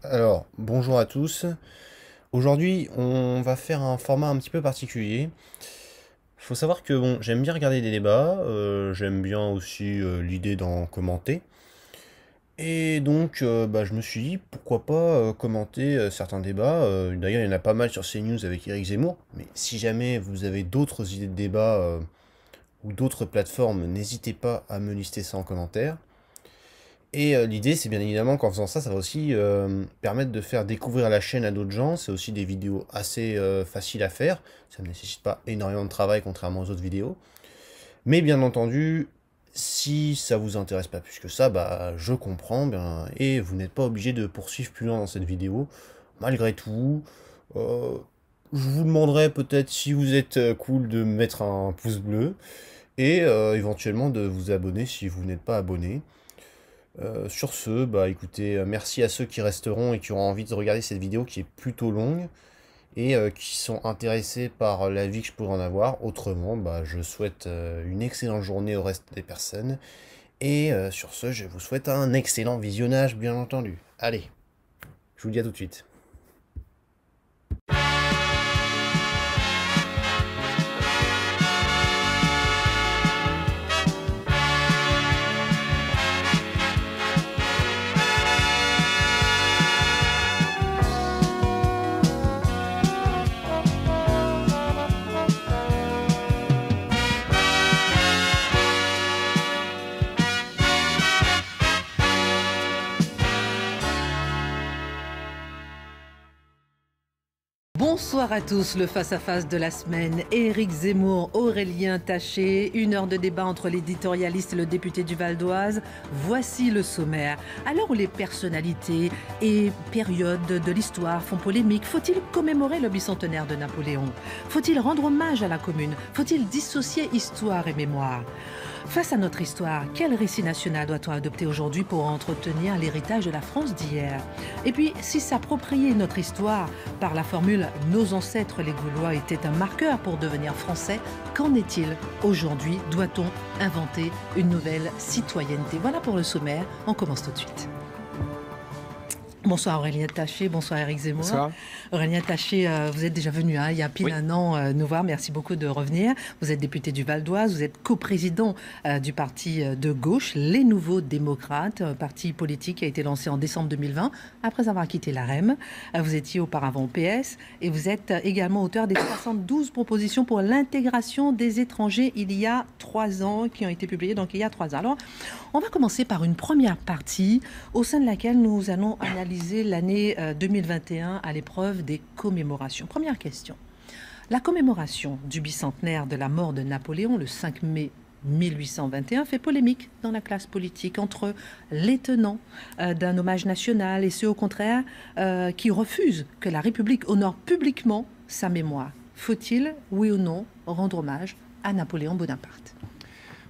Alors, bonjour à tous. Aujourd'hui, on va faire un format un petit peu particulier. Faut savoir que bon, j'aime bien regarder des débats, j'aime bien aussi l'idée d'en commenter. Et donc, je me suis dit, pourquoi pas commenter certains débats. D'ailleurs, il y en a pas mal sur CNews avec Éric Zemmour. Mais si jamais vous avez d'autres idées de débat ou d'autres plateformes, n'hésitez pas à me lister ça en commentaire. Et l'idée, c'est bien évidemment qu'en faisant ça, ça va aussi permettre de faire découvrir la chaîne à d'autres gens. C'est aussi des vidéos assez faciles à faire. Ça ne nécessite pas énormément de travail, contrairement aux autres vidéos. Mais bien entendu, si ça vous intéresse pas plus que ça, bah je comprends bien. Et vous n'êtes pas obligé de poursuivre plus loin dans cette vidéo. Malgré tout, euh, je vous demanderai peut-être si vous êtes cool de mettre un pouce bleu. Et éventuellement de vous abonner si vous n'êtes pas abonné. Sur ce, bah écoutez, merci à ceux qui resteront et qui auront envie de regarder cette vidéo qui est plutôt longue et qui sont intéressés par la vie que je pourrais en avoir. Autrement, bah, je souhaite une excellente journée au reste des personnes. Et sur ce, je vous souhaite un excellent visionnage, bien entendu. Allez, je vous dis à tout de suite. Bonsoir à tous, le face-à-face de la semaine. Éric Zemmour, Aurélien Taché, 1 heure de débat entre l'éditorialiste et le député du Val d'Oise. Voici le sommaire. À l'heure où les personnalités et périodes de l'histoire font polémique, faut-il commémorer le bicentenaire de Napoléon? Faut-il rendre hommage à la Commune? Faut-il dissocier histoire et mémoire? Face à notre histoire, quel récit national doit-on adopter aujourd'hui pour entretenir l'héritage de la France d'hier? Et puis, si s'approprier notre histoire par la formule « Nos ancêtres les Gaulois étaient un marqueur pour devenir français », qu'en est-il aujourd'hui? Doit-on inventer une nouvelle citoyenneté? Voilà pour le sommaire, on commence tout de suite. Bonsoir Aurélien Taché, bonsoir Éric Zemmour. Bonsoir. Aurélien Taché, vous êtes déjà venu il y a pile un an nous voir, merci beaucoup de revenir. Vous êtes député du Val d'Oise, vous êtes coprésident du parti de gauche, Les Nouveaux Démocrates, un parti politique qui a été lancé en décembre 2020, après avoir quitté l'AREM. Vous étiez auparavant au PS et vous êtes également auteur des 72 propositions pour l'intégration des étrangers il y a 3 ans, qui ont été publiées donc il y a 3 ans. Alors, on va commencer par une première partie au sein de laquelle nous allons analyser l'année 2021 à l'épreuve des commémorations. Première question. La commémoration du bicentenaire de la mort de Napoléon, le 5 mai 1821, fait polémique dans la classe politique entre les tenants d'un hommage national et ceux au contraire qui refusent que la République honore publiquement sa mémoire. Faut-il, oui ou non, rendre hommage à Napoléon Bonaparte?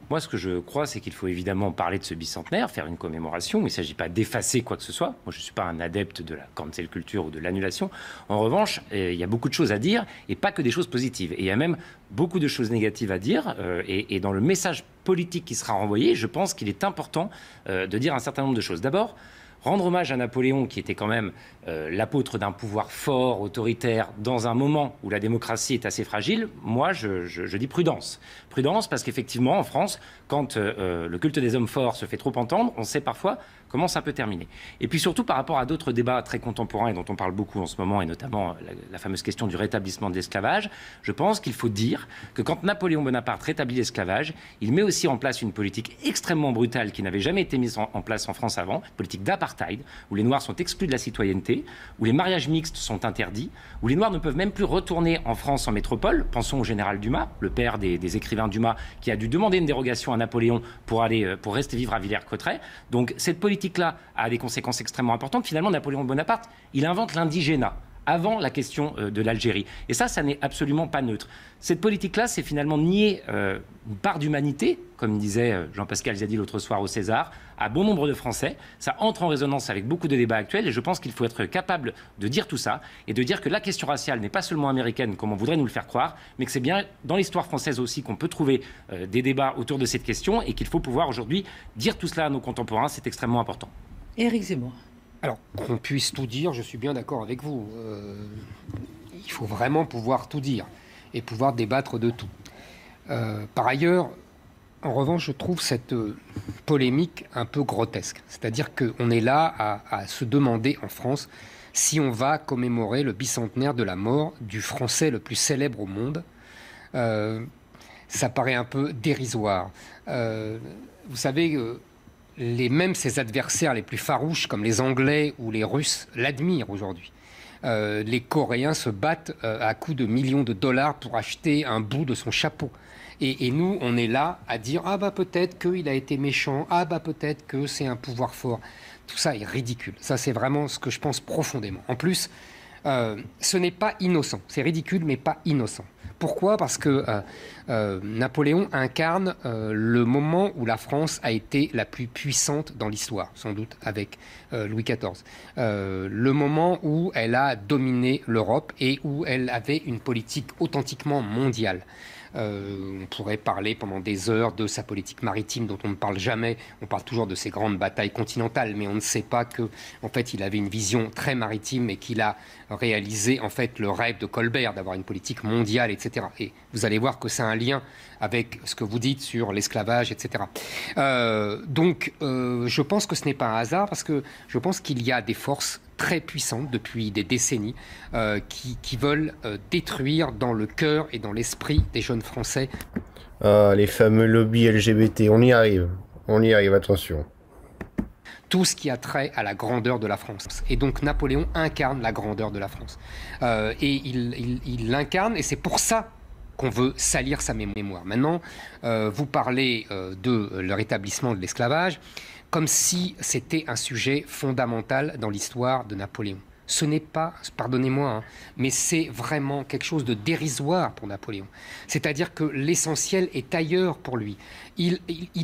Moi, ce que je crois, c'est qu'il faut évidemment parler de ce bicentenaire, faire une commémoration. Il ne s'agit pas d'effacer quoi que ce soit. Moi, je ne suis pas un adepte de la cancel culture ou de l'annulation. En revanche, il y a beaucoup de choses à dire, et pas que des choses positives. Et il y a même beaucoup de choses négatives à dire. Et dans le message politique qui sera renvoyé, je pense qu'il est important de dire un certain nombre de choses. D'abord, rendre hommage à Napoléon, qui était quand même l'apôtre d'un pouvoir fort, autoritaire, dans un moment où la démocratie est assez fragile, moi, je dis prudence. Prudence parce qu'effectivement, en France, quand le culte des hommes forts se fait trop entendre, on sait parfois comment ça peut terminer. Et puis surtout, par rapport à d'autres débats très contemporains et dont on parle beaucoup en ce moment, et notamment la fameuse question du rétablissement de l'esclavage, je pense qu'il faut dire que quand Napoléon Bonaparte rétablit l'esclavage, il met aussi en place une politique extrêmement brutale qui n'avait jamais été mise en place en France avant, politique d'apartheid, où les Noirs sont exclus de la citoyenneté, où les mariages mixtes sont interdits, où les Noirs ne peuvent même plus retourner en France en métropole. Pensons au général Dumas, le père des écrivains Dumas, qui a dû demander une dérogation à Napoléon pour rester vivre à Villers-Cotterêts. Donc cette politique-là a des conséquences extrêmement importantes. Finalement, Napoléon Bonaparte, il invente l'indigénat avant la question de l'Algérie. Et ça n'est absolument pas neutre. Cette politique-là, c'est finalement nier une part d'humanité, comme disait Jean-Pascal Zadi l'autre soir au César, à bon nombre de Français. Ça entre en résonance avec beaucoup de débats actuels et je pense qu'il faut être capable de dire tout ça et de dire que la question raciale n'est pas seulement américaine, comme on voudrait nous le faire croire, mais que c'est bien dans l'histoire française aussi qu'on peut trouver des débats autour de cette question et qu'il faut pouvoir aujourd'hui dire tout cela à nos contemporains. C'est extrêmement important. Éric Zemmour. Alors, qu'on puisse tout dire, je suis bien d'accord avec vous. Il faut vraiment pouvoir tout dire et pouvoir débattre de tout. Par ailleurs, en revanche, je trouve cette polémique un peu grotesque. C'est-à-dire qu'on est là à se demander en France si on va commémorer le bicentenaire de la mort du Français le plus célèbre au monde. Ça paraît un peu dérisoire. Vous savez, même ses adversaires les plus farouches, comme les Anglais ou les Russes, l'admirent aujourd'hui. Les Coréens se battent à coups de millions de dollars pour acheter un bout de son chapeau. Et nous, on est là à dire « Ah bah peut-être qu'il a été méchant, ah bah peut-être que c'est un pouvoir fort ». Tout ça est ridicule. Ça, c'est vraiment ce que je pense profondément. En plus, ce n'est pas innocent. C'est ridicule, mais pas innocent. Pourquoi ? Parce que Napoléon incarne le moment où la France a été la plus puissante dans l'histoire, sans doute avec Louis XIV. Le moment où elle a dominé l'Europe et où elle avait une politique authentiquement mondiale. On pourrait parler pendant des heures de sa politique maritime dont on ne parle jamais. On parle toujours de ses grandes batailles continentales, mais on ne sait pas que, en fait, il avait une vision très maritime et qu'il a réalisé, en fait, le rêve de Colbert d'avoir une politique mondiale, etc. Et vous allez voir que c'est un lien avec ce que vous dites sur l'esclavage, etc. Donc, je pense que ce n'est pas un hasard parce que je pense qu'il y a des forces très puissantes depuis des décennies qui veulent détruire dans le cœur et dans l'esprit des jeunes Français. Ah, les fameux lobbies LGBT, on y arrive, attention. Tout ce qui a trait à la grandeur de la France. Et donc Napoléon incarne la grandeur de la France. Et il l'incarne, et c'est pour ça qu'on veut salir sa mémoire. Maintenant, vous parlez de le rétablissement de l'esclavage comme si c'était un sujet fondamental dans l'histoire de Napoléon. Ce n'est pas, pardonnez-moi, hein, mais c'est vraiment quelque chose de dérisoire pour Napoléon. C'est-à-dire que l'essentiel est ailleurs pour lui. Il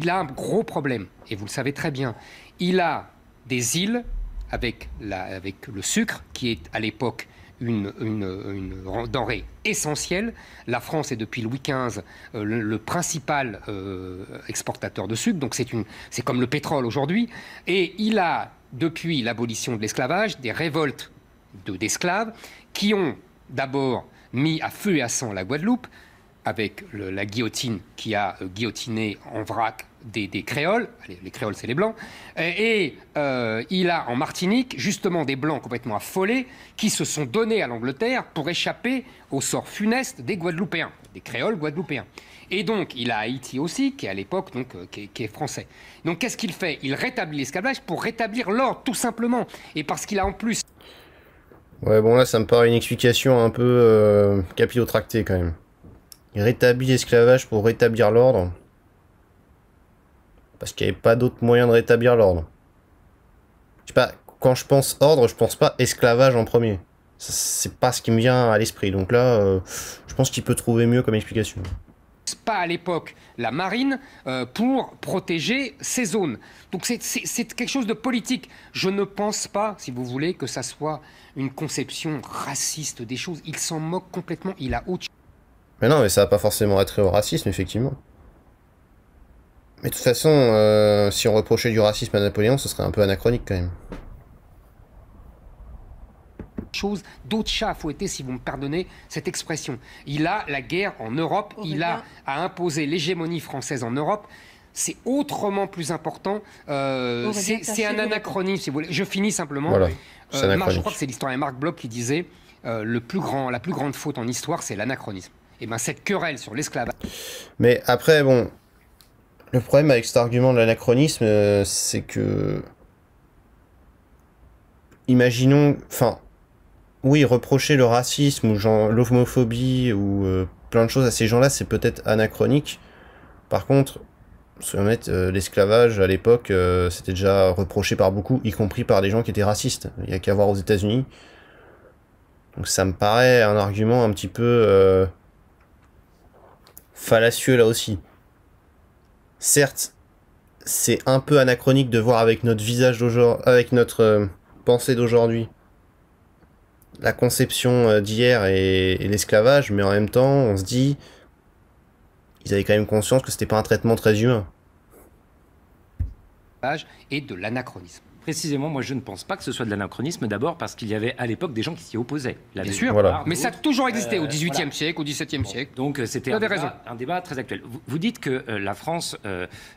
a un gros problème, et vous le savez très bien. Il a des îles avec le sucre, qui est à l'époque une denrée essentielle. La France est depuis Louis XV le principal exportateur de sucre, donc c'est comme le pétrole aujourd'hui. Et il a, depuis l'abolition de l'esclavage, des révoltes d'esclaves qui ont d'abord mis à feu et à sang la Guadeloupe, avec la guillotine qui a guillotiné en vrac des créoles. Les créoles, c'est les blancs. Et il a en Martinique, justement, des blancs complètement affolés qui se sont donnés à l'Angleterre pour échapper au sort funeste des Guadeloupéens, des créoles guadeloupéens. Et donc, il a Haïti aussi, qui est à l'époque, donc, qui est français. Donc, qu'est-ce qu'il fait ? Il rétablit l'esclavage pour rétablir l'ordre, tout simplement. Et parce qu'il a en plus... Ouais, bon, là, ça me paraît une explication un peu capillotractée, quand même. Il rétablit l'esclavage pour rétablir l'ordre. Parce qu'il n'y avait pas d'autre moyen de rétablir l'ordre. Je sais pas, quand je pense ordre, je pense pas esclavage en premier. C'est pas ce qui me vient à l'esprit. Donc là, je pense qu'il peut trouver mieux comme explication. Pas à l'époque la marine pour protéger ces zones. Donc c'est quelque chose de politique. Je ne pense pas, si vous voulez, que ça soit une conception raciste des choses. Il s'en moque complètement. Il a autre chose. Mais non, mais ça va pas forcément être au racisme, effectivement. Mais de toute façon, si on reprochait du racisme à Napoléon, ce serait un peu anachronique quand même. D'autres chats à fouetter, si vous me pardonnez cette expression. Il a la guerre en Europe, il a à imposer l'hégémonie française en Europe. C'est autrement plus important. C'est un anachronisme, si vous voulez. Je finis simplement. Voilà, je crois que c'est l'historien Marc Bloch qui disait la plus grande faute en histoire, c'est l'anachronisme. Et bien cette querelle sur l'esclavage. Mais après, bon, le problème avec cet argument de l'anachronisme, c'est que... Imaginons... Enfin, oui, reprocher le racisme ou l'homophobie ou plein de choses à ces gens-là, c'est peut-être anachronique. Par contre, soyons honnêtes, l'esclavage, à l'époque, c'était déjà reproché par beaucoup, y compris par des gens qui étaient racistes. Il n'y a qu'à voir aux États-Unis. Donc ça me paraît un argument un petit peu... fallacieux là aussi. Certes, c'est un peu anachronique de voir avec notre visage d'aujourd'hui, avec notre pensée d'aujourd'hui, la conception d'hier et l'esclavage, mais en même temps, on se dit, ils avaient quand même conscience que c'était pas un traitement très humain. Et de l'anachronisme. Précisément, moi je ne pense pas que ce soit de l'anachronisme, d'abord parce qu'il y avait à l'époque des gens qui s'y opposaient. Bien sûr, voilà. mais ça a toujours existé au XVIIIe siècle, au XVIIe siècle. Donc c'était un débat très actuel. Vous dites que la France,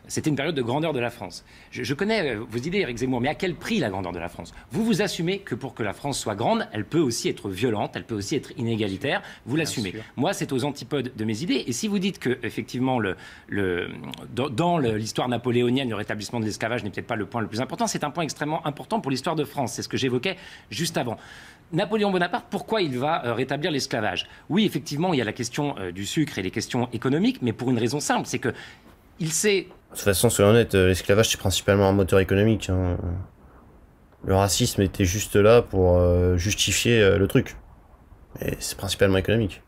c'était une période de grandeur de la France. Je connais vos idées, Éric Zemmour, mais à quel prix la grandeur de la France? Vous assumez que pour que la France soit grande, elle peut aussi être violente, elle peut aussi être inégalitaire. Vous l'assumez. Moi, c'est aux antipodes de mes idées. Et si vous dites que effectivement, dans l'histoire napoléonienne, le rétablissement de l'esclavage n'est peut-être pas le point le plus important, c'est un point extrêmement important pour l'histoire de France. C'est ce que j'évoquais juste avant. Napoléon Bonaparte, pourquoi il va rétablir l'esclavage? Oui, effectivement, il y a la question du sucre et les questions économiques, mais pour une raison simple, c'est que il sait... De toute façon, soyons honnêtes, l'esclavage, c'est principalement un moteur économique. Hein. Le racisme était juste là pour justifier le truc. Et c'est principalement économique.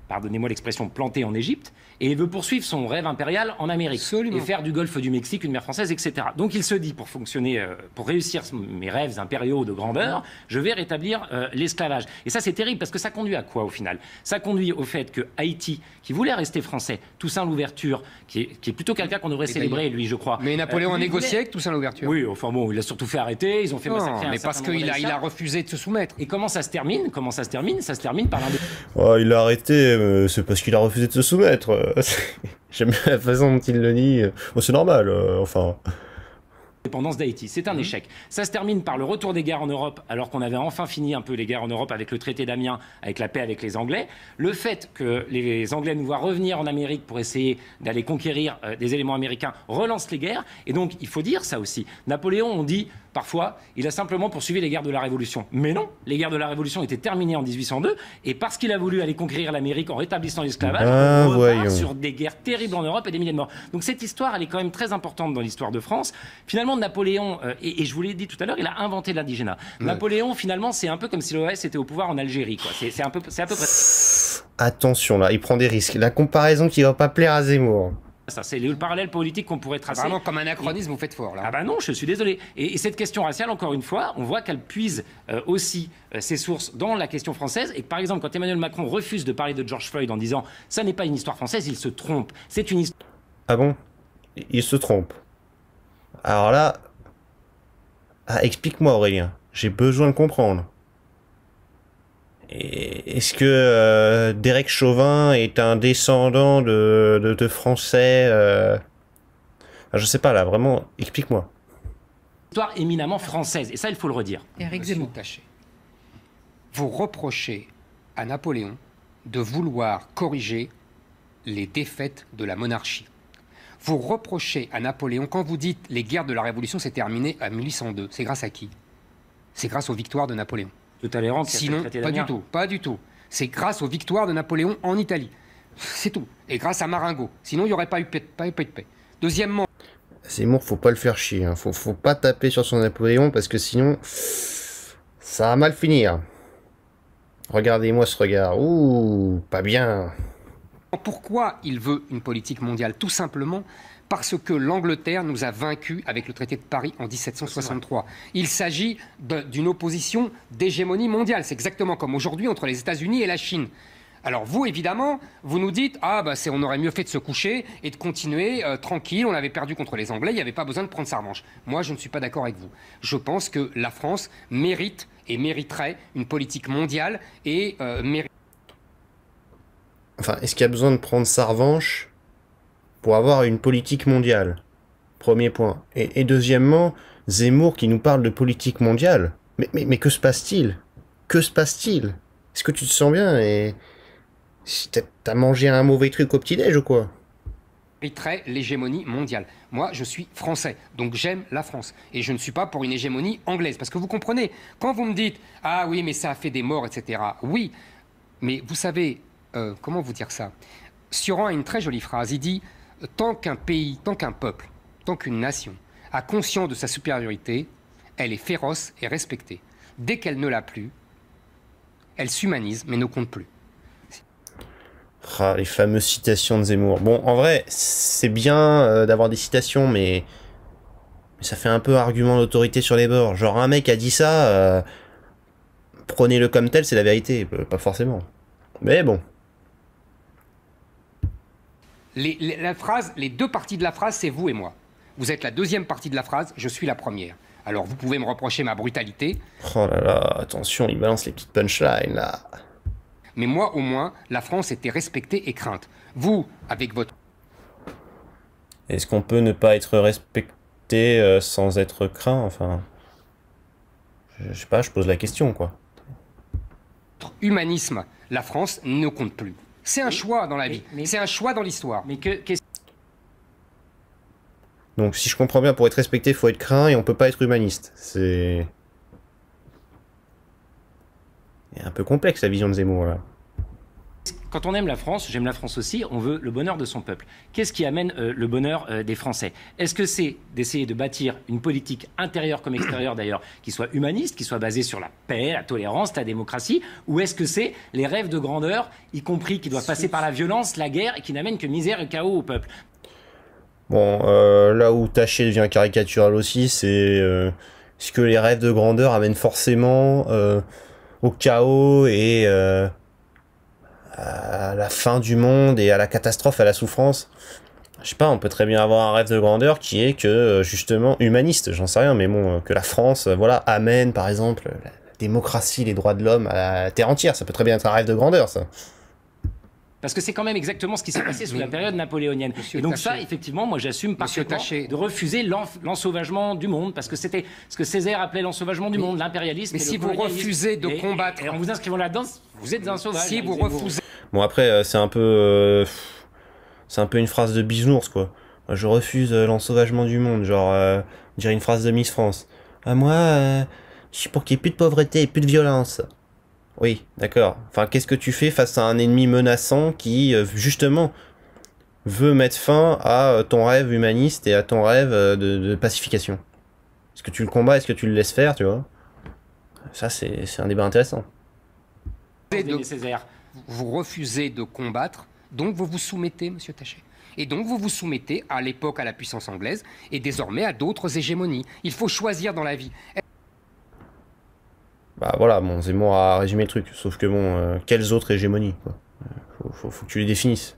Pardonnez-moi l'expression, planté en Égypte, et il veut poursuivre son rêve impérial en Amérique. Absolument. Et faire du golfe du Mexique une mer française, etc. Donc il se dit, pour fonctionner, pour réussir mes rêves impériaux de grandeur, je vais rétablir l'esclavage. Et ça, c'est terrible, parce que ça conduit à quoi, au final? Ça conduit au fait que Haïti, qui voulait rester français, Toussaint Louverture, qui est plutôt quelqu'un qu'on devrait célébrer, lui, je crois. Mais Napoléon a négocié avec Toussaint Louverture. Oui, enfin bon, il a surtout fait arrêter, ils ont fait massacrer mais parce qu'il a refusé de se soumettre. Et comment ça se termine? Ça se termine par l'un des... Oh, il a arrêté, c'est parce qu'il a refusé de se soumettre. J'aime bien la façon dont il le dit. Oh, c'est normal, enfin... L'indépendance d'Haïti. C'est un échec. Ça se termine par le retour des guerres en Europe, alors qu'on avait enfin fini un peu les guerres en Europe avec le traité d'Amiens, avec la paix avec les Anglais. Le fait que les Anglais nous voient revenir en Amérique pour essayer d'aller conquérir des éléments américains relance les guerres. Et donc, il faut dire ça aussi. Napoléon, on dit parfois, il a simplement poursuivi les guerres de la Révolution. Mais non, les guerres de la Révolution étaient terminées en 1802, et parce qu'il a voulu aller conquérir l'Amérique en rétablissant l'esclavage, on repart sur des guerres terribles en Europe et des milliers de morts. Donc cette histoire, elle est quand même très importante dans l'histoire de France. Finalement, Napoléon, et je vous l'ai dit tout à l'heure, il a inventé l'indigénat. Ouais. Napoléon, finalement, c'est un peu comme si l'OAS était au pouvoir en Algérie, quoi. C'est à peu près... Attention, là, il prend des risques. La comparaison qui va pas plaire à Zemmour. Ça, c'est le parallèle politique qu'on pourrait tracer. Vraiment comme anachronisme, vous faites fort, là. Ah bah non, je suis désolé. Et cette question raciale, encore une fois, on voit qu'elle puise aussi ses sources dans la question française. Et par exemple, quand Emmanuel Macron refuse de parler de George Floyd en disant « ça n'est pas une histoire française », il se trompe. C'est une histoire... Ah bon? Il se trompe. Alors là... Ah, explique-moi, Aurélien. J'ai besoin de comprendre. Est-ce que Derek Chauvin est un descendant de Français je sais pas, là, vraiment, explique-moi. Histoire éminemment française, et ça, il faut le redire. Éric Zemmour. Vous reprochez à Napoléon de vouloir corriger les défaites de la monarchie. Vous reprochez à Napoléon, quand vous dites les guerres de la Révolution s'est terminé à 1802, c'est grâce à qui? C'est grâce aux victoires de Napoléon. Sinon, pas du tout, pas du tout. C'est grâce aux victoires de Napoléon en Italie. C'est tout. Et grâce à Marengo. Sinon, il n'y aurait pas eu de paix. Deuxièmement... Zemmour, faut pas le faire chier. Hein. Faut pas taper sur son Napoléon, parce que sinon, ça va mal finir. Regardez-moi ce regard. Ouh, pas bien. Pourquoi il veut une politique mondiale? Tout simplement parce que l'Angleterre nous a vaincus avec le traité de Paris en 1763. Il s'agit d'une opposition d'hégémonie mondiale. C'est exactement comme aujourd'hui entre les États-Unis et la Chine. Alors vous, évidemment, vous nous dites « Ah, bah, on aurait mieux fait de se coucher et de continuer tranquille, on avait perdu contre les Anglais, il n'y avait pas besoin de prendre sa revanche. » Moi, je ne suis pas d'accord avec vous. Je pense que la France mérite et mériterait une politique mondiale et Enfin, est-ce qu'il y a besoin de prendre sa revanche pour avoir une politique mondiale? Premier point. Et deuxièmement, Zemmour qui nous parle de politique mondiale. Mais que se passe-t-il? Que se passe-t-il? Est-ce que tu te sens bien et... T'as mangé un mauvais truc au petit-déj ou quoi? Mériterait l'hégémonie mondiale. Moi, je suis français, donc j'aime la France. Et je ne suis pas pour une hégémonie anglaise. Parce que vous comprenez, quand vous me dites « Ah oui, mais ça a fait des morts, etc. » Oui, mais vous savez... comment vous dire ça? Sioran a une très jolie phrase. Il dit « Tant qu'un pays, tant qu'un peuple, tant qu'une nation a conscience de sa supériorité, elle est féroce et respectée. Dès qu'elle ne l'a plus, elle s'humanise mais ne compte plus. » Ah, les fameuses citations de Zemmour. Bon, en vrai, c'est bien d'avoir des citations, mais ça fait un peu argument d'autorité sur les bords. Genre, un mec a dit ça, prenez-le comme tel, c'est la vérité. Pas forcément. Mais bon. Les deux parties de la phrase, c'est vous et moi. Vous êtes la deuxième partie de la phrase, je suis la première. Alors vous pouvez me reprocher ma brutalité. Oh là là, attention, il balance les petites punchlines là. Mais moi, au moins, la France était respectée et crainte. Vous, avec votre... Est-ce qu'on peut ne pas être respecté sans être craint? Enfin, je sais pas, je pose la question, quoi. humanisme, la France ne compte plus. C'est un choix dans la vie, c'est un choix dans l'histoire. Mais qu'est-ce Donc, si je comprends bien, pour être respecté, il faut être craint et on peut pas être humaniste. C'est un peu complexe, la vision de Zemmour, là. Quand on aime la France, j'aime la France aussi, on veut le bonheur de son peuple. Qu'est-ce qui amène le bonheur des Français? Est-ce que c'est d'essayer de bâtir une politique intérieure comme extérieure d'ailleurs, qui soit humaniste, qui soit basée sur la paix, la tolérance, la démocratie? Ou est-ce que c'est les rêves de grandeur, y compris qui doivent passer par la violence, la guerre, et qui n'amènent que misère et chaos au peuple? Bon, là où Taché devient caricatural aussi, c'est est-ce que les rêves de grandeur amènent forcément au chaos et à la fin du monde et à la catastrophe, à la souffrance? Je sais pas, on peut très bien avoir un rêve de grandeur qui est que, justement, humaniste, j'en sais rien, mais bon, que la France, voilà, amène, par exemple, la démocratie, les droits de l'homme à la terre entière. Ça peut très bien être un rêve de grandeur, ça. Parce que c'est quand même exactement ce qui s'est passé sous la période napoléonienne. Et donc ça, effectivement, moi j'assume parfaitement de refuser l'ensauvagement du monde, parce que c'était ce que Césaire appelait l'ensauvagement du monde, l'impérialisme. Mais si vous refusez de combattre... Et en vous inscrivant là-dedans, vous êtes un sauvage. Si vous refusez... Bon, après, c'est un peu une phrase de bisounours, quoi. Je refuse l'ensauvagement du monde, genre, on dirait une phrase de Miss France. Moi, je suis pour qu'il n'y ait plus de pauvreté et plus de violence. Oui, d'accord. Enfin, qu'est-ce que tu fais face à un ennemi menaçant qui, justement, veut mettre fin à ton rêve humaniste et à ton rêve de pacification? Est-ce que tu le combats? Est-ce que tu le laisses faire, tu vois? Ça, c'est un débat intéressant. Vous refusez de combattre, donc vous vous soumettez, monsieur Taché. Et donc vous vous soumettez à l'époque à la puissance anglaise et désormais à d'autres hégémonies. Il faut choisir dans la vie. Bah voilà, bon, Zemmour a résumé le truc. Sauf que bon, quelles autres hégémonies, quoi? Faut que tu les définisses.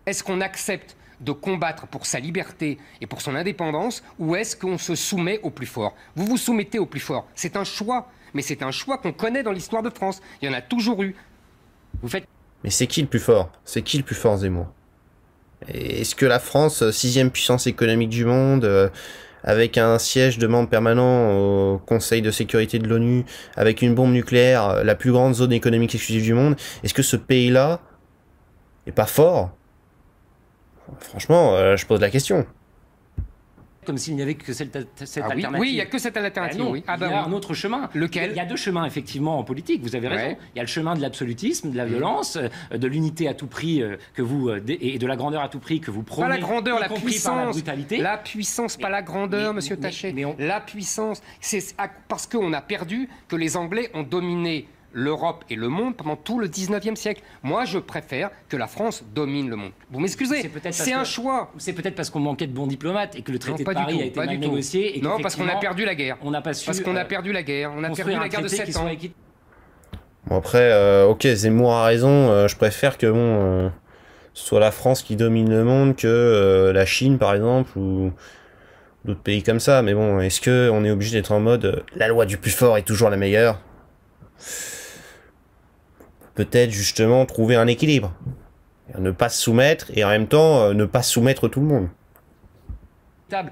Est-ce qu'on accepte de combattre pour sa liberté et pour son indépendance, ou est-ce qu'on se soumet au plus fort? Vous vous soumettez au plus fort. C'est un choix, mais c'est un choix qu'on connaît dans l'histoire de France. Il y en a toujours eu. Vous faites... Mais c'est qui le plus fort? C'est qui le plus fort, Zemmour? Est-ce que la France, sixième puissance économique du monde, avec un siège de membre permanent au Conseil de sécurité de l'ONU, avec une bombe nucléaire, la plus grande zone économique exclusive du monde, est-ce que ce pays-là est pas fort? Franchement, je pose la question. Comme s'il n'y avait que cette alternative. Oui, il n'y a que cette alternative. Non, oui. il y a un autre chemin. Lequel? Il y a deux chemins, effectivement, en politique, vous avez raison. Ouais. Il y a le chemin de l'absolutisme, de la violence, de l'unité à tout prix que vous, et de la grandeur à tout prix que vous prônez. Pas la grandeur, y la compris puissance. par la brutalité. La puissance, pas la grandeur, monsieur Taché. La puissance, c'est parce qu'on a perdu que les Anglais ont dominé l'Europe et le monde pendant tout le 19e siècle. Moi, je préfère que la France domine le monde. Vous m'excusez, c'est un choix. C'est peut-être parce qu'on manquait de bons diplomates et que le traité de Paris a été mal négocié. Et non, parce qu'on a perdu la guerre. On n'a pas su... Parce qu'on a perdu la guerre. On a perdu la guerre de 7 ans. Bon après, ok, Zemmour a raison. Je préfère que bon, ce soit la France qui domine le monde que la Chine, par exemple, ou d'autres pays comme ça. Mais bon, est-ce qu'on est obligé d'être en mode la loi du plus fort est toujours la meilleure? Peut-être justement trouver un équilibre. Ne pas se soumettre et en même temps ne pas soumettre tout le monde.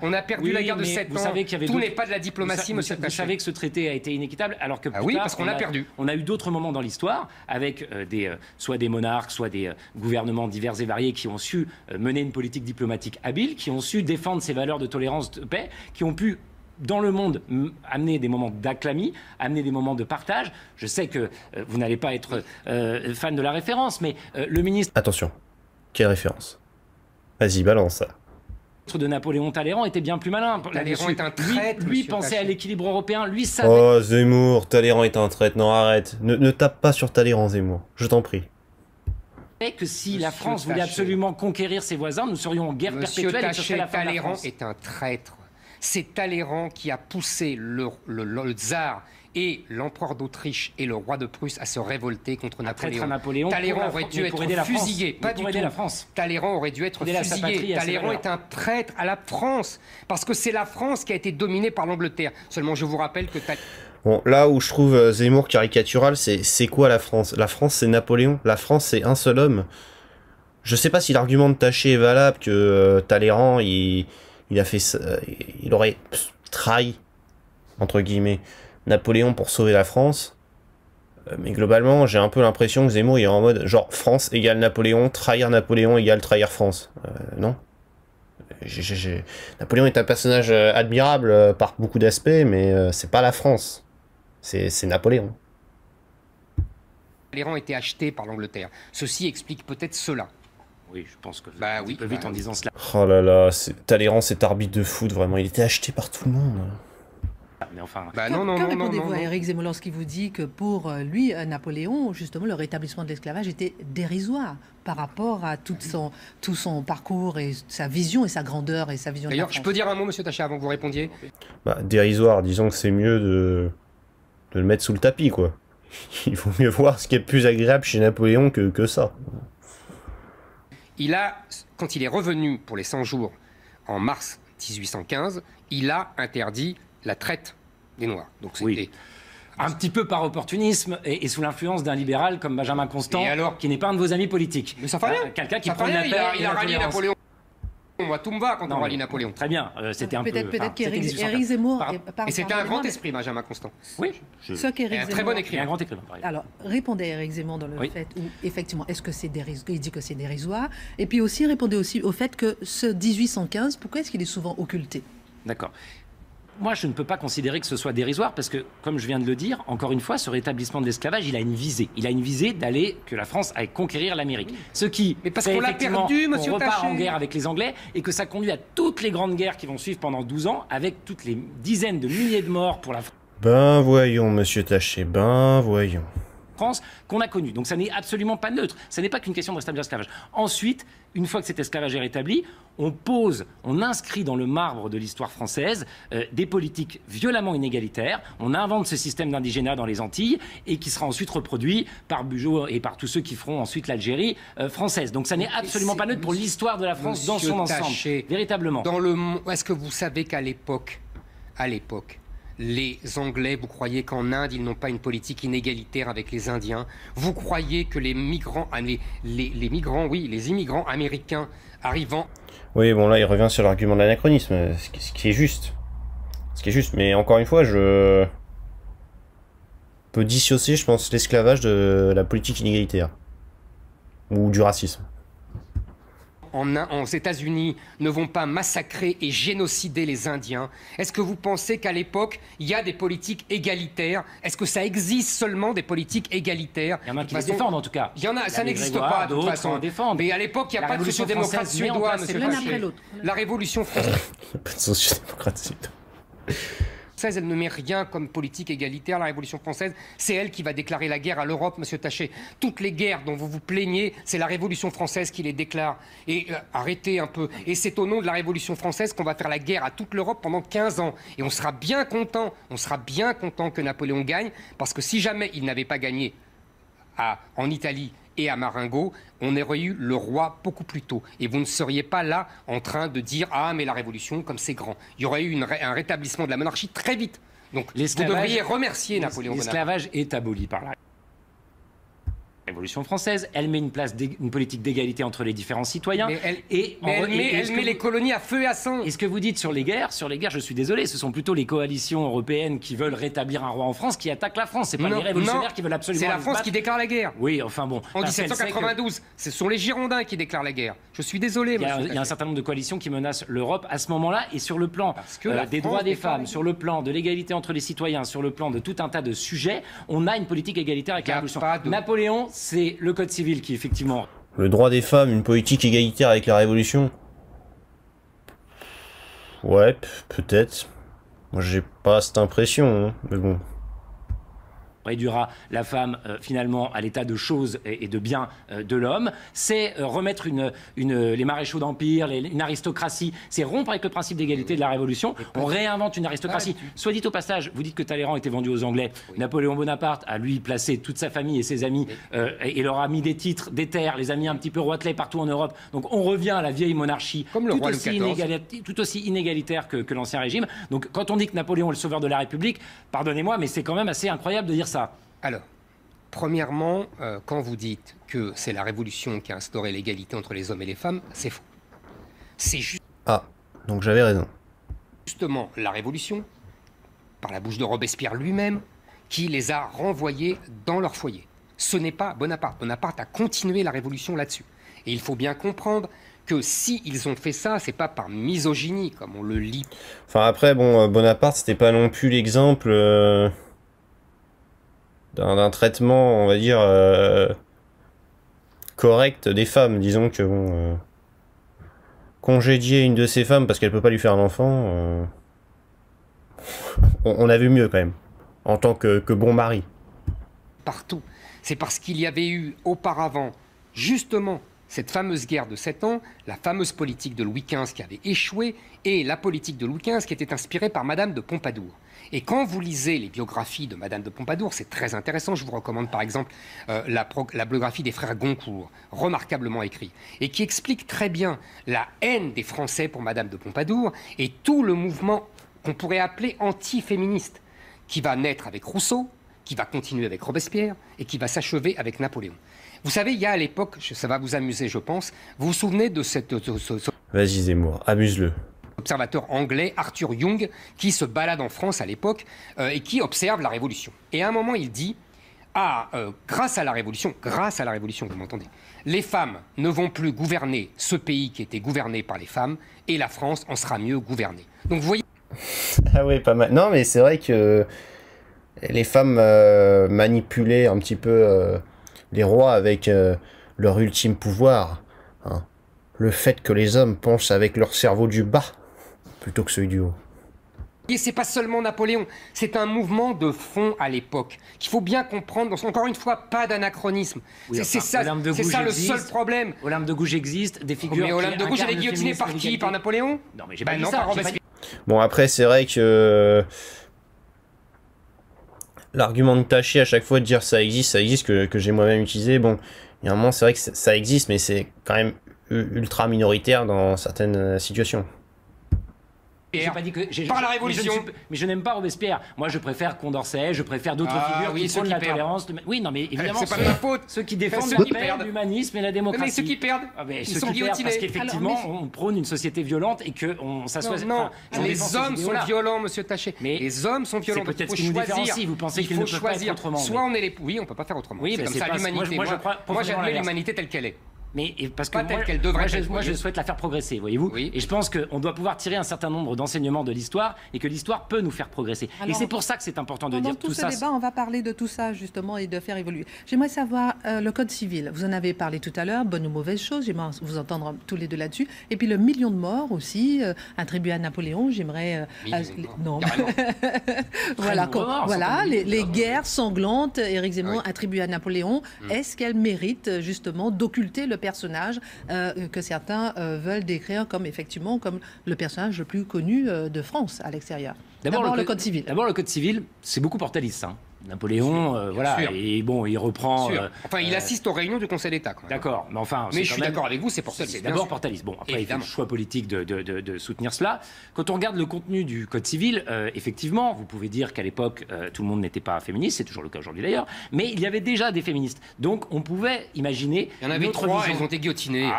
On a perdu la guerre de 7 ans. Tout n'est pas de la diplomatie, monsieur Taché. Vous savez que ce traité a été inéquitable, alors que plus oui, tard, parce qu'on a perdu. On a eu d'autres moments dans l'histoire, avec soit des monarques, soit des gouvernements divers et variés qui ont su mener une politique diplomatique habile, qui ont su défendre ces valeurs de tolérance, de paix, qui ont pu dans le monde, amener des moments d'acclamie, amener des moments de partage. Je sais que vous n'allez pas être fan de la référence, mais le ministre... Attention, quelle référence? Vas-y, balance ça. De Napoléon Talleyrand était bien plus malin. Talleyrand est un traître. Lui pensait à l'équilibre européen, lui savait... Oh, Zemmour, Talleyrand est un traître. Non, arrête. Ne tape pas sur Talleyrand, Zemmour. Je t'en prie. Que si la France voulait absolument conquérir ses voisins, nous serions en guerre perpétuelle. Monsieur Taché, Talleyrand est un traître. C'est Talleyrand qui a poussé le tsar et l'empereur d'Autriche et le roi de Prusse à se révolter contre Napoléon. Talleyrand aurait dû être fusillé. Pas du tout. Talleyrand aurait dû être fusillé. Talleyrand est un traître à la France, parce que c'est la France qui a été dominée par l'Angleterre. Seulement, je vous rappelle que Bon, là où je trouve Zemmour caricatural, c'est quoi la France? La France, c'est Napoléon. La France, c'est un seul homme. Je sais pas si l'argument de Taché est valable, que Talleyrand, il a fait ça, il aurait trahi, entre guillemets, Napoléon pour sauver la France. Mais globalement, j'ai un peu l'impression que Zemmour, il est en mode, genre, France égale Napoléon égale trahir France. Non. Napoléon est un personnage admirable par beaucoup d'aspects, mais c'est pas la France. C'est Napoléon. Talleyrand était acheté par l'Angleterre. Ceci explique peut-être cela. Oui, je pense que bah oui, un peu vite en disant cela. Oh là là, Talleyrand, cet arbitre de foot, vraiment, il était acheté par tout le monde. Mais enfin... Que répondez-vous à Éric Zemmour lorsqu'il vous dit que pour lui, Napoléon, justement, le rétablissement de l'esclavage était dérisoire par rapport à tout son parcours et sa vision et sa grandeur et sa vision de la France? D'ailleurs, je peux dire un mot, monsieur Taché, avant que vous répondiez? Dérisoire, disons que c'est mieux de le mettre sous le tapis, quoi. Il vaut mieux voir ce qui est plus agréable chez Napoléon que ça. Quand il est revenu pour les 100 jours en mars 1815, il a interdit la traite des Noirs. Donc c'était un petit peu par opportunisme et sous l'influence d'un libéral comme Benjamin Constant, qui n'est pas un de vos amis politiques. Mais ça fait rien. Quelqu'un qui prend la paix. Il a rallié Napoléon. Moi, tout me va quand on rallie Napoléon. Très bien, c'était un peu... Peut-être qu'Éric Zemmour... Et c'était un grand esprit, Benjamin Constant. Oui. Un très bon écrivain. Un grand écrivain. Alors, répondez à Éric Zemmour dans le fait où, effectivement, est-ce que c'est dérisoire? Il dit que c'est dérisoire. Et puis aussi, répondez aussi au fait que ce 1815, pourquoi est-ce qu'il est souvent occulté? D'accord. Moi, je ne peux pas considérer que ce soit dérisoire parce que, comme je viens de le dire, encore une fois, ce rétablissement de l'esclavage, il a une visée. Il a une visée que la France aille conquérir l'Amérique. Ce qui, mais parce qu'on l'a perdu, monsieur Taché. On repart en guerre avec les Anglais et que ça conduit à toutes les grandes guerres qui vont suivre pendant 12 ans avec toutes les dizaines de milliers de morts pour la France. Ben voyons, monsieur Taché, ben voyons. Qu'on a connu. Donc ça n'est absolument pas neutre. Ça n'est pas qu'une question de rétablir l'esclavage. Ensuite, une fois que cet esclavage est rétabli, on inscrit dans le marbre de l'histoire française des politiques violemment inégalitaires. On invente ce système d'indigénat dans les Antilles et qui sera ensuite reproduit par Bugeaud et par tous ceux qui feront ensuite l'Algérie française. Donc ça n'est absolument pas neutre pour l'histoire de la France dans son ensemble. Véritablement. Est-ce que vous savez qu'à l'époque, les Anglais, vous croyez qu'en Inde, ils n'ont pas une politique inégalitaire avec les Indiens? Vous croyez que les immigrants américains arrivant... Oui, bon là, il revient sur l'argument de l'anachronisme, ce qui est juste. Mais encore une fois, je peux dissocier, je pense, l'esclavage de la politique inégalitaire. Ou du racisme. Aux États-Unis ne vont pas massacrer et génocider les Indiens? Est-ce que vous pensez qu'à l'époque, il y a des politiques égalitaires? Est-ce que ça existe seulement des politiques égalitaire. Il y en a qui les défendent en tout cas. Il y en a, ça n'existe pas de toute façon. Mais à l'époque, il n'y a pas de social-démocrate suédois, monsieur Taché. La Révolution française. Il n'y a pas de social-démocrate suédois. Elle ne met rien comme politique égalitaire. La Révolution française, c'est elle qui va déclarer la guerre à l'Europe, monsieur Taché. Toutes les guerres dont vous vous plaignez, c'est la Révolution française qui les déclare. Et arrêtez un peu. Et c'est au nom de la Révolution française qu'on va faire la guerre à toute l'Europe pendant 15 ans. Et on sera bien content que Napoléon gagne, parce que si jamais il n'avait pas gagné en Italie et à Marengo, on aurait eu le roi beaucoup plus tôt. Et vous ne seriez pas là en train de dire « Ah, mais la Révolution, comme c'est grand ». Il y aurait eu un rétablissement de la monarchie très vite. Donc, vous devriez remercier Napoléon Bonaparte. L'esclavage est aboli par la Révolution française, elle met une politique d'égalité entre les différents citoyens. Mais elle met les colonies à feu et à sang. Et ce que vous dites sur les guerres, je suis désolé, ce sont plutôt les coalitions européennes qui veulent rétablir un roi en France qui attaquent la France. C'est pas les révolutionnaires qui veulent absolument. C'est la France qui déclare la guerre. Oui, enfin bon. En 1792, ce sont les Girondins qui déclarent la guerre. Je suis désolé. Il y a un certain nombre de coalitions qui menacent l'Europe à ce moment-là, et sur le plan des droits des femmes, sur le plan de l'égalité entre les citoyens, sur le plan de tout un tas de sujets, on a une politique égalitaire avec la Révolution. Napoléon, c'est le Code civil qui, effectivement... Le droit des femmes, une politique égalitaire avec la Révolution? Ouais, peut-être. Moi, j'ai pas cette impression, hein, mais bon. réduira la femme finalement à l'état de choses et de biens de l'homme. C'est remettre les maréchaux d'empire, une aristocratie. C'est rompre avec le principe d'égalité de la Révolution. On réinvente une aristocratie. Soit dit au passage, vous dites que Talleyrand était vendu aux Anglais. Oui. Napoléon Bonaparte a lui placé toute sa famille et ses amis et leur a mis des titres, des terres, les a mis un petit peu roitelets partout en Europe. Donc on revient à la vieille monarchie, tout aussi inégalitaire que l'ancien régime. Donc quand on dit que Napoléon est le sauveur de la République, pardonnez-moi, mais c'est quand même assez incroyable de dire ça. Alors, premièrement, quand vous dites que c'est la Révolution qui a instauré l'égalité entre les hommes et les femmes, c'est faux. C'est juste... Ah, donc j'avais raison. Justement, la Révolution, par la bouche de Robespierre lui-même, qui les a renvoyés dans leur foyer. Ce n'est pas Bonaparte. Bonaparte a continué la Révolution là-dessus. Et il faut bien comprendre que si ils ont fait ça, c'est pas par misogynie, comme on le lit. Enfin après, bon, Bonaparte, c'était pas non plus l'exemple d'un traitement, on va dire, correct des femmes. Disons que, bon, congédier une de ses femmes parce qu'elle peut pas lui faire un enfant, on a vu mieux quand même, en tant que bon mari. Partout. C'est parce qu'il y avait eu auparavant, justement, cette fameuse guerre de 7 ans, la fameuse politique de Louis XV qui avait échoué, et la politique de Louis XV qui était inspirée par Madame de Pompadour. Et quand vous lisez les biographies de Madame de Pompadour, c'est très intéressant. Je vous recommande par exemple la biographie des frères Goncourt, remarquablement écrite, et qui explique très bien la haine des Français pour Madame de Pompadour et tout le mouvement qu'on pourrait appeler anti-féministe, qui va naître avec Rousseau, qui va continuer avec Robespierre et qui va s'achever avec Napoléon. Vous savez, il y a à l'époque, ça va vous amuser je pense, vous vous souvenez de ce Vas-y Zemmour, amuse-le. Observateur anglais Arthur Young qui se balade en France à l'époque et qui observe la Révolution. Et à un moment il dit grâce à la Révolution, vous m'entendez, les femmes ne vont plus gouverner ce pays qui était gouverné par les femmes et la France en sera mieux gouvernée. Donc vous voyez... Ah oui, pas mal. Non mais c'est vrai que les femmes manipulaient un petit peu les rois avec leur ultime pouvoir. Hein. Le fait que les hommes pensent avec leur cerveau du bas plutôt que celui du haut. Et c'est pas seulement Napoléon, c'est un mouvement de fond à l'époque qu'il faut bien comprendre. Donc, encore une fois, pas d'anachronisme. Oui, c'est ça le seul problème. Olympe de Gouges existe, des figures. Mais Olympe de Gouges, elle est guillotinée par qui? Par Napoléon? Non, mais j'ai pas dit ça. Bon, après, c'est vrai que l'argument de tâcher à chaque fois de dire ça existe, que j'ai moi-même utilisé, bon, il y a un moment, c'est vrai que ça existe, mais c'est quand même ultra minoritaire dans certaines situations. J'ai pas dit que par la Révolution. Mais je n'aime pas Robespierre. Moi, je préfère Condorcet, je préfère d'autres figures qui prônent la tolérance. Oui, non, mais évidemment, c'est pas de ma faute. Ceux qui défendent l'humanisme et la démocratie. Mais ceux qui perdent, ils sont guillotinés. Parce qu'effectivement, on prône une société violente et que on s'assoit. Non, les hommes sont violents, Monsieur Taché. Mais les hommes sont violents. C'est peut-être ce qui nous différencie. Vous pensez qu'il ne peut pas être autrement. Soit on est les... Oui, on peut pas faire autrement. Oui, c'est comme ça l'humanité. Moi, j'admets l'humanité telle qu'elle est. Mais parce que moi, je souhaite la faire progresser, voyez-vous. Oui. Et je pense qu'on doit pouvoir tirer un certain nombre d'enseignements de l'histoire et que l'histoire peut nous faire progresser. Alors, et c'est pour ça que c'est important de dire tout ça. Dans tout ce débat, on va parler de tout ça justement et de faire évoluer. J'aimerais savoir le code civil. Vous en avez parlé tout à l'heure, bonne ou mauvaise chose. J'aimerais vous entendre tous les deux là-dessus. Et puis le million de morts aussi, attribué à Napoléon. J'aimerais non. voilà, les guerres sanglantes, Éric Zemmour attribuées à Napoléon. Est-ce qu'elles méritent justement d'occulter le personnage que certains veulent décrire comme effectivement comme le personnage le plus connu de France à l'extérieur. D'abord le code civil. D'abord le code civil, c'est beaucoup portaliste. Hein. Napoléon, voilà, et bon, il reprend. Enfin, il assiste aux réunions du Conseil d'État. D'accord, mais enfin. Mais je suis d'accord avec vous, c'est portaliste. C'est d'abord portaliste. Bon, après, il fait le choix politique de soutenir cela. Quand on regarde le contenu du Code civil, effectivement, vous pouvez dire qu'à l'époque, tout le monde n'était pas féministe, c'est toujours le cas aujourd'hui d'ailleurs, mais il y avait déjà des féministes. Donc, on pouvait imaginer. Il y en avait 3, elles ont été guillotinées.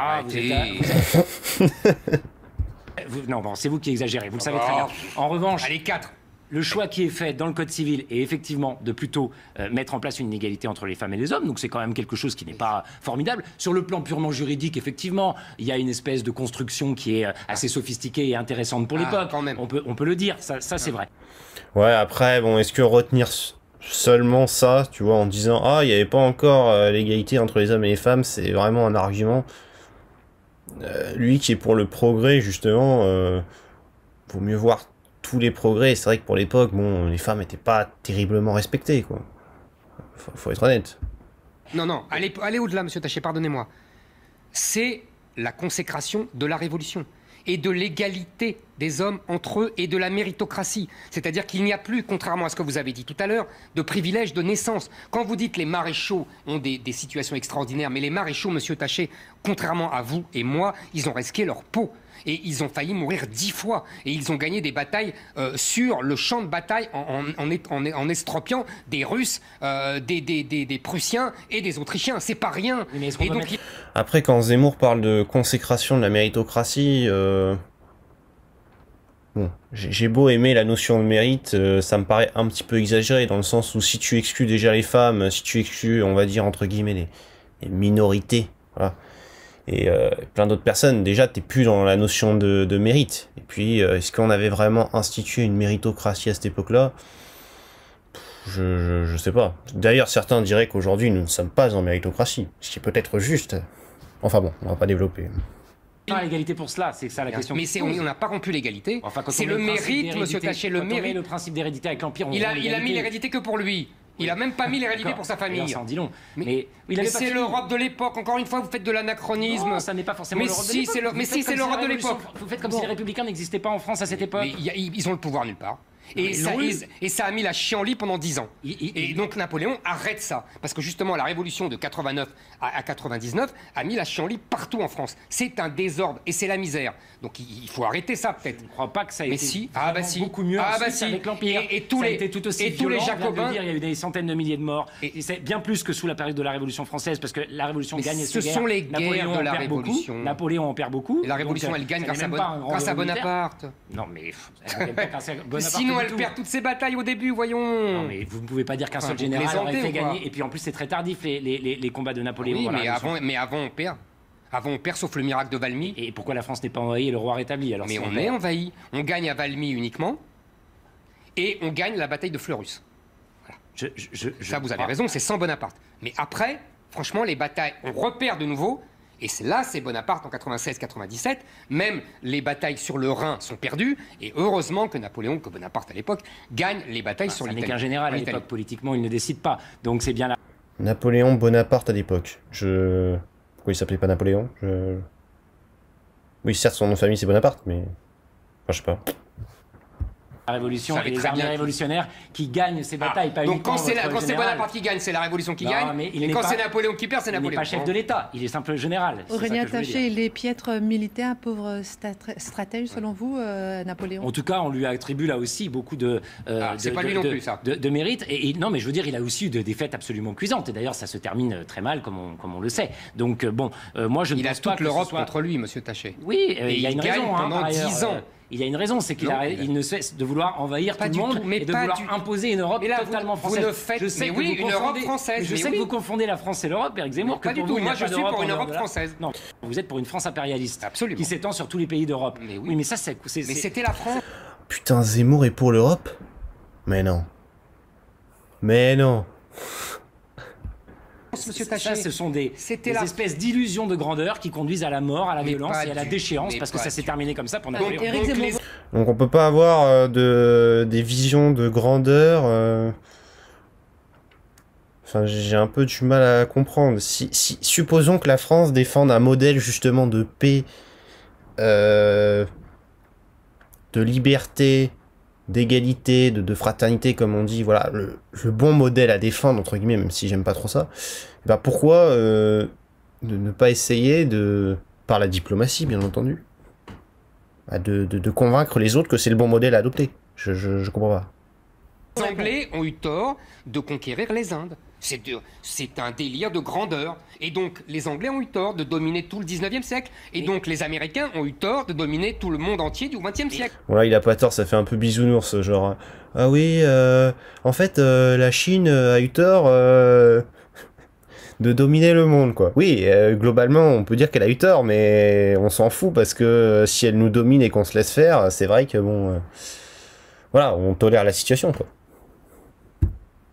Non, bon, c'est vous qui exagérez, vous le savez très bien. En revanche. Allez, 4. Le choix qui est fait dans le Code civil est effectivement de plutôt mettre en place une égalité entre les femmes et les hommes. Donc c'est quand même quelque chose qui n'est pas formidable. Sur le plan purement juridique, effectivement, il y a une espèce de construction qui est assez sophistiquée et intéressante pour l'époque. On peut le dire, ça c'est vrai. Ouais, après, bon, est-ce que retenir seulement ça, tu vois, en disant « Ah, il n'y avait pas encore l'égalité entre les hommes et les femmes », c'est vraiment un argument. Lui qui est pour le progrès, justement, vaut mieux voir tous les progrès. C'est vrai que pour l'époque, bon, les femmes n'étaient pas terriblement respectées, quoi. Faut être honnête. Non, non, allez au-delà, monsieur Taché, pardonnez-moi. C'est la consécration de la Révolution et de l'égalité des hommes entre eux et de la méritocratie. C'est-à-dire qu'il n'y a plus, contrairement à ce que vous avez dit tout à l'heure, de privilèges de naissance. Quand vous dites les maréchaux ont des situations extraordinaires, mais les maréchaux, monsieur Taché, contrairement à vous et moi, ils ont risqué leur peau. Et ils ont failli mourir 10 fois. Et ils ont gagné des batailles sur le champ de bataille en estropiant des Russes, des Prussiens et des Autrichiens. C'est pas rien. Et donc, Après, quand Zemmour parle de consécration de la méritocratie, bon, j'ai beau aimer la notion de mérite, ça me paraît un petit peu exagéré, dans le sens où si tu exclus déjà les femmes, si tu exclus, on va dire, entre guillemets, les minorités, voilà, et plein d'autres personnes, déjà t'es plus dans la notion de mérite. Et puis est-ce qu'on avait vraiment institué une méritocratie à cette époque-là? Je sais pas. D'ailleurs certains diraient qu'aujourd'hui nous ne sommes pas en méritocratie, ce qui est peut-être juste. Enfin bon, on va pas développer. Pas l'égalité pour cela, c'est ça la question. Mais on n'a pas rompu l'égalité. Enfin, c'est le mérite, monsieur Taché, le mérite. Le principe d'hérédité avec l'Empire, il a mis l'hérédité que pour lui. Il a même pas mis l'hérédité pour sa famille. Ça en dit long. Mais c'est l'Europe de l'époque. Encore une fois, vous faites de l'anachronisme. Non, ça n'est pas forcément l'Europe de l'époque. Mais si, c'est l'Europe de l'époque. Vous faites comme si les Républicains n'existaient pas en France à cette époque. Ils ont le pouvoir nulle part. Et ça a mis la chienlit pendant 10 ans. Et donc Napoléon arrête ça. Parce que justement, la révolution de 89 à 99 a mis la chienlit partout en France. C'est un désordre et c'est la misère. Donc il faut arrêter ça peut-être. Je ne crois pas que ça a été beaucoup mieux avec l'Empire. Et tous les Jacobins. Il y a eu des centaines de milliers de morts. Et c'est bien plus que sous la période de la Révolution française, parce que la Révolution gagne et ce sont les guerres de la Révolution. Napoléon en perd beaucoup. Et la Révolution, elle gagne grâce à Bonaparte. Non, mais elle gagne pas grâce à Bonaparte. Sinon, elle perd toutes ses batailles au début, voyons. Non, mais vous ne pouvez pas dire qu'un seul général aurait fait gagner. Et puis en plus, c'est très tardif, les combats de Napoléon. Oui, mais avant, on perd. Avant, on perd, sauf le miracle de Valmy. Et pourquoi la France n'est pas envahie et le roi rétabli alors? Mais on est envahi. On gagne à Valmy uniquement. Et on gagne la bataille de Fleurus. Voilà. Ça, vous avez raison, c'est sans Bonaparte. Mais après, franchement, les batailles, on repère de nouveau. Et là, c'est Bonaparte en 96-97. Même les batailles sur le Rhin sont perdues. Et heureusement que Bonaparte à l'époque, gagne les batailles sur l'Italie. Ça n'est qu'un général à l'époque. Politiquement, il ne décide pas. Donc c'est bien là. Napoléon Bonaparte à l'époque. Pourquoi il s'appelait pas Napoléon? Oui, certes, son nom de famille c'est Bonaparte, mais... Enfin, je sais pas. La Révolution et les armées révolutionnaires qui gagnent ces batailles. Pas donc quand c'est Bonaparte qui gagne, c'est la Révolution qui gagne. Et quand c'est Napoléon qui perd, c'est Napoléon. Il n'est pas chef de l'État, il est simple général. Aurélien Taché, il est piètre militaire, pauvre stratège selon vous, Napoléon? En tout cas, on lui attribue là aussi beaucoup c'est pas lui non plus, ça. De mérite. Et non, mais je veux dire, il a aussi eu des défaites absolument cuisantes. Et d'ailleurs, ça se termine très mal, comme on le sait. Donc bon, moi je ne pense pas que toute l'Europe contre lui, monsieur Taché. Oui, il y a une raison. Pendant 10 ans. Il y a une raison, c'est qu'il ne cesse de vouloir envahir tout le monde et de vouloir imposer une Europe totalement française. Je sais que une Europe française. Je sais que vous confondez la France et l'Europe, Éric Zemmour. Pas du tout. Moi, je suis pour une Europe française. Non, vous êtes pour une France impérialiste. Absolument. Qui s'étend sur tous les pays d'Europe. Oui, mais ça, c'est. Mais c'était la France. Putain, Zemmour est pour l'Europe? Mais non. Mais non. Monsieur Taché, ce sont des espèces d'illusions de grandeur qui conduisent à la mort, à la violence et à la déchéance, parce que ça s'est terminé comme ça pour Napoléon. Donc on peut pas avoir des visions de grandeur. Enfin, j'ai un peu du mal à comprendre. Supposons que la France défende un modèle justement de paix, de liberté, d'égalité, de fraternité, comme on dit, voilà, le bon modèle à défendre, entre guillemets, même si j'aime pas trop ça, bah pourquoi de ne pas essayer par la diplomatie, bien entendu, de convaincre les autres que c'est le bon modèle à adopter? Je comprends pas. Les Anglais ont eu tort de conquérir les Indes. C'est un délire de grandeur. Et donc, les Anglais ont eu tort de dominer tout le 19e siècle. Et donc, les Américains ont eu tort de dominer tout le monde entier du 20e siècle. Voilà, il a pas tort, ça fait un peu bisounours, genre... Ah oui, en fait, la Chine a eu tort de dominer le monde, quoi. Oui, globalement, on peut dire qu'elle a eu tort, mais on s'en fout, parce que si elle nous domine et qu'on se laisse faire, c'est vrai que, bon... voilà, on tolère la situation, quoi.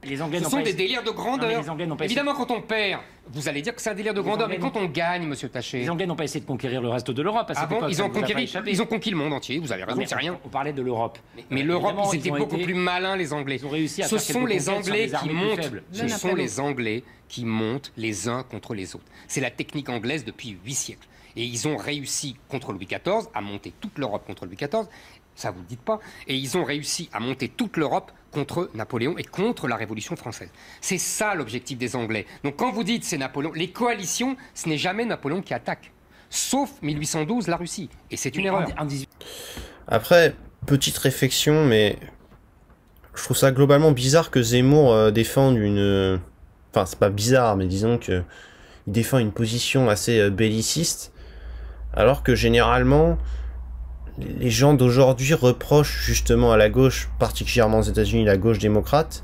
Les Anglais Ce n'ont sont pas des essayé- délires de Non, mais grandeur. les Anglais n'ont pas Évidemment, quand on perd, vous allez dire que c'est un délire de Les grandeur. Anglais Mais quand on gagne, monsieur Taché... Les Anglais n'ont pas essayé de conquérir le reste de l'Europe. À cette Ah bon, époque, ils ça ont ne vous a pas conquis, échappé. ils ont conquis le monde entier, vous avez Non, raison, mais c'est rien. On parlait de l'Europe. Mais l'Europe, Évidemment, ils étaient ont beaucoup été- plus malins, les Anglais. Ils ont réussi à Ce faire sont quelques les conquêtes sur Anglais des qui armées plus montent. faibles. Ce Le sont Napoléon. les Anglais qui montent les uns contre les autres. C'est la technique anglaise depuis 8 siècles. Et ils ont réussi contre Louis XIV à monter toute l'Europe contre Louis XIV. Ça vous le dites pas. Et ils ont réussi à monter toute l'Europe contre Napoléon et contre la Révolution française. C'est ça l'objectif des Anglais. Donc quand vous dites c'est Napoléon, les coalitions, ce n'est jamais Napoléon qui attaque. Sauf 1812, la Russie. Et c'est une erreur. En 18 Après, petite réflexion, mais je trouve ça globalement bizarre que Zemmour défende une... Enfin, c'est pas bizarre, mais disons que il défend une position assez belliciste, alors que généralement, les gens d'aujourd'hui reprochent justement à la gauche, particulièrement aux États-Unis, la gauche démocrate,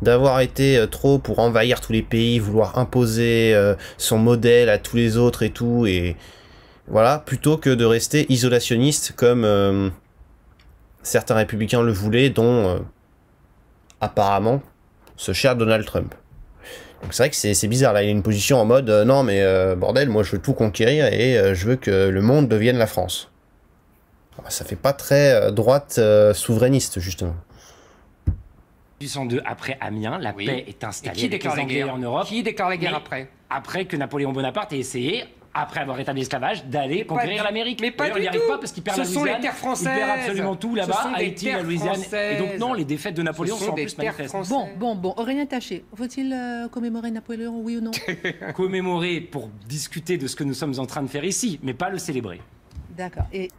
d'avoir été trop pour envahir tous les pays, vouloir imposer son modèle à tous les autres et tout, et voilà, plutôt que de rester isolationniste comme certains républicains le voulaient, dont apparemment ce cher Donald Trump. Donc c'est vrai que c'est bizarre, là il y a une position en mode non mais bordel, moi je veux tout conquérir et je veux que le monde devienne la France. Ça fait pas très droite souverainiste justement. 1802, après Amiens, la Oui. paix est Et installée qui avec déclare les la Anglais guerre en Europe. Qui déclare la guerre Mais après Après que Napoléon Bonaparte ait essayé, après avoir rétabli l'esclavage, d'aller Pas conquérir du- l'Amérique. mais pas D'ailleurs, du il n'y arrive tout. pas parce qu'il perd Ce la sont Louisiane. les terres françaises. Il perd absolument tout Ce là-bas, sont des Haïti, la terres Louisiane. Et donc françaises. non, les défaites de Napoléon Ce sont en des plus terres manifestes. françaises. Bon, Aurélien Taché, faut-il commémorer Napoléon, oui ou non? Commémorer pour discuter de ce que nous sommes en train de faire ici, mais pas le célébrer. D'accord. Et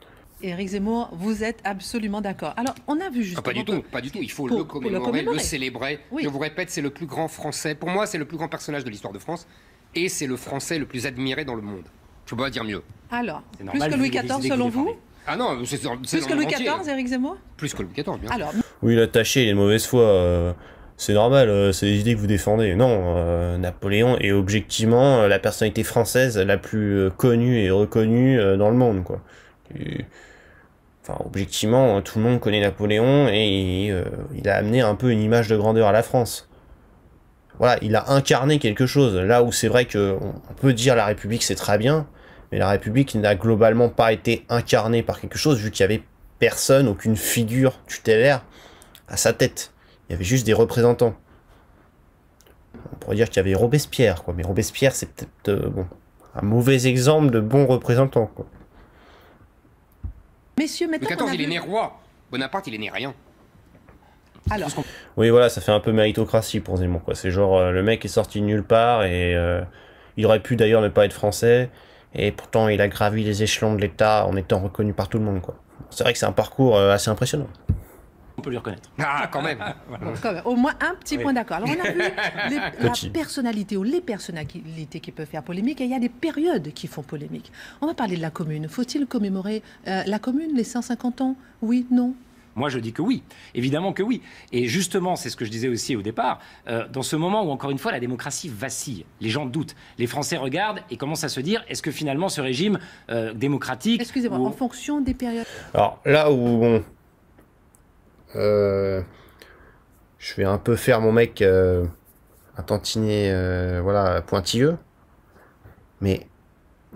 Éric Zemmour, vous êtes absolument d'accord. Alors, on a vu Ah, justement... pas du tout, pas du tout. Il faut Pour- le pour commémorer, le célébrer. Oui. Je vous répète, c'est le plus grand Français. Pour moi, c'est le plus grand personnage de l'histoire de France. Et c'est le Français le plus admiré dans le monde. Je ne peux pas dire mieux. Alors, C'est plus normal, que vu Louis les XIV idées selon que vous vous? défendez. Ah non, c'est Plus dans que le Louis monde entier. XIV, Éric Zemmour? Plus que Louis XIV, bien sûr. Alors, Oui, l'attaché, il est de mauvaise foi. C'est normal, c'est les idées que vous défendez. Non, Napoléon est objectivement la personnalité française la plus connue et reconnue dans le monde, quoi. Et, enfin, objectivement, tout le monde connaît Napoléon et il a amené un peu une image de grandeur à la France. Voilà, il a incarné quelque chose. Là où c'est vrai que on peut dire la République c'est très bien, mais la République n'a globalement pas été incarnée par quelque chose vu qu'il y avait personne, aucune figure tutélaire à sa tête. Il y avait juste des représentants. On pourrait dire qu'il y avait Robespierre, quoi. Mais Robespierre, c'est peut-être bon, un mauvais exemple de bon représentant, quoi. messieurs, Louis maintenant qu'on XIV, a il est vu... né roi. Bonaparte, il est né rien. Alors, Oui, voilà, ça fait un peu méritocratie pour Zemmour, quoi. C'est genre, le mec est sorti de nulle part et il aurait pu d'ailleurs ne pas être français. Et pourtant, il a gravi les échelons de l'État en étant reconnu par tout le monde, quoi. C'est vrai que c'est un parcours assez impressionnant. On peut lui reconnaître. Ah, quand même. quand même, au moins un petit Oui. point d'accord. Alors, on a vu la Petit. personnalité ou les personnalités qui peuvent faire polémique et il y a des périodes qui font polémique. On va parler de la Commune. Faut-il commémorer la Commune, les 150 ans? Oui, non? Moi, je dis que oui, évidemment que oui. Et justement, c'est ce que je disais aussi au départ, dans ce moment où, encore une fois, la démocratie vacille, les gens doutent, les Français regardent et commencent à se dire, est-ce que finalement ce régime démocratique... Excusez-moi, ou- en fonction des périodes. Alors là où bon, je vais un peu faire mon mec un tantinet voilà pointilleux, mais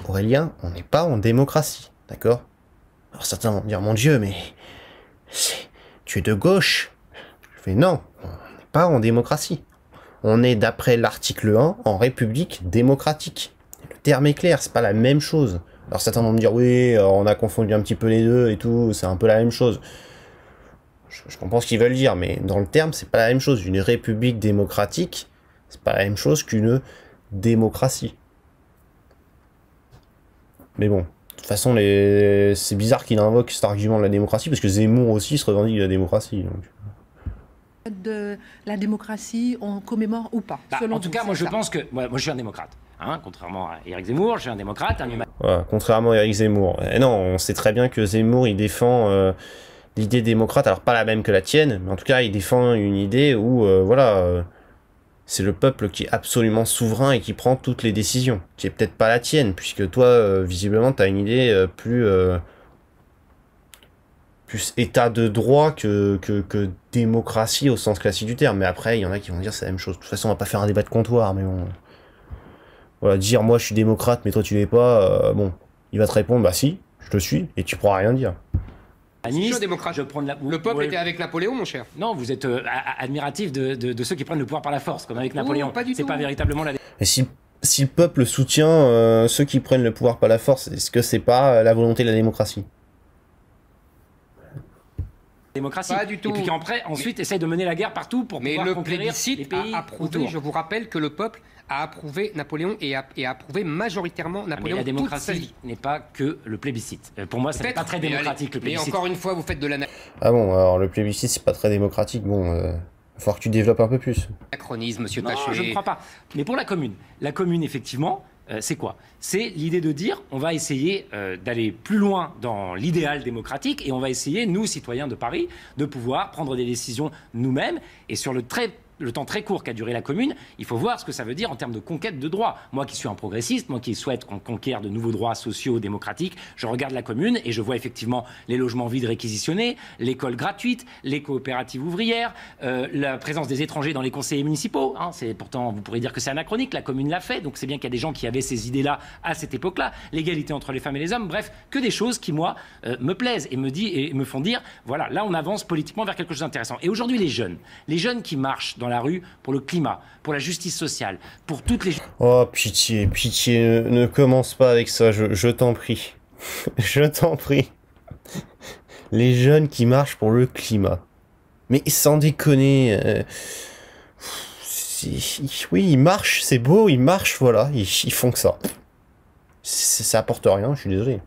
Aurélien, on n'est pas en démocratie, d'accord? Alors certains vont me dire mon Dieu, mais tu es de gauche. Je fais non, on n'est pas en démocratie. On est d'après l'article 1 en République démocratique. Le terme est clair, c'est pas la même chose. Alors certains vont me dire oui, on a confondu un petit peu les deux et tout, c'est un peu la même chose. Je comprends ce qu'ils veulent dire, mais dans le terme, c'est pas la même chose. Une république démocratique, c'est pas la même chose qu'une démocratie. Mais bon, de toute façon, c'est bizarre qu'il invoque cet argument de la démocratie, parce que Zemmour aussi se revendique de la démocratie. Donc. De la démocratie, on commémore ou pas? Bah, selon en tout vous, cas, moi c'est je ça. pense que... Moi je suis un démocrate. Hein, contrairement à Éric Zemmour, je suis un démocrate, un humaniste. Voilà, contrairement à Éric Zemmour. Et non, on sait très bien que Zemmour, il défend l'idée démocrate, alors pas la même que la tienne, mais en tout cas, il défend une idée où, voilà, c'est le peuple qui est absolument souverain et qui prend toutes les décisions, qui est peut-être pas la tienne, puisque toi, visiblement, tu as une idée plus état de droit que démocratie au sens classique du terme. Mais après, il y en a qui vont dire c'est la même chose. De toute façon, on va pas faire un débat de comptoir, mais bon. Voilà, dire moi je suis démocrate, mais toi tu l'es pas, bon, il va te répondre bah si, je te suis, et tu pourras rien dire. Je suis démocrate. Le peuple était avec Napoléon, mon cher. Non, vous êtes admiratif de ceux qui prennent le pouvoir par la force, comme avec Napoléon. Pas du tout. C'est pas véritablement la. Et si le peuple soutient ceux qui prennent le pouvoir par la force, est-ce que c'est pas la volonté de la démocratie? Démocratie. Pas du tout. Et puis qu'après, ensuite, essaye de mener la guerre partout pour pouvoir conquérir les pays a approuvé, autour. je vous rappelle que le peuple a approuvé Napoléon et a approuvé majoritairement Napoléon. Mais la démocratie toute sa vie. n'est pas que le plébiscite. Pour moi, ce n'est pas très démocratique, le plébiscite. Mais encore une fois, vous faites de Ah bon, alors le plébiscite, c'est pas très démocratique, bon, il va falloir que tu développes un peu plus. l'anachronisme, monsieur Non, Taché. je ne crois pas. Mais pour la commune, effectivement, c'est quoi? C'est l'idée de dire, on va essayer d'aller plus loin dans l'idéal démocratique et on va essayer, nous, citoyens de Paris, de pouvoir prendre des décisions nous-mêmes et sur le temps très court qu'a duré la commune, il faut voir ce que ça veut dire en termes de conquête de droits. Moi qui suis un progressiste, moi qui souhaite qu'on conquiert de nouveaux droits sociaux, démocratiques, je regarde la commune et je vois effectivement les logements vides réquisitionnés, l'école gratuite, les coopératives ouvrières, la présence des étrangers dans les conseillers municipaux. Hein, pourtant, vous pourrez dire que c'est anachronique, la commune l'a fait, donc c'est bien qu'il y a des gens qui avaient ces idées-là à cette époque-là, l'égalité entre les femmes et les hommes, bref, que des choses qui, moi, me plaisent et me font dire, voilà, là on avance politiquement vers quelque chose d'intéressant. Et aujourd'hui, les jeunes qui marchent dans la rue pour le climat, pour la justice sociale, pour toutes les... Oh, pitié, pitié, ne commence pas avec ça, je t'en prie. Je t'en prie. Les jeunes qui marchent pour le climat. Mais sans déconner... oui, ils marchent, c'est beau, ils marchent, voilà, ils font que ça. Ça apporte rien, je suis désolé.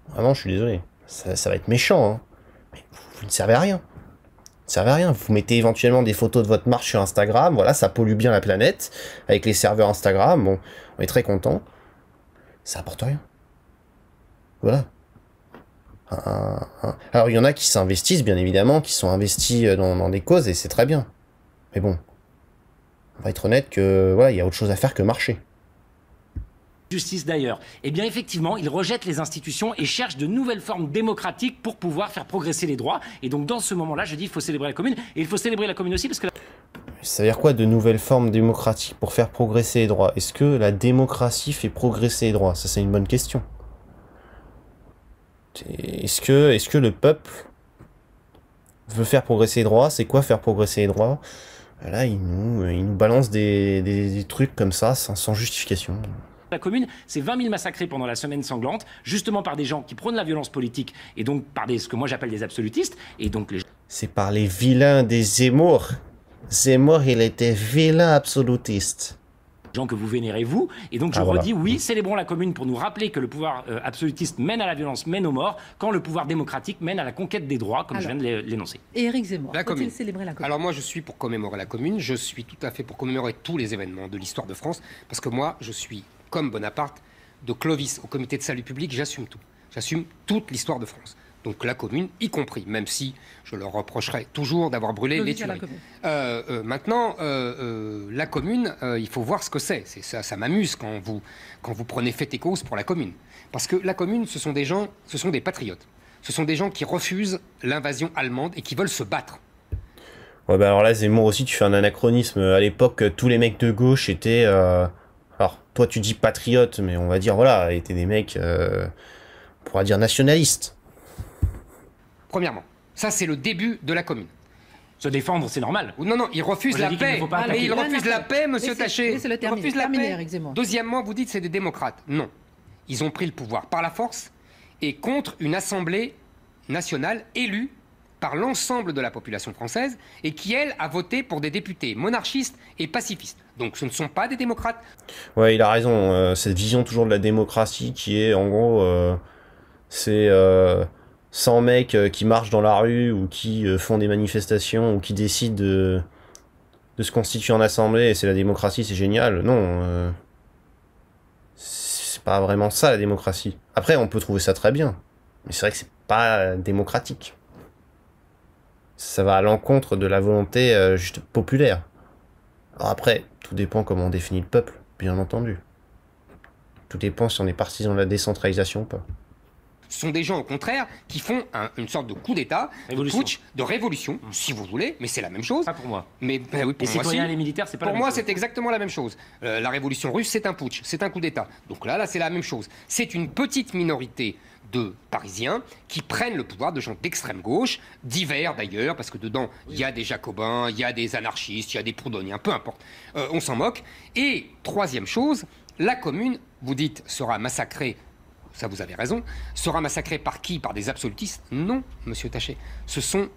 Vraiment, je suis désolé. Ça va être méchant, hein. Mais vous ne servez à rien. Ça servez à rien. Vous mettez éventuellement des photos de votre marche sur Instagram, voilà, ça pollue bien la planète, avec les serveurs Instagram, bon, on est très content. Ça apporte rien. Voilà. Alors, il y en a qui s'investissent, bien évidemment, qui sont investis dans des causes, et c'est très bien. Mais bon, on va être honnête que, voilà, il y a autre chose à faire que marcher. Justice d'ailleurs, eh bien effectivement, ils rejettent les institutions et cherchent de nouvelles formes démocratiques pour pouvoir faire progresser les droits. Et donc dans ce moment-là, je dis il faut célébrer la commune. Et il faut célébrer la commune aussi parce que... Ça veut dire quoi de nouvelles formes démocratiques pour faire progresser les droits? Est-ce que la démocratie fait progresser les droits? Ça, c'est une bonne question. Est-ce que le peuple veut faire progresser les droits? C'est quoi faire progresser les droits? Là, il nous balance des trucs comme ça, sans justification. La commune, c'est 20 000 massacrés pendant la semaine sanglante, justement par des gens qui prônent la violence politique et donc par ce que moi j'appelle des absolutistes. Et donc c'est par les vilains des Zemmour. Zemmour, il était vilain absolutiste. Gens que vous vénérez, vous. Et donc je redis, oui, célébrons la commune pour nous rappeler que le pouvoir absolutiste mène à la violence, mène aux morts, quand le pouvoir démocratique mène à la conquête des droits, comme je viens de l'énoncer. Et Éric Zemmour, faut-il célébrer la commune? Alors moi, je suis pour commémorer la commune. Je suis tout à fait pour commémorer tous les événements de l'histoire de France, parce que moi, je suis, comme Bonaparte, de Clovis au comité de salut public, j'assume tout. J'assume toute l'histoire de France. Donc la commune, y compris, même si je leur reprocherai toujours d'avoir brûlé les tueries. Maintenant, la commune, il faut voir ce que c'est. Ça m'amuse quand vous prenez fait et cause pour la commune. Parce que la commune, ce sont des gens, ce sont des patriotes. Ce sont des gens qui refusent l'invasion allemande et qui veulent se battre. Ouais, bah alors là, Zemmour aussi, tu fais un anachronisme. À l'époque, tous les mecs de gauche étaient... Alors, toi, tu dis patriotes, mais on va dire, voilà, étaient des mecs, on pourra dire nationalistes. Premièrement, ça c'est le début de la commune. Se défendre, c'est normal. Non, non, ils refusent la paix. Mais ils refusent la paix, monsieur Taché. Ils refusent la paix. Deuxièmement, vous dites c'est des démocrates. Non. Ils ont pris le pouvoir par la force et contre une assemblée nationale élue par l'ensemble de la population française et qui, elle, a voté pour des députés monarchistes et pacifistes. Donc ce ne sont pas des démocrates. Ouais, il a raison. Cette vision toujours de la démocratie qui est, en gros, c'est 100 mecs qui marchent dans la rue ou qui font des manifestations ou qui décident de se constituer en assemblée et c'est la démocratie, c'est génial. Non, c'est pas vraiment ça la démocratie. Après, on peut trouver ça très bien, mais c'est vrai que c'est pas démocratique. Ça va à l'encontre de la volonté juste populaire. Alors après, tout dépend comment on définit le peuple, bien entendu. Tout dépend si on est partisan de la décentralisation ou pas. Ce sont des gens, au contraire, qui font une sorte de coup d'État, de putsch, de révolution, si vous voulez, mais c'est la même chose. Pas pour moi. Mais oui, pour les moi, citoyens et les militaires, c'est pas la pour même moi, chose. c'est exactement la même chose. La révolution russe, c'est un putsch, c'est un coup d'État. Donc là, c'est la même chose. C'est une petite minorité de Parisiens qui prennent le pouvoir, de gens d'extrême gauche, divers d'ailleurs, parce que dedans, il y a des jacobins, il y a des anarchistes, il y a des proudhoniens, peu importe. On s'en moque. Et troisième chose, la commune, vous dites, sera massacrée. Ça, vous avez raison. Sera massacrée par qui? Par des absolutistes? Non, monsieur Taché. Ce sont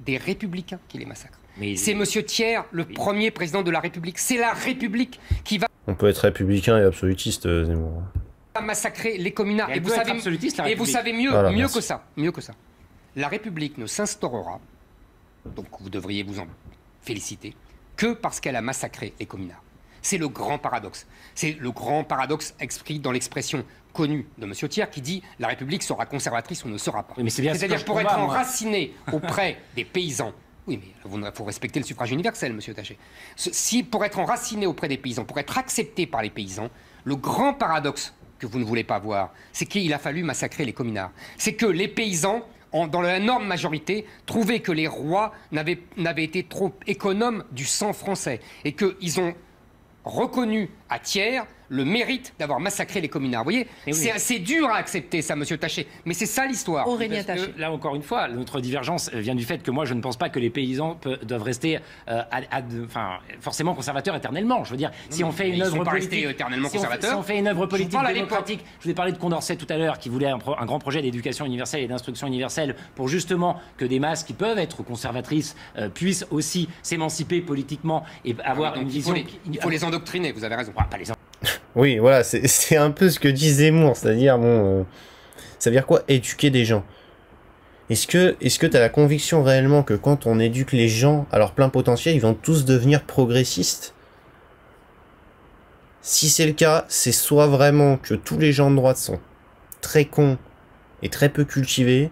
des républicains qui les massacrent. C'est monsieur Thiers, le premier président de la République. C'est la République qui va... On peut être républicain et absolutiste, Zemmour. Massacrer les communards. Et vous savez mieux, voilà, mieux que ça. Mieux que ça. La République ne s'instaurera, donc vous devriez vous en féliciter, que parce qu'elle a massacré les communards. C'est le grand paradoxe. C'est le grand paradoxe exprimé dans l'expression connue de M. Thiers qui dit « la République sera conservatrice ou ne sera pas oui, ». C'est-à-dire pour être enraciné auprès des paysans. Oui, mais il faut respecter le suffrage universel, M. Taché. Si pour être enraciné auprès des paysans, pour être accepté par les paysans, le grand paradoxe que vous ne voulez pas voir, c'est qu'il a fallu massacrer les communards. C'est que les paysans, dans leur énorme majorité, trouvaient que les rois n'avaient été trop économes du sang français et qu'ils ont reconnu à Thiers le mérite d'avoir massacré les communards. Vous voyez, c'est assez dur à accepter ça, monsieur Taché, mais c'est ça l'histoire. Aurélien Taché. Là, encore une fois, notre divergence vient du fait que moi, je ne pense pas que les paysans doivent rester forcément conservateurs éternellement. Je veux dire, si on fait une œuvre politique... éternellement conservateurs. Si on fait une œuvre politique démocratique... Je vous ai parlé de Condorcet tout à l'heure, qui voulait un grand projet d'éducation universelle et d'instruction universelle pour justement que des masses qui peuvent être conservatrices puissent aussi s'émanciper politiquement et avoir une vision... Il faut les endoctriner, vous avez raison. Pas les Oui, voilà, c'est un peu ce que dit Zemmour, c'est-à-dire, bon, ça veut dire quoi, éduquer des gens? Est-ce que t'as la conviction réellement que quand on éduque les gens à leur plein potentiel, ils vont tous devenir progressistes? Si c'est le cas, c'est soit vraiment que tous les gens de droite sont très cons et très peu cultivés,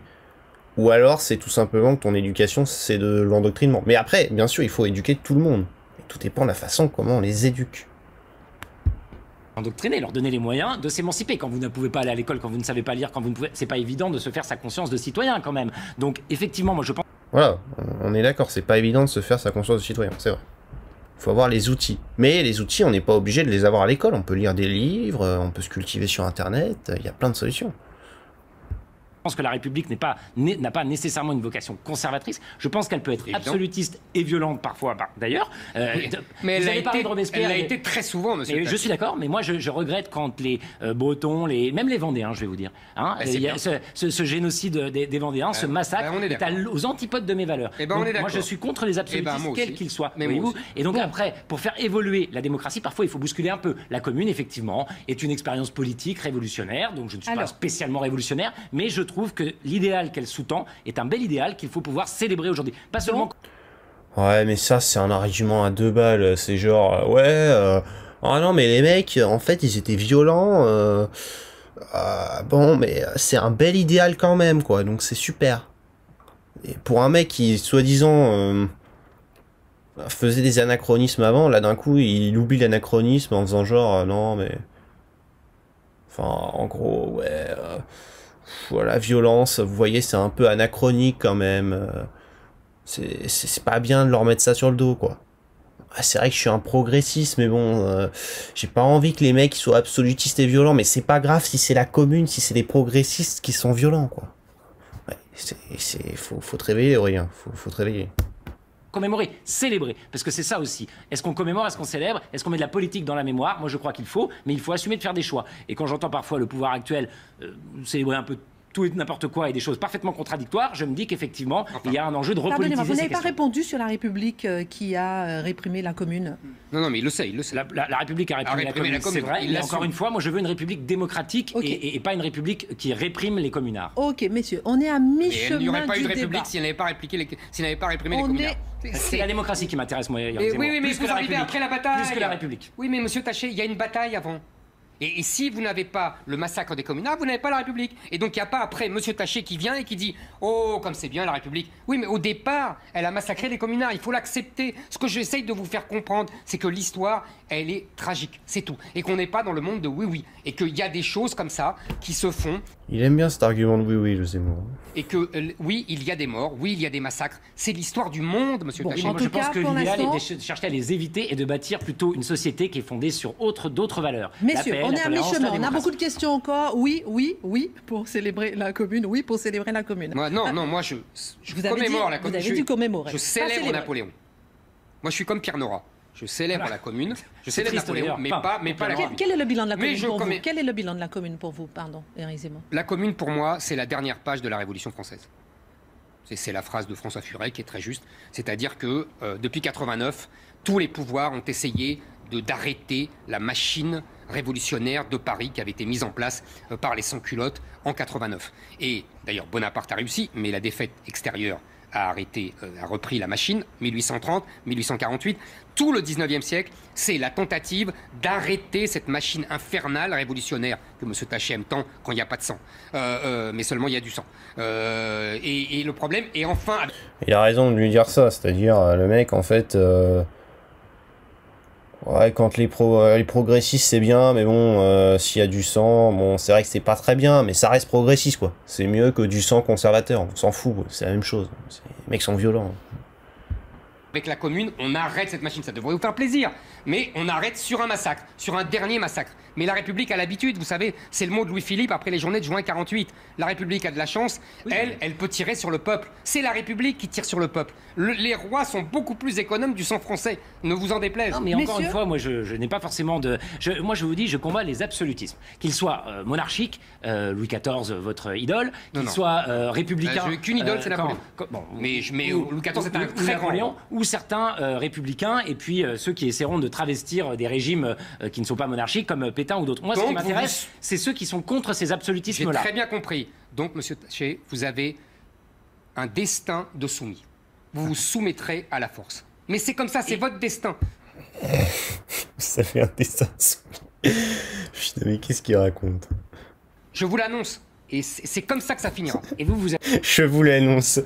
ou alors c'est tout simplement que ton éducation, c'est de l'endoctrinement. Mais après, bien sûr, il faut éduquer tout le monde. Et tout dépend de la façon comment on les éduque. Endoctriner, leur donner les moyens de s'émanciper. Quand vous ne pouvez pas aller à l'école, quand vous ne savez pas lire, quand vous ne pouvez... C'est pas évident de se faire sa conscience de citoyen quand même. Donc effectivement, moi je pense... Voilà, on est d'accord, c'est pas évident de se faire sa conscience de citoyen, c'est vrai. Il faut avoir les outils. Mais les outils, on n'est pas obligé de les avoir à l'école. On peut lire des livres, on peut se cultiver sur Internet, il y a plein de solutions. Je pense que la République n'a pas nécessairement une vocation conservatrice. Je pense qu'elle peut être absolutiste et violente parfois, d'ailleurs. Mais elle a été très souvent, monsieur. Je suis d'accord, mais moi je regrette quand les Bretons, même les Vendéens, je vais vous dire, hein, il y a ce génocide des Vendéens, ce massacre est aux antipodes de mes valeurs. Donc, moi je suis contre les absolutistes, quels qu'ils soient. Et donc après, pour faire évoluer la démocratie, parfois il faut bousculer un peu. La commune, effectivement, est une expérience politique révolutionnaire, donc je ne suis pas spécialement révolutionnaire, mais je trouve que l'idéal qu'elle sous-tend est un bel idéal qu'il faut pouvoir célébrer aujourd'hui. Pas seulement... Ouais, mais ça, c'est un argument à 2 balles. C'est genre, ah non, mais les mecs, en fait, ils étaient violents. Bon, mais c'est un bel idéal quand même, quoi. Donc c'est super. Et pour un mec qui, soi-disant, faisait des anachronismes avant, là, d'un coup, il oublie l'anachronisme en faisant genre, non, mais... Enfin, en gros, la violence, vous voyez, c'est un peu anachronique quand même. C'est pas bien de leur mettre ça sur le dos, quoi. C'est vrai que je suis un progressiste, mais bon, j'ai pas envie que les mecs soient absolutistes et violents, mais c'est pas grave si c'est la commune, si c'est les progressistes qui sont violents, quoi. Ouais, faut te réveiller, Aurélien, faut te réveiller. Commémorer, célébrer, parce que c'est ça aussi. Est-ce qu'on commémore, est-ce qu'on célèbre, est-ce qu'on met de la politique dans la mémoire? Moi je crois qu'il faut, mais il faut assumer de faire des choix. Et quand j'entends parfois le pouvoir actuel célébrer un peu tout et n'importe quoi et des choses parfaitement contradictoires, je me dis qu'effectivement, il y a un enjeu de repolitiser ces questions. Vous n'avez pas répondu sur la République qui a réprimé la commune. Non, mais il le sait. La République a réprimé la commune, c'est vrai. Et encore une fois, moi je veux une République démocratique et pas une République qui réprime les communards. Ok, messieurs, on est à mi-chemin du débat. Il n'y aurait pas eu de République s'il n'avait pas réprimé les communards. C'est la démocratie qui m'intéresse, moi. Oui, mais vous arrivez après la bataille. Plus que la République. Oui, mais monsieur Taché, il y a une bataille avant. Et si vous n'avez pas le massacre des communards, vous n'avez pas la République. Et donc il n'y a pas après M. Taché qui vient et qui dit « Oh, comme c'est bien la République ». Oui, mais au départ, elle a massacré les communards, il faut l'accepter. Ce que j'essaye de vous faire comprendre, c'est que l'histoire, elle est tragique, c'est tout. Et qu'on n'est pas dans le monde de oui-oui. Et qu'il y a des choses comme ça qui se font. Il aime bien cet argument de oui-oui, je sais moi. Et que, oui, il y a des morts, oui, il y a des massacres. C'est l'histoire du monde, M. Bon, Taché. en Moi, tout je pense cas, que pour l'idéal l'instant- est de chercher à les éviter et de bâtir plutôt une société qui est fondée sur d'autres valeurs. Messieurs, La paix, on la est à tolérance, mi-chemin. la On a démocratie. beaucoup de questions encore. Oui, oui, oui, pour célébrer la commune. Oui, pour célébrer la commune. Moi, non, moi, je Vous avez commémore dit- la commune. vous avez dit commémorer, Je pas célèbre célébrer. Napoléon. Moi, je suis comme Pierre Nora. Je célèbre la commune, je célèbre triste, Napoléon, d'ailleurs. mais Enfin, pas la quel- commune. Quel est le bilan de la Mais commune je pour vous commé- Quel est le bilan de la commune pour vous Pardon, Éric Zemmour. La commune, pour moi, c'est la dernière page de la Révolution française. C'est la phrase de François Furet qui est très juste. C'est-à-dire que depuis 89, tous les pouvoirs ont essayé d'arrêter la machine révolutionnaire de Paris qui avait été mise en place par les sans-culottes en 89. Et d'ailleurs, Bonaparte a réussi, mais la défaite extérieure a repris la machine, 1830, 1848. Tout le 19e siècle, c'est la tentative d'arrêter cette machine infernale révolutionnaire que M. Taché aime tant quand il n'y a pas de sang. Mais seulement il y a du sang. Et le problème est enfin... Il a raison de lui dire ça, c'est-à-dire le mec en fait... Ouais, quand les progressistes c'est bien, mais bon, s'il y a du sang, bon, c'est vrai que c'est pas très bien, mais ça reste progressiste quoi. C'est mieux que du sang conservateur, on s'en fout, c'est la même chose. Les mecs sont violents. Avec la commune, on arrête cette machine. Ça devrait vous faire plaisir. Mais on arrête sur un massacre, sur un dernier massacre. Mais la République a l'habitude, vous savez, c'est le mot de Louis-Philippe après les journées de juin 48. La République a de la chance, elle peut tirer sur le peuple. C'est la République qui tire sur le peuple. Les rois sont beaucoup plus économes du sang français. Ne vous en déplaise. Non, mais encore Messieurs une fois, moi, je n'ai pas forcément de... moi, je vous dis, je combats les absolutismes. Qu'ils soient monarchiques, Louis XIV, votre idole, Non, qu'ils non. soient républicains... J'ai eu qu'une idole, c'est Napoléon. bon, Mais Louis XIV, c'est un très grand Napoléon, roi. ou certains républicains, et puis ceux qui essaieront de travestir des régimes qui ne sont pas monarchiques, comme Pétain ou d'autres. Moi, ce Donc, qui m'intéresse, c'est ceux qui sont contre ces J'ai absolutismes-là. très bien compris. Donc, monsieur Taché, vous avez un destin de soumis. Vous vous soumettrez à la force. Mais c'est comme ça, c'est votre destin. Ça fait un dessin. Putain, mais qu'est-ce qu'il raconte? Je vous l'annonce. Et c'est comme ça que ça finira. Et vous, vous êtes... Je vous l'annonce.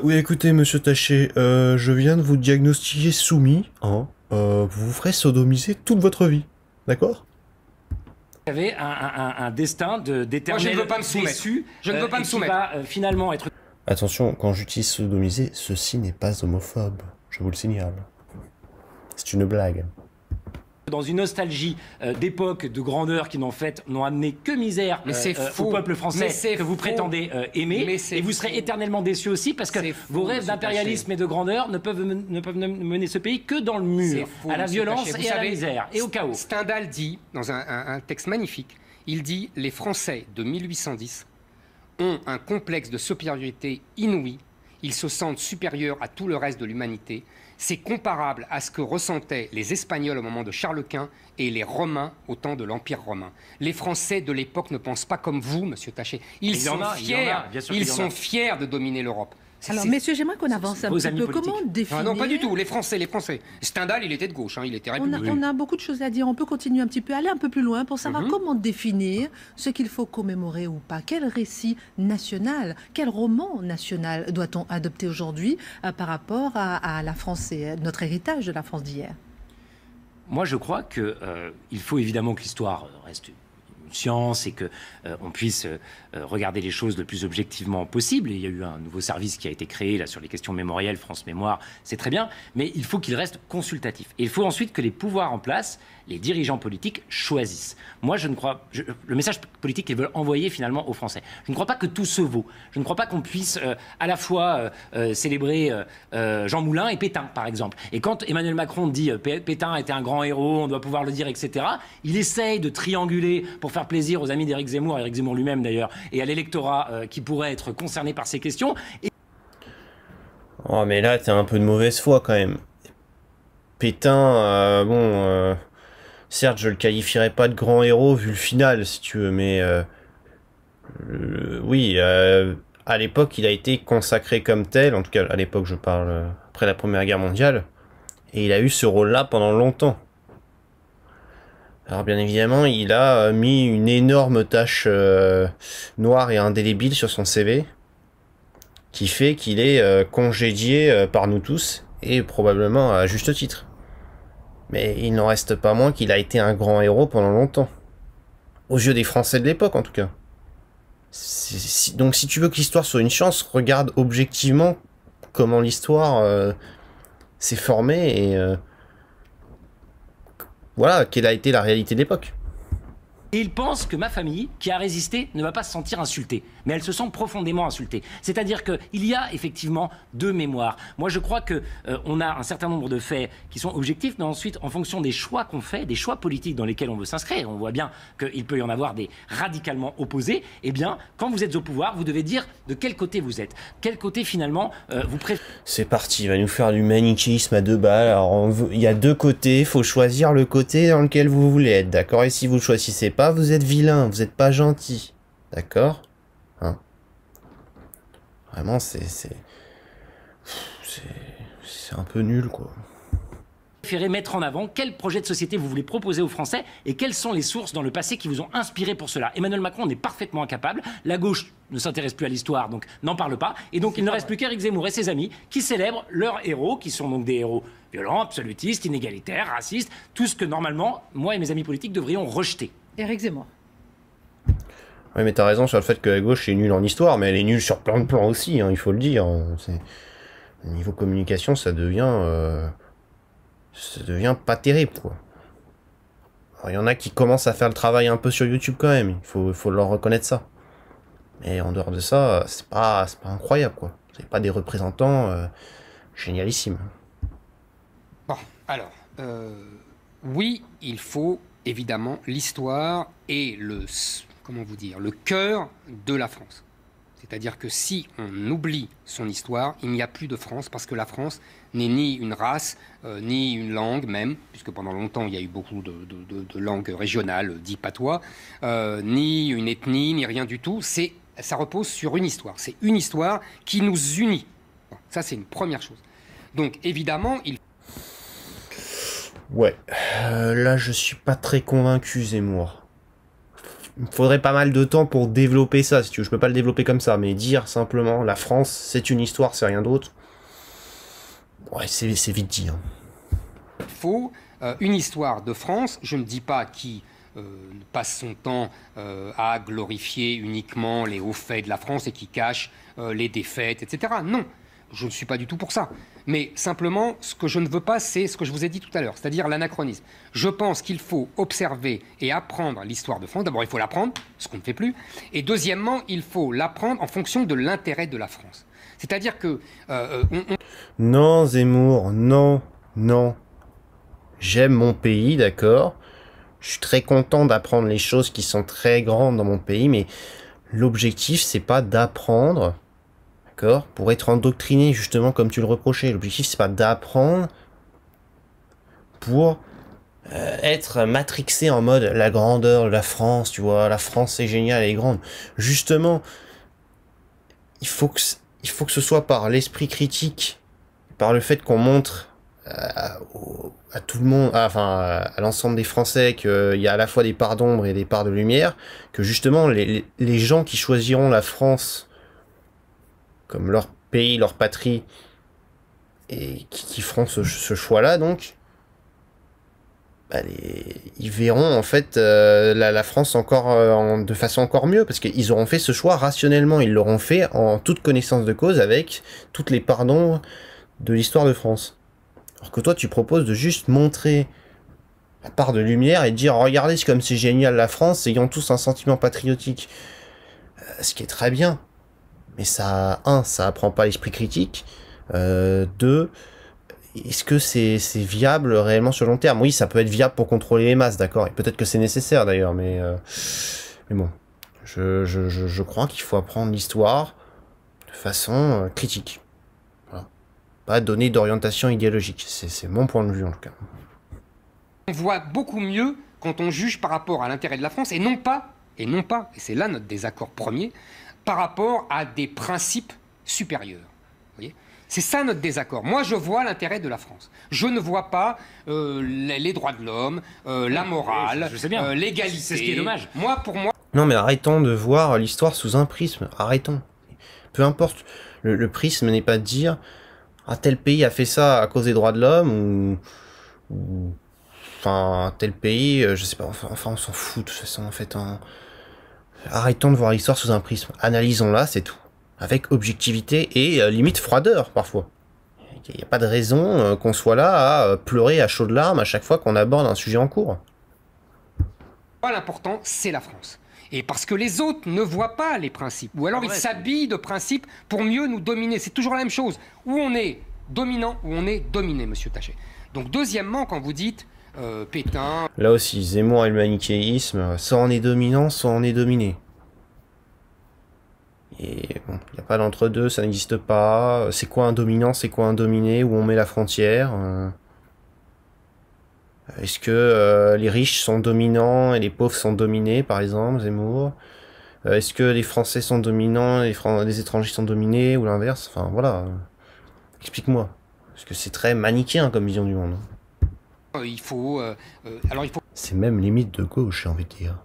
Oui, écoutez, monsieur Taché, je viens de vous diagnostiquer soumis. Hein. Vous vous ferez sodomiser toute votre vie. D'accord? Vous avez un destin d'éternel Moi, je ne veux pas me soumettre. déçu, Je ne veux pas et me qui soumettre. va finalement être... Attention, quand j'utilise sodomiser, ceci n'est pas homophobe. Je vous le signale. C'est une blague. dans une nostalgie d'époque, de grandeur qui n'en fait n'ont amené que misère au peuple français que vous prétendez aimer, et vous serez éternellement déçus aussi parce que vos rêves d'impérialisme et de grandeur ne peuvent mener ce pays que dans le mur, à la violence et à la misère et au chaos. Stendhal dit, dans un texte magnifique, il dit « Les Français de 1810 ont un complexe de supériorité inouï, ils se sentent supérieurs à tout le reste de l'humanité. C'est comparable à ce que ressentaient les Espagnols au moment de Charles Quint et les Romains au temps de l'Empire romain. Les Français de l'époque ne pensent pas comme vous, monsieur Taché. Ils sont fiers de dominer l'Europe. Alors, messieurs, j'aimerais qu'on avance un petit peu. Comment définir... Non, pas du tout. Les Français. Stendhal, il était de gauche, hein, il était républicain. On a beaucoup de choses à dire. On peut continuer un petit peu, aller un peu plus loin pour savoir comment définir ce qu'il faut commémorer ou pas. Quel récit national, quel roman national doit-on adopter aujourd'hui par rapport à la France et notre héritage de la France d'hier? Moi, je crois qu'il faut évidemment que l'histoire reste une science et que on puisse regarder les choses le plus objectivement possible. Et il y a eu un nouveau service qui a été créé là sur les questions mémorielles, France Mémoire, c'est très bien, mais il faut qu'il reste consultatif. Et il faut ensuite que les pouvoirs en place, les dirigeants politiques choisissent. Moi, je ne crois... le message politique qu'ils veulent envoyer finalement aux Français. Je ne crois pas que tout se vaut. Je ne crois pas qu'on puisse à la fois célébrer Jean Moulin et Pétain, par exemple. Et quand Emmanuel Macron dit Pétain était un grand héros, on doit pouvoir le dire, etc., il essaye de trianguler pour faire plaisir aux amis d'Éric Zemmour lui-même d'ailleurs, et à l'électorat qui pourrait être concerné par ces questions. Oh, mais là, t'es un peu de mauvaise foi quand même. Pétain, certes, je le qualifierais pas de grand héros vu le final, si tu veux, mais oui, à l'époque, il a été consacré comme tel, en tout cas, à l'époque, je parle après la Première Guerre mondiale, et il a eu ce rôle-là pendant longtemps. Alors bien évidemment, il a mis une énorme tache noire et indélébile sur son CV, qui fait qu'il est congédié par nous tous, et probablement à juste titre. Mais il n'en reste pas moins qu'il a été un grand héros pendant longtemps. Aux yeux des Français de l'époque, en tout cas. Donc si tu veux que l'histoire soit une chance, regarde objectivement comment l'histoire s'est formée et voilà, quelle a été la réalité de l'époque. Et il pense que ma famille, qui a résisté, ne va pas se sentir insultée. Mais elle se sent profondément insultée. C'est-à-dire qu'il y a effectivement deux mémoires. Moi, je crois qu'on a un certain nombre de faits qui sont objectifs, mais ensuite, en fonction des choix qu'on fait, des choix politiques dans lesquels on veut s'inscrire, on voit bien qu'il peut y en avoir des radicalement opposés. Eh bien, quand vous êtes au pouvoir, vous devez dire de quel côté vous êtes. Quel côté, finalement, vous préférez. C'est parti, il va nous faire du manichéisme à deux balles. Alors, il y a deux côtés, il faut choisir le côté dans lequel vous voulez être, d'accord? Et si vous le choisissez pas, vous êtes vilain, vous êtes pas gentil, d'accord? Hein? Vraiment, c'est un peu nul, quoi. Préférez mettre en avant quel projet de société vous voulez proposer aux Français et quelles sont les sources dans le passé qui vous ont inspiré pour cela. Emmanuel Macron en est parfaitement incapable. La gauche ne s'intéresse plus à l'histoire, donc n'en parle pas. Et donc il ne reste plus qu'Éric Zemmour et ses amis qui célèbrent leurs héros, qui sont donc des héros violents, absolutistes, inégalitaires, racistes, tout ce que normalement, moi et mes amis politiques devrions rejeter. Éric Zemmour. Oui, mais t'as raison sur le fait que la gauche est nulle en histoire, mais elle est nulle sur plein de plans aussi, hein, il faut le dire. Niveau communication, ça devient pas terrible, quoi. Alors, il y en a qui commencent à faire le travail un peu sur YouTube quand même, il faut leur reconnaître ça. Mais en dehors de ça, c'est pas incroyable, quoi. C'est pas des représentants génialissimes. Bon, alors, oui, il faut évidemment l'histoire et comment vous dire, le cœur de la France. C'est-à-dire que si on oublie son histoire, il n'y a plus de France, parce que la France n'est ni une race, ni une langue même, puisque pendant longtemps il y a eu beaucoup de langues régionales, dites patois, ni une ethnie, ni rien du tout. Ça repose sur une histoire. C'est une histoire qui nous unit. Bon, ça, c'est une première chose. Donc, évidemment, Ouais, là je suis pas très convaincu, Zemmour. Il me faudrait pas mal de temps pour développer ça, si tu veux. Je peux pas le développer comme ça, mais dire simplement la France, c'est une histoire, c'est rien d'autre. Ouais, c'est vite dit. Hein. Il faut une histoire de France. Je ne dis pas qui passe son temps à glorifier uniquement les hauts faits de la France et qui cache les défaites, etc. Non, je ne suis pas du tout pour ça. Mais simplement, ce que je ne veux pas, c'est ce que je vous ai dit tout à l'heure, c'est-à-dire l'anachronisme. Je pense qu'il faut observer et apprendre l'histoire de France. D'abord, il faut l'apprendre, ce qu'on ne fait plus. Et deuxièmement, il faut l'apprendre en fonction de l'intérêt de la France. C'est-à-dire que... Non, Zemmour, non, non. J'aime mon pays, d'accord. Je suis très content d'apprendre les choses qui sont très grandes dans mon pays, mais l'objectif, c'est pas d'apprendre... D'accord, pour être endoctriné, justement, comme tu le reprochais. L'objectif, c'est pas d'apprendre pour être matrixé en mode la grandeur de la France, tu vois, la France c'est génial, elle est grande. Justement, il faut que ce soit par l'esprit critique, par le fait qu'on montre à tout le monde, à l'ensemble des Français qu'il y a à la fois des parts d'ombre et des parts de lumière, que justement les gens qui choisiront la France comme leur pays, leur patrie, et qui feront ce choix-là, donc, bah, ils verront en fait la France encore de façon encore mieux, parce qu'ils auront fait ce choix rationnellement, ils l'auront fait en toute connaissance de cause, avec toutes les pardons de l'histoire de France. Alors que toi, tu proposes de juste montrer la part de lumière et de dire, regardez comme c'est génial la France, ayant tous un sentiment patriotique. Ce qui est très bien. Mais ça, ça apprend pas l'esprit critique. Deux, est-ce que c'est viable réellement sur le long terme? Oui, ça peut être viable pour contrôler les masses, d'accord. Et peut-être que c'est nécessaire d'ailleurs, mais bon. Je crois qu'il faut apprendre l'histoire de façon critique. Voilà. Pas donner d'orientation idéologique. C'est mon point de vue en tout cas. On voit beaucoup mieux quand on juge par rapport à l'intérêt de la France et non pas, et c'est là notre désaccord premier, par rapport à des principes supérieurs. Vous voyez ? C'est ça notre désaccord. Moi, je vois l'intérêt de la France. Je ne vois pas les droits de l'homme, la morale, l'égalité. C'est ce qui est dommage. Moi, pour moi... Non mais arrêtons de voir l'histoire sous un prisme, arrêtons. Peu importe, le prisme n'est pas de dire « Ah, tel pays a fait ça à cause des droits de l'homme » ou enfin, tel pays, je sais pas, enfin on s'en fout de toute façon en fait. Arrêtons de voir l'histoire sous un prisme, analysons-la, c'est tout. Avec objectivité et limite froideur parfois. Il n'y a pas de raison qu'on soit là à pleurer à chaudes larmes à chaque fois qu'on aborde un sujet en cours. L'important, c'est la France. Et parce que les autres ne voient pas les principes. Ou alors ils s'habillent de principes pour mieux nous dominer. C'est toujours la même chose. Ou on est dominant, ou on est dominé, monsieur Taché. Donc deuxièmement, quand vous dites Pétain... Là aussi, Zemmour et le manichéisme, soit on est dominant, soit on est dominé. Et bon, il n'y a pas d'entre-deux, ça n'existe pas. C'est quoi un dominant, c'est quoi un dominé, où on met la frontière Est-ce que les riches sont dominants et les pauvres sont dominés, par exemple, Zemmour Est-ce que les Français sont dominants et les étrangers sont dominés, ou l'inverse? Enfin, voilà. Explique-moi. Parce que c'est très manichéen comme vision du monde. Il faut... C'est même limite de gauche, j'ai envie de dire.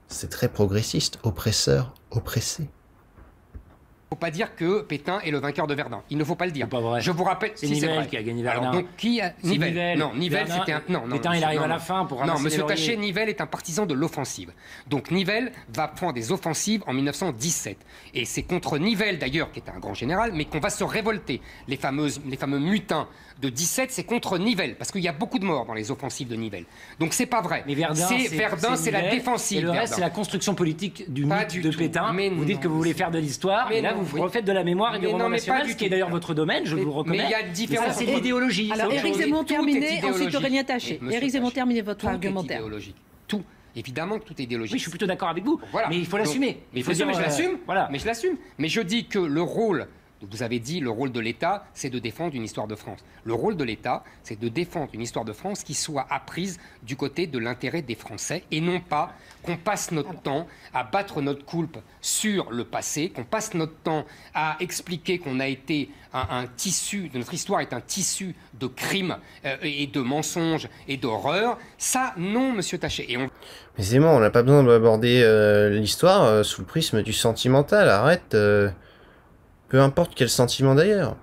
C'est très progressiste, oppresseur, oppressé. Il ne faut pas dire que Pétain est le vainqueur de Verdun. Il ne faut pas le dire. C'est pas vrai. Je vous rappelle... C'est Nivelle qui a gagné Verdun. Alors, donc, qui a... Nivelle. Non, Nivelle, Verdun, c'était un... Non, Pétain, il arrive à la fin pour ramasser Non, monsieur les lauriers. Taché, Nivelle est un partisan de l'offensive. Donc, Nivelle va prendre des offensives en 1917. Et c'est contre Nivelle, d'ailleurs, qui est un grand général, mais qu'on va se révolter. Les fameux mutins de 17, c'est contre Nivelle, parce qu'il y a beaucoup de morts dans les offensives de Nivelle. Donc, c'est pas vrai. Mais Verdun, c'est la défensive. Et le reste, c'est la construction politique du mythe de Pétain. Mais vous dites que vous voulez faire de l'histoire, et là, vous refaites de la mémoire et du roman national, ce qui est d'ailleurs votre domaine, je vous le reconnais. Mais il y a différents... Ça, c'est l'idéologie. Alors, Éric Zemmour terminé, ensuite Aurélien Taché. Monsieur Éric Zemmour, Taché, terminez votre tout est argumentaire. idéologique. Tout. Évidemment que tout est idéologique. Oui, je suis plutôt d'accord avec vous, Voilà. mais il faut l'assumer. Mais je l'assume. Voilà. Mais je l'assume. Mais je dis que le rôle, vous avez dit, le rôle de l'État, c'est de défendre une histoire de France. Le rôle de l'État, c'est de défendre une histoire de France qui soit apprise du côté de l'intérêt des Français et non pas qu'on passe notre temps à battre notre coulpe sur le passé, qu'on passe notre temps à expliquer qu'on a été un tissu, notre histoire est un tissu de crimes et de mensonges et d'horreurs. Ça, non, monsieur Taché. Mais c'est bon, on n'a pas besoin d'aborder l'histoire sous le prisme du sentimental, arrête. Peu importe quel sentiment d'ailleurs.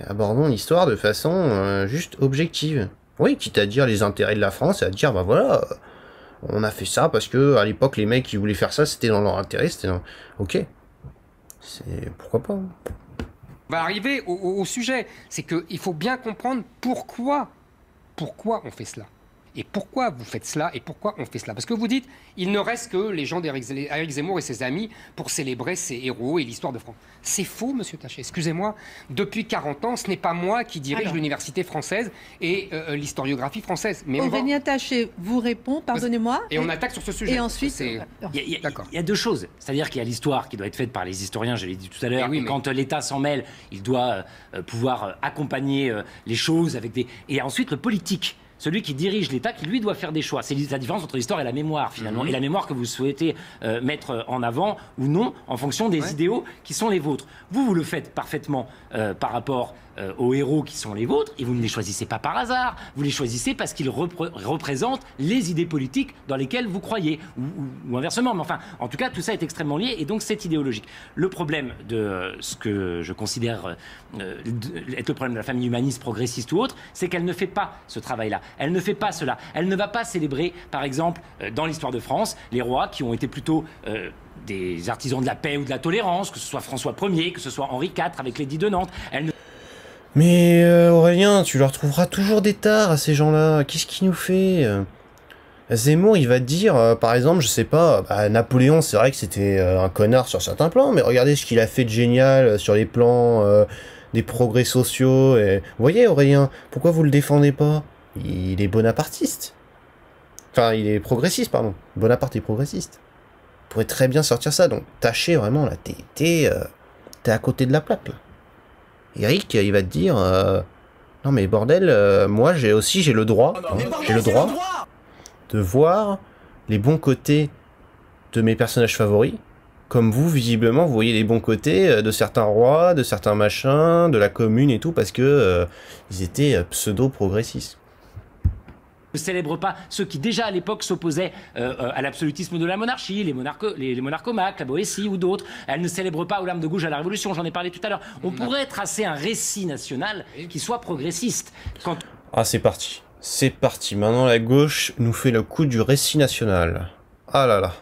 Abordons l'histoire de façon juste objective. Oui, quitte à dire les intérêts de la France et à dire, bah voilà, on a fait ça parce que à l'époque, les mecs qui voulaient faire ça, c'était dans leur intérêt, c'était dans... Ok. Pourquoi pas. On va arriver au sujet. C'est qu'il faut bien comprendre pourquoi on fait cela. Et pourquoi vous faites cela et pourquoi on fait cela? Parce que vous dites, il ne reste que les gens d'Éric Zemmour et ses amis pour célébrer ses héros et l'histoire de France. C'est faux, monsieur Taché. Excusez-moi. Depuis 40 ans, ce n'est pas moi qui dirige l'université française et l'historiographie française. Mais Aurélien Taché vous répond, pardonnez-moi. Et on attaque sur ce sujet. Et ensuite... Il y a deux choses. C'est-à-dire qu'il y a l'histoire qui doit être faite par les historiens, je l'ai dit tout à l'heure. Oui, quand l'État s'en mêle, il doit pouvoir accompagner les choses avec des... Et ensuite, le politique. Celui qui dirige l'État, qui lui doit faire des choix. C'est la différence entre l'histoire et la mémoire, finalement. Et la mémoire que vous souhaitez mettre en avant ou non, en fonction des idéaux qui sont les vôtres. Vous le faites parfaitement par rapport aux héros qui sont les vôtres, et vous ne les choisissez pas par hasard. Vous les choisissez parce qu'ils représentent les idées politiques dans lesquelles vous croyez, ou inversement. Mais enfin, en tout cas, tout ça est extrêmement lié, et donc c'est idéologique. Le problème de ce que je considère être le problème de la famille humaniste, progressiste ou autre, c'est qu'elle ne fait pas ce travail-là. Elle ne fait pas cela. Elle ne va pas célébrer, par exemple, dans l'histoire de France, les rois qui ont été plutôt des artisans de la paix ou de la tolérance, que ce soit François Ier, que ce soit Henri IV avec l'édit de Nantes. Mais Aurélien, tu leur trouveras toujours des tares à ces gens-là. Qu'est-ce qu'il nous fait Zemmour, il va te dire, par exemple, je sais pas, Napoléon, c'est vrai que c'était un connard sur certains plans, mais regardez ce qu'il a fait de génial sur les plans des progrès sociaux. Et... Vous voyez, Aurélien, pourquoi vous le défendez pas? Il est bonapartiste. Enfin, il est progressiste, pardon. Bonaparte est progressiste. Vous pourrez très bien sortir ça, donc tâchez vraiment, là, t'es à côté de la plaque, là. Eric, il va te dire, non mais bordel, moi j'ai le droit, de voir les bons côtés de mes personnages favoris, comme vous, visiblement, vous voyez les bons côtés de certains rois, de certains machins, de la commune et tout, parce que ils étaient pseudo-progressistes. Ne célèbre pas ceux qui déjà à l'époque s'opposaient à l'absolutisme de la monarchie, les monarchomaques, la Boétie ou d'autres. Elle ne célèbre pas aux lames de gauche à la Révolution, j'en ai parlé tout à l'heure. On pourrait tracer un récit national qui soit progressiste. Quand... Ah, c'est parti. C'est parti. Maintenant, la gauche nous fait le coup du récit national. Ah là là.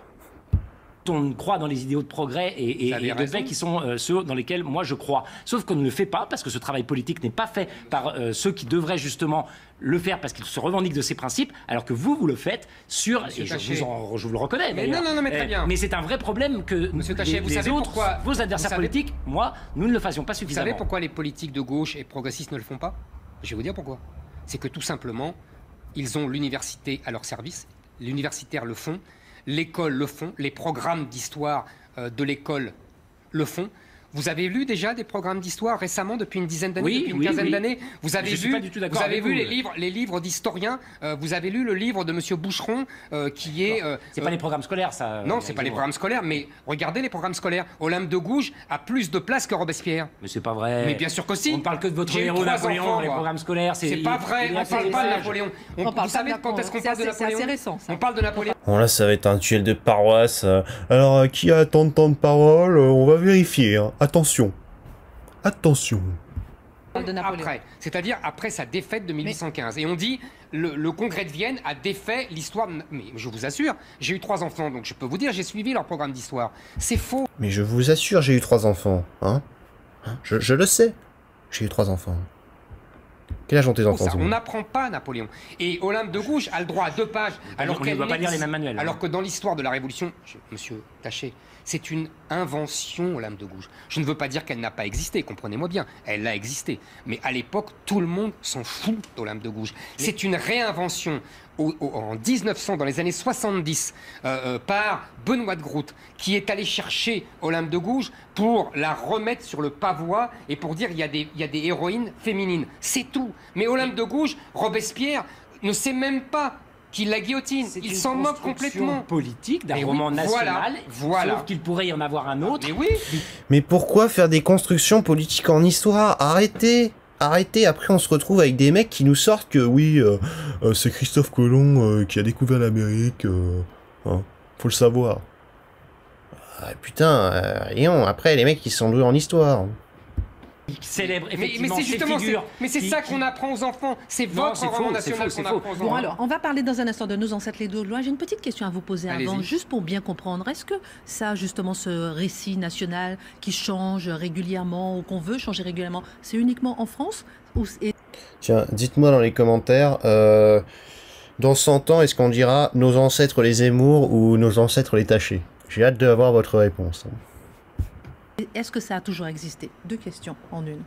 On croit dans les idéaux de progrès et de paix qui sont ceux dans lesquels moi je crois. Sauf qu'on ne le fait pas parce que ce travail politique n'est pas fait par ceux qui devraient justement le faire parce qu'ils se revendiquent de ces principes, alors que vous le faites sur... Et je vous le reconnais. Mais non, mais très bien. Mais c'est un vrai problème que Monsieur Taché, vous les savez autres, pourquoi, vos adversaires politiques, moi, nous ne le fassions pas suffisamment. Vous savez pourquoi les politiques de gauche et progressistes ne le font pas? Je vais vous dire pourquoi. C'est que tout simplement, ils ont l'université à leur service, les universitaires le font, l'école le font, les programmes d'histoire de l'école le font. Vous avez lu déjà des programmes d'histoire récemment, depuis une dizaine d'années, depuis une quinzaine d'années? Vous avez vu les livres d'historiens? Vous avez lu le livre de Monsieur Boucheron qui est... c'est pas les programmes scolaires, ça. Non, c'est pas les programmes scolaires, mais regardez les programmes scolaires. Olympe de Gouges a plus de place que Robespierre. Mais c'est pas vrai. Mais bien sûr que si. On ne parle que de votre héros Napoléon dans les programmes scolaires. C'est pas vrai, on ne parle pas de Napoléon. Vous savez quand est-ce qu'on parle de Napoléon? C'est assez récent, ça. On parle de Napoléon. Bon, là, ça va être un duel de paroisse. Alors, qui a tant de paroles? On va vérifier. Hein. Attention. Attention. Après, c'est-à-dire après sa défaite de 1815. Et on dit, le congrès de Vienne a défait l'histoire... Mais je vous assure, j'ai eu 3 enfants, donc je peux vous dire, j'ai suivi leur programme d'histoire. C'est faux. Mais je vous assure, j'ai eu 3 enfants. Hein, je le sais. J'ai eu 3 enfants. Quel âge ont tes enfants? On n'apprend pas Napoléon. Et Olympe de Gouges a le droit à 2 pages. Alors qu'elle ne doit pas lire les mêmes manuels. Alors que dans l'histoire de la Révolution, monsieur Taché, c'est une invention, Olympe de Gouges. Je ne veux pas dire qu'elle n'a pas existé, comprenez-moi bien. Elle a existé. Mais à l'époque, tout le monde s'en fout d'Olympe de Gouges. C'est une réinvention en 1900, dans les années 70, par Benoît de Groot, qui est allé chercher Olympe de Gouges pour la remettre sur le pavois et pour dire il y a des héroïnes féminines. C'est tout. Mais Olympe de Gouges, Robespierre ne sait même pas qu'il la guillotine. Il s'en moque complètement. Politique d'un roman national, sauf qu'il pourrait y en avoir un autre. Mais oui. Mais pourquoi faire des constructions politiques en histoire? Arrêtez. Arrêtez, après on se retrouve avec des mecs qui nous sortent que oui, c'est Christophe Colomb qui a découvert l'Amérique, hein, faut le savoir. Ah, putain, rien, après les mecs qui sont doués en histoire. Célèbre effectivement mais c'est justement, ces figures. Mais c'est ça qu'on apprend aux enfants. C'est votre roman national qu'on apprend aux enfants. Bon alors, on va parler dans un instant de nos ancêtres les Gaulois. J'ai une petite question à vous poser avant, juste pour bien comprendre. Est-ce que ça, justement, ce récit national qui change régulièrement ou qu'on veut changer régulièrement, c'est uniquement en France ou Tiens, dites-moi dans les commentaires, dans 100 ans, est-ce qu'on dira nos ancêtres les Zemmour ou nos ancêtres les Taché? J'ai hâte d'avoir votre réponse. Est-ce que ça a toujours existé? 2 questions en une.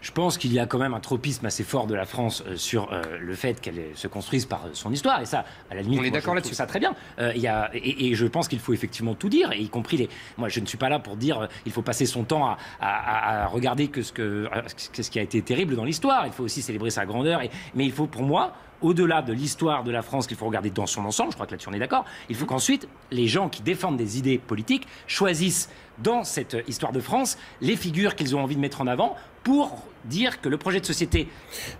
Je pense qu'il y a quand même un tropisme assez fort de la France sur le fait qu'elle se construise par son histoire. Et ça, à la limite, on est d'accord là-dessus. Ça très bien. Et je pense qu'il faut effectivement tout dire, et y compris les... Moi, je ne suis pas là pour dire il faut passer son temps à regarder ce qui a été terrible dans l'histoire. Il faut aussi célébrer sa grandeur. Mais il faut, pour moi, au-delà de l'histoire de la France qu'il faut regarder dans son ensemble, je crois que là-dessus on est d'accord, il faut qu'ensuite les gens qui défendent des idées politiques choisissent dans cette histoire de France les figures qu'ils ont envie de mettre en avant pour dire que le projet de société...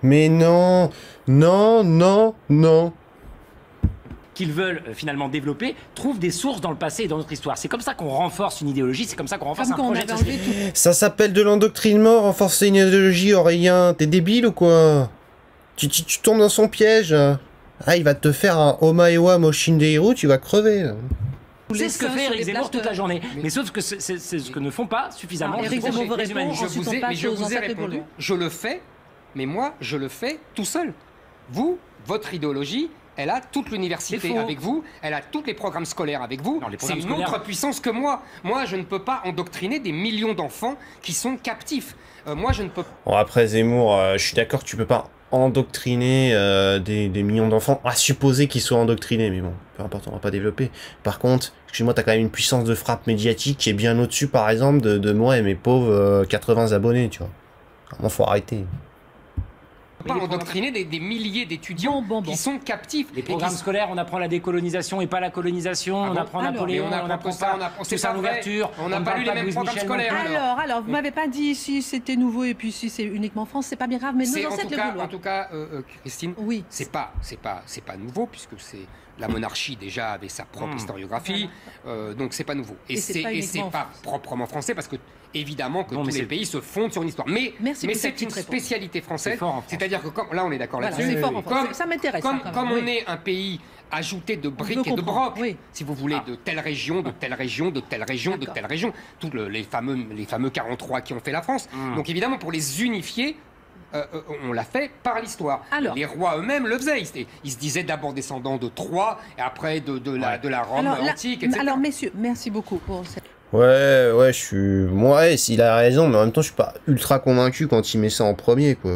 Mais non, non, non, non. qu'ils veulent finalement développer, trouve des sources dans le passé et dans notre histoire. C'est comme ça qu'on renforce une idéologie, c'est comme ça qu'on renforce un projet de société. Ça s'appelle de l'endoctrinement, renforcer une idéologie, Aurélien. T'es débile ou quoi? Tu tombes dans son piège. Ah, il va te faire un Omaewa Moshindeiro, tu vas crever. C'est ce que fait Éric Zemmour toute la journée. Mais sauf que c'est ce que ne font pas suffisamment Éric Zemmour vous répond, je vous ai répondu, je le fais, mais moi, je le fais tout seul. Vous, votre idéologie, elle a toute l'université avec vous, elle a tous les programmes scolaires avec vous. C'est une autre puissance que moi. Moi, je ne peux pas endoctriner des millions d'enfants qui sont captifs. Moi, je ne peux pas... Bon, après Zemmour, je suis d'accord, tu peux pas endoctriner des millions d'enfants, à supposer qu'ils soient endoctrinés, mais bon, peu importe, on va pas développer. Par contre, excuse-moi, t'as quand même une puissance de frappe médiatique qui est bien au-dessus, par exemple, de moi et mes pauvres 80 abonnés, tu vois. Vraiment, faut arrêter. Pas endoctriner des milliers d'étudiants qui sont captifs. Les programmes scolaires, on apprend la décolonisation et pas la colonisation. On apprend Napoléon, on apprend ça, tout ça l'ouverture. On n'a pas lu les mêmes programmes scolaires. Alors, vous m'avez pas dit si c'était nouveau et puis si c'est uniquement France, c'est pas bien grave, mais nos ancêtres les Gaulois. En tout cas, Christine, oui. c'est pas nouveau puisque c'est la monarchie déjà avait sa propre historiographie, donc c'est pas nouveau. Et c'est pas proprement français parce que évidemment que tous les pays se fondent sur une histoire. Mais c'est une spécialité française. C'est-à-dire que là on est d'accord là-dessus. Ça m'intéresse. Comme on est un pays ajouté de briques et de brocs, si vous voulez, de telle région, de telle région, de telle région, de telle région, tous les fameux 43 qui ont fait la France. Donc évidemment pour les unifier, on l'a fait par l'histoire. Les rois eux-mêmes le faisaient. Ils se disaient d'abord descendants de Troie et après de la Rome antique, etc. Alors messieurs, merci beaucoup pour cette... Ouais, il a raison, mais en même temps, je suis pas ultra convaincu quand il met ça en premier, quoi.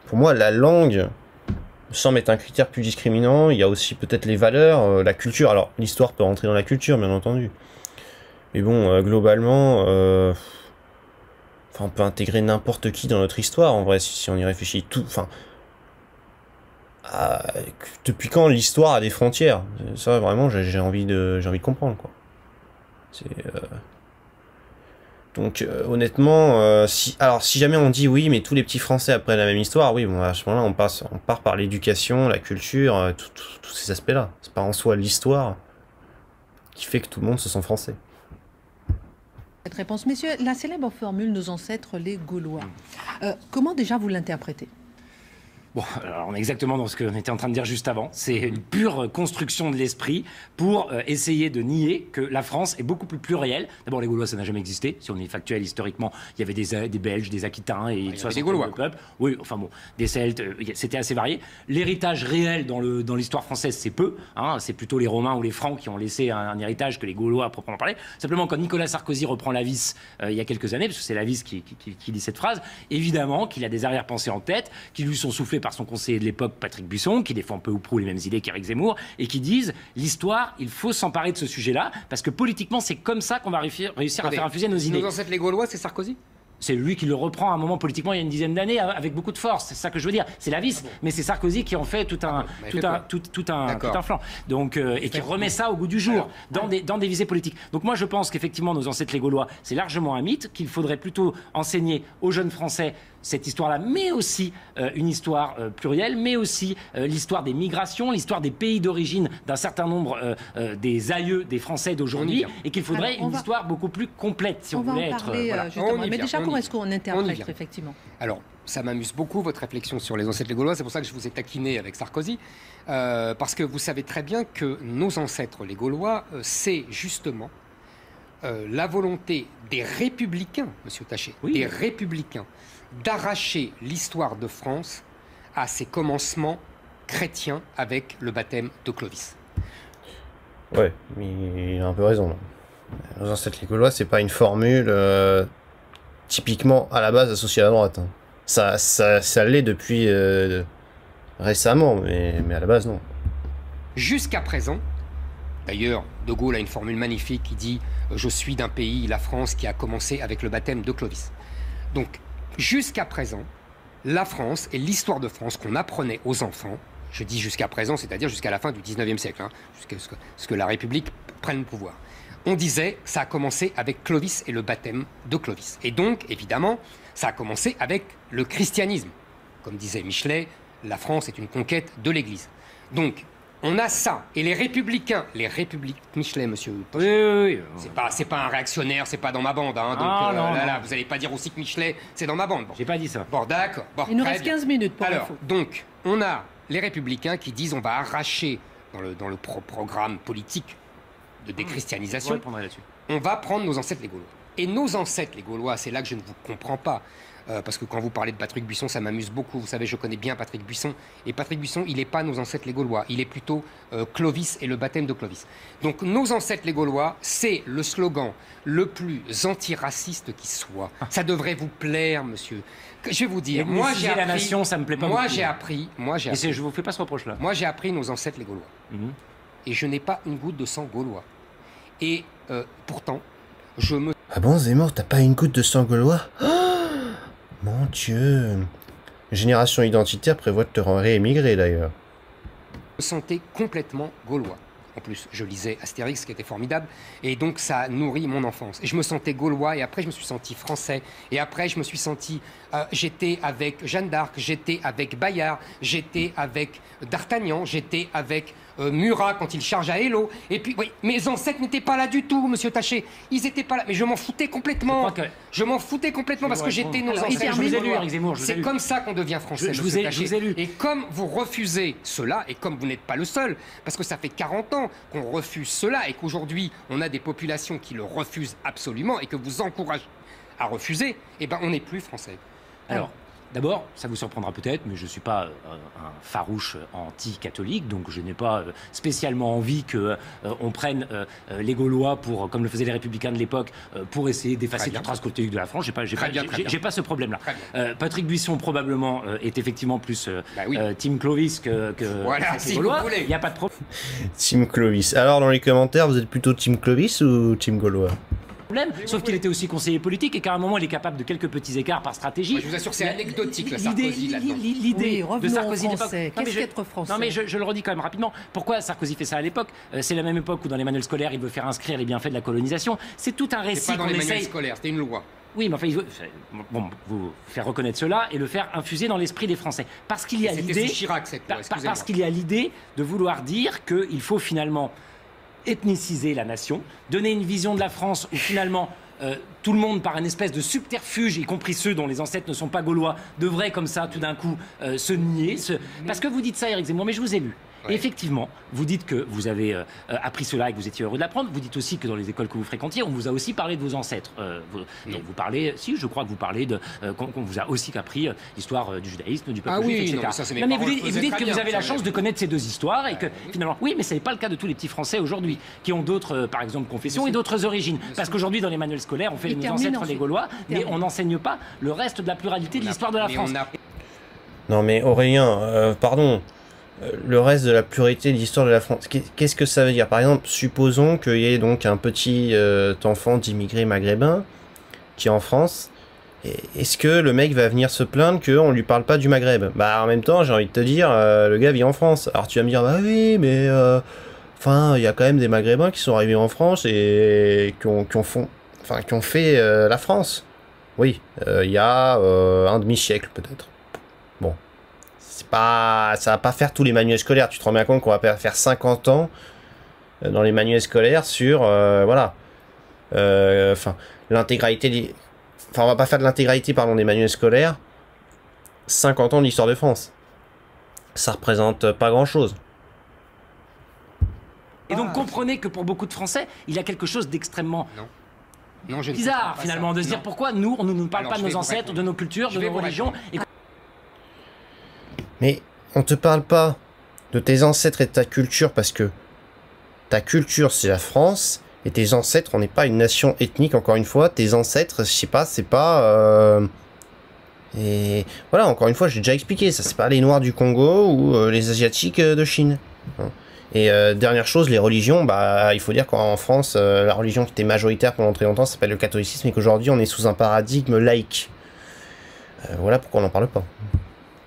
Pour moi, la langue semble être un critère plus discriminant. Il y a aussi peut-être les valeurs, la culture. Alors, l'histoire peut rentrer dans la culture, bien entendu. Mais bon, globalement, on peut intégrer n'importe qui dans notre histoire, en vrai, si on y réfléchit. Depuis quand l'histoire a des frontières? Ça, vraiment, j'ai envie de comprendre, quoi. Donc honnêtement, si jamais on dit oui, mais tous les petits Français apprennent la même histoire, oui, bon, à ce moment-là, on part par l'éducation, la culture, tous ces aspects-là. C'est pas en soi l'histoire qui fait que tout le monde se sent français. Cette réponse, messieurs, la célèbre formule nos ancêtres les Gaulois. Comment déjà vous l'interprétez? Bon, alors on est exactement dans ce qu'on était en train de dire juste avant. C'est une pure construction de l'esprit pour essayer de nier que la France est beaucoup plus plurielle. D'abord, les Gaulois, ça n'a jamais existé. Si on est factuel historiquement, il y avait des Belges, des Aquitains et des Gaulois. Peuples. Oui, enfin bon, des Celtes, c'était assez varié. L'héritage réel dans l'histoire française, c'est peu. C'est plutôt les Romains ou les Francs qui ont laissé un héritage que les Gaulois à proprement parler. Simplement, quand Nicolas Sarkozy reprend la vis il y a quelques années, parce que c'est la vis qui dit cette phrase, évidemment qu'il a des arrière-pensées en tête, qui lui sont soufflées par son conseiller de l'époque, Patrick Buisson, qui défend peu ou prou les mêmes idées qu'Éric Zemmour, et qui disent l'histoire, il faut s'emparer de ce sujet-là, parce que politiquement, c'est comme ça qu'on va réussir à faire infuser nos idées. Nos ancêtres les Gaulois, c'est Sarkozy? C'est lui qui le reprend à un moment politiquement il y a une dizaine d'années avec beaucoup de force. C'est ça que je veux dire. C'est la vis, mais c'est Sarkozy qui en fait tout un flanc. Donc et qui remet ça au goût du jour dans des visées politiques. Donc moi je pense qu'effectivement nos ancêtres les Gaulois c'est largement un mythe qu'il faudrait plutôt enseigner aux jeunes Français cette histoire-là, mais aussi une histoire plurielle, mais aussi l'histoire des migrations, l'histoire des pays d'origine d'un certain nombre des aïeux des Français d'aujourd'hui, et qu'il faudrait une histoire beaucoup plus complète si on voulait être... Mais déjà, comment est-ce qu'on interprète effectivement? Alors, ça m'amuse beaucoup votre réflexion sur les ancêtres les Gaulois, c'est pour ça que je vous ai taquiné avec Sarkozy, parce que vous savez très bien que nos ancêtres les Gaulois, c'est justement la volonté des républicains, monsieur Taché, des républicains, d'arracher l'histoire de France à ses commencements chrétiens avec le baptême de Clovis. Ouais, mais il a un peu raison. Là. Nos ancêtres les Gaulois, c'est pas une formule typiquement à la base associée à la droite. Hein. Ça l'est depuis récemment, mais à la base, non. Jusqu'à présent, d'ailleurs, De Gaulle a une formule magnifique qui dit « Je suis d'un pays, la France, qui a commencé avec le baptême de Clovis ». Donc, jusqu'à présent, la France et l'histoire de France qu'on apprenait aux enfants, je dis jusqu'à présent, c'est-à-dire jusqu'à la fin du 19e siècle, jusqu'à ce que la République prenne le pouvoir. On disait, ça a commencé avec Clovis et le baptême de Clovis. Et donc, évidemment, ça a commencé avec le christianisme. Comme disait Michelet, la France est une conquête de l'Église. Donc, on a ça. Et les républicains, Michelet, monsieur. Oui. C'est pas un réactionnaire, c'est pas dans ma bande. Donc non. vous allez pas dire aussi que Michelet, c'est dans ma bande. Bon. J'ai pas dit ça. Bon, d'accord. Bon, il nous reste 15 minutes pour l'info. Donc, on a les républicains qui disent on va arracher dans le programme politique de déchristianisation, on va prendre nos ancêtres les Gaulois. Et nos ancêtres les Gaulois, c'est là que je ne vous comprends pas. Parce que quand vous parlez de Patrick Buisson, ça m'amuse beaucoup. Vous savez, je connais bien Patrick Buisson. Et Patrick Buisson, il n'est pas nos ancêtres les Gaulois. Il est plutôt Clovis et le baptême de Clovis. Donc, nos ancêtres les Gaulois, c'est le slogan le plus antiraciste qui soit. Ça devrait vous plaire, monsieur. Je vais vous dire, moi j'ai appris... la nation, ça me plaît pas moi beaucoup. J'ai appris... Et je vous fais pas ce reproche-là. Moi j'ai appris nos ancêtres les Gaulois. Et je n'ai pas une goutte de sang gaulois. Et pourtant, je me... Ah bon, Zemmour, t'as pas une goutte de sang gaulois? Oh, mon Dieu. Génération identitaire prévoit de te réémigrer d'ailleurs. me sentais complètement gaulois. En plus, je lisais Astérix, qui était formidable, et donc ça nourrit mon enfance. Et je me sentais gaulois, et après je me suis senti français, et après je me suis senti... j'étais avec Jeanne d'Arc, j'étais avec Bayard, j'étais avec D'Artagnan, j'étais avec Murat quand il charge à Hello. Et puis, oui, mes ancêtres n'étaient pas là du tout, monsieur Taché. Ils n'étaient pas là, mais je m'en foutais complètement. Je m'en foutais complètement parce que j'étais nos ancêtres. Je vous ai lu, Éric Zemmour. C'est comme ça qu'on devient français, je vous ai lu. Et comme vous refusez cela, et comme vous n'êtes pas le seul, parce que ça fait 40 ans qu'on refuse cela, et qu'aujourd'hui, on a des populations qui le refusent absolument, et que vous encouragez à refuser, eh ben on n'est plus français. Alors, d'abord, ça vous surprendra peut-être, mais je ne suis pas un farouche anti-catholique, donc je n'ai pas spécialement envie qu'on prenne les Gaulois, pour, comme le faisaient les Républicains de l'époque, pour essayer d'effacer toute trace catholique de la France. J'ai pas ce problème-là. Patrick Buisson, probablement, est effectivement plus Team Clovis que voilà, si Gaulois. Il n'y a pas de problème. Team Clovis. Alors, dans les commentaires, vous êtes plutôt Team Clovis ou Team Gaulois? Sauf qu'il était aussi conseiller politique et qu'à un moment il est capable de quelques petits écarts par stratégie. Moi, je vous assure, c'est anecdotique, la Sarkozy là-dedans. L'idée de Sarkozy de l'époque. Qu'est-ce qu'être français? Non mais je le redis quand même rapidement. Pourquoi Sarkozy fait ça à l'époque? C'est la même époque où dans les manuels scolaires il veut faire inscrire les bienfaits de la colonisation. C'est tout un récit C'est pas dans qu'on les manuels essaye. scolaires, c'était une loi. Oui, mais enfin, il veut vous faire reconnaître cela et le faire infuser dans l'esprit des Français. Parce qu'il y a l'idée. C'était sous Chirac, cette loi, excusez-moi. Parce qu'il y a l'idée de vouloir dire qu'il faut finalement ethniciser la nation, donner une vision de la France où finalement tout le monde, par une espèce de subterfuge, y compris ceux dont les ancêtres ne sont pas gaulois, devrait comme ça tout d'un coup se nier. Parce que vous dites ça, Éric Zemmour, mais je vous ai lu. Et effectivement, vous dites que vous avez appris cela et que vous étiez heureux de l'apprendre. Vous dites aussi que dans les écoles que vous fréquentiez, on vous a aussi parlé de vos ancêtres. Donc vous parlez, si je crois que vous parlez de qu'on vous a aussi appris l'histoire du judaïsme, du peuple juif, etc. Non, ça, mais vous dites que vous avez la chance de connaître ces deux histoires et que finalement, oui, mais ce n'est pas le cas de tous les petits Français aujourd'hui qui ont d'autres, par exemple, confessions et d'autres origines. Parce qu'aujourd'hui, dans les manuels scolaires, on fait nos ancêtres les Gaulois, mais on n'enseigne pas le reste de la pluralité de l'histoire de la France. Non mais Aurélien, pardon. Le reste de la pluralité de l'histoire de la France, qu'est-ce que ça veut dire? Par exemple, supposons qu'il y ait donc un petit enfant d'immigrés maghrébins qui est en France. Est-ce que le mec va venir se plaindre qu'on lui parle pas du Maghreb? Bah en même temps, j'ai envie de te dire, le gars vit en France. Alors tu vas me dire, bah oui, mais enfin, il y a quand même des Maghrébins qui sont arrivés en France et qui ont fait la France. Oui, il y a un demi-siècle peut-être. Bon. Ça va pas faire tous les manuels scolaires. Tu te rends bien compte qu'on va faire 50 ans dans les manuels scolaires sur voilà. L'intégralité. On va pas faire de l'intégralité, pardon, des manuels scolaires. 50 ans de l'histoire de France. Ça représente pas grand-chose. Et donc comprenez que pour beaucoup de Français, il y a quelque chose d'extrêmement bizarre finalement de se dire pourquoi nous, on ne nous parle pas de nos ancêtres, de nos cultures, de nos religions. Mais on te parle pas de tes ancêtres et de ta culture parce que ta culture c'est la France et tes ancêtres, on n'est pas une nation ethnique encore une fois. Tes ancêtres, je sais pas, c'est pas et voilà, encore une fois, j'ai déjà expliqué, ça c'est pas les Noirs du Congo ou les Asiatiques de Chine. Et dernière chose, les religions, bah il faut dire qu'en France, la religion qui était majoritaire pendant très longtemps s'appelle le catholicisme et qu'aujourd'hui on est sous un paradigme laïque. Voilà pourquoi on n'en parle pas.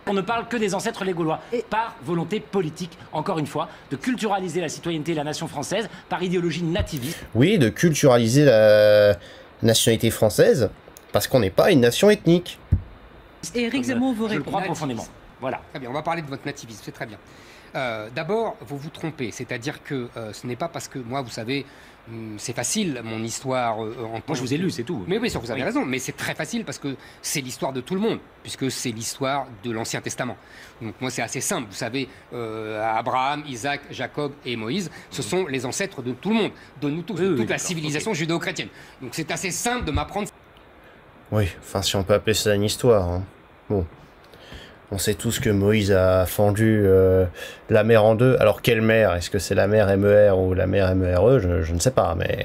On ne parle que des ancêtres les Gaulois, par volonté politique, encore une fois, de culturaliser la citoyenneté et la nation française, par idéologie nativiste. Oui, de culturaliser la nationalité française, parce qu'on n'est pas une nation ethnique. Éric Zemmour vous répond. Je le crois profondément. Voilà. Très bien, on va parler de votre nativisme, c'est très bien. D'abord, vous vous trompez, c'est-à-dire que ce n'est pas parce que moi, vous savez, c'est facile, mon histoire en Moi, je vous ai lu, c'est tout. Mais oui, vous avez raison, mais c'est très facile parce que c'est l'histoire de tout le monde, puisque c'est l'histoire de l'Ancien Testament. Donc moi, c'est assez simple, vous savez, Abraham, Isaac, Jacob et Moïse, ce sont les ancêtres de tout le monde, de nous tous, de toute la civilisation judéo-chrétienne. Donc c'est assez simple de m'apprendre. Oui, enfin si on peut appeler ça une histoire. Hein. Bon. On sait tous que Moïse a fendu la mer en deux. Alors quelle mer? Est-ce que c'est la mer MER ou la mer MERE? Je ne sais pas, mais...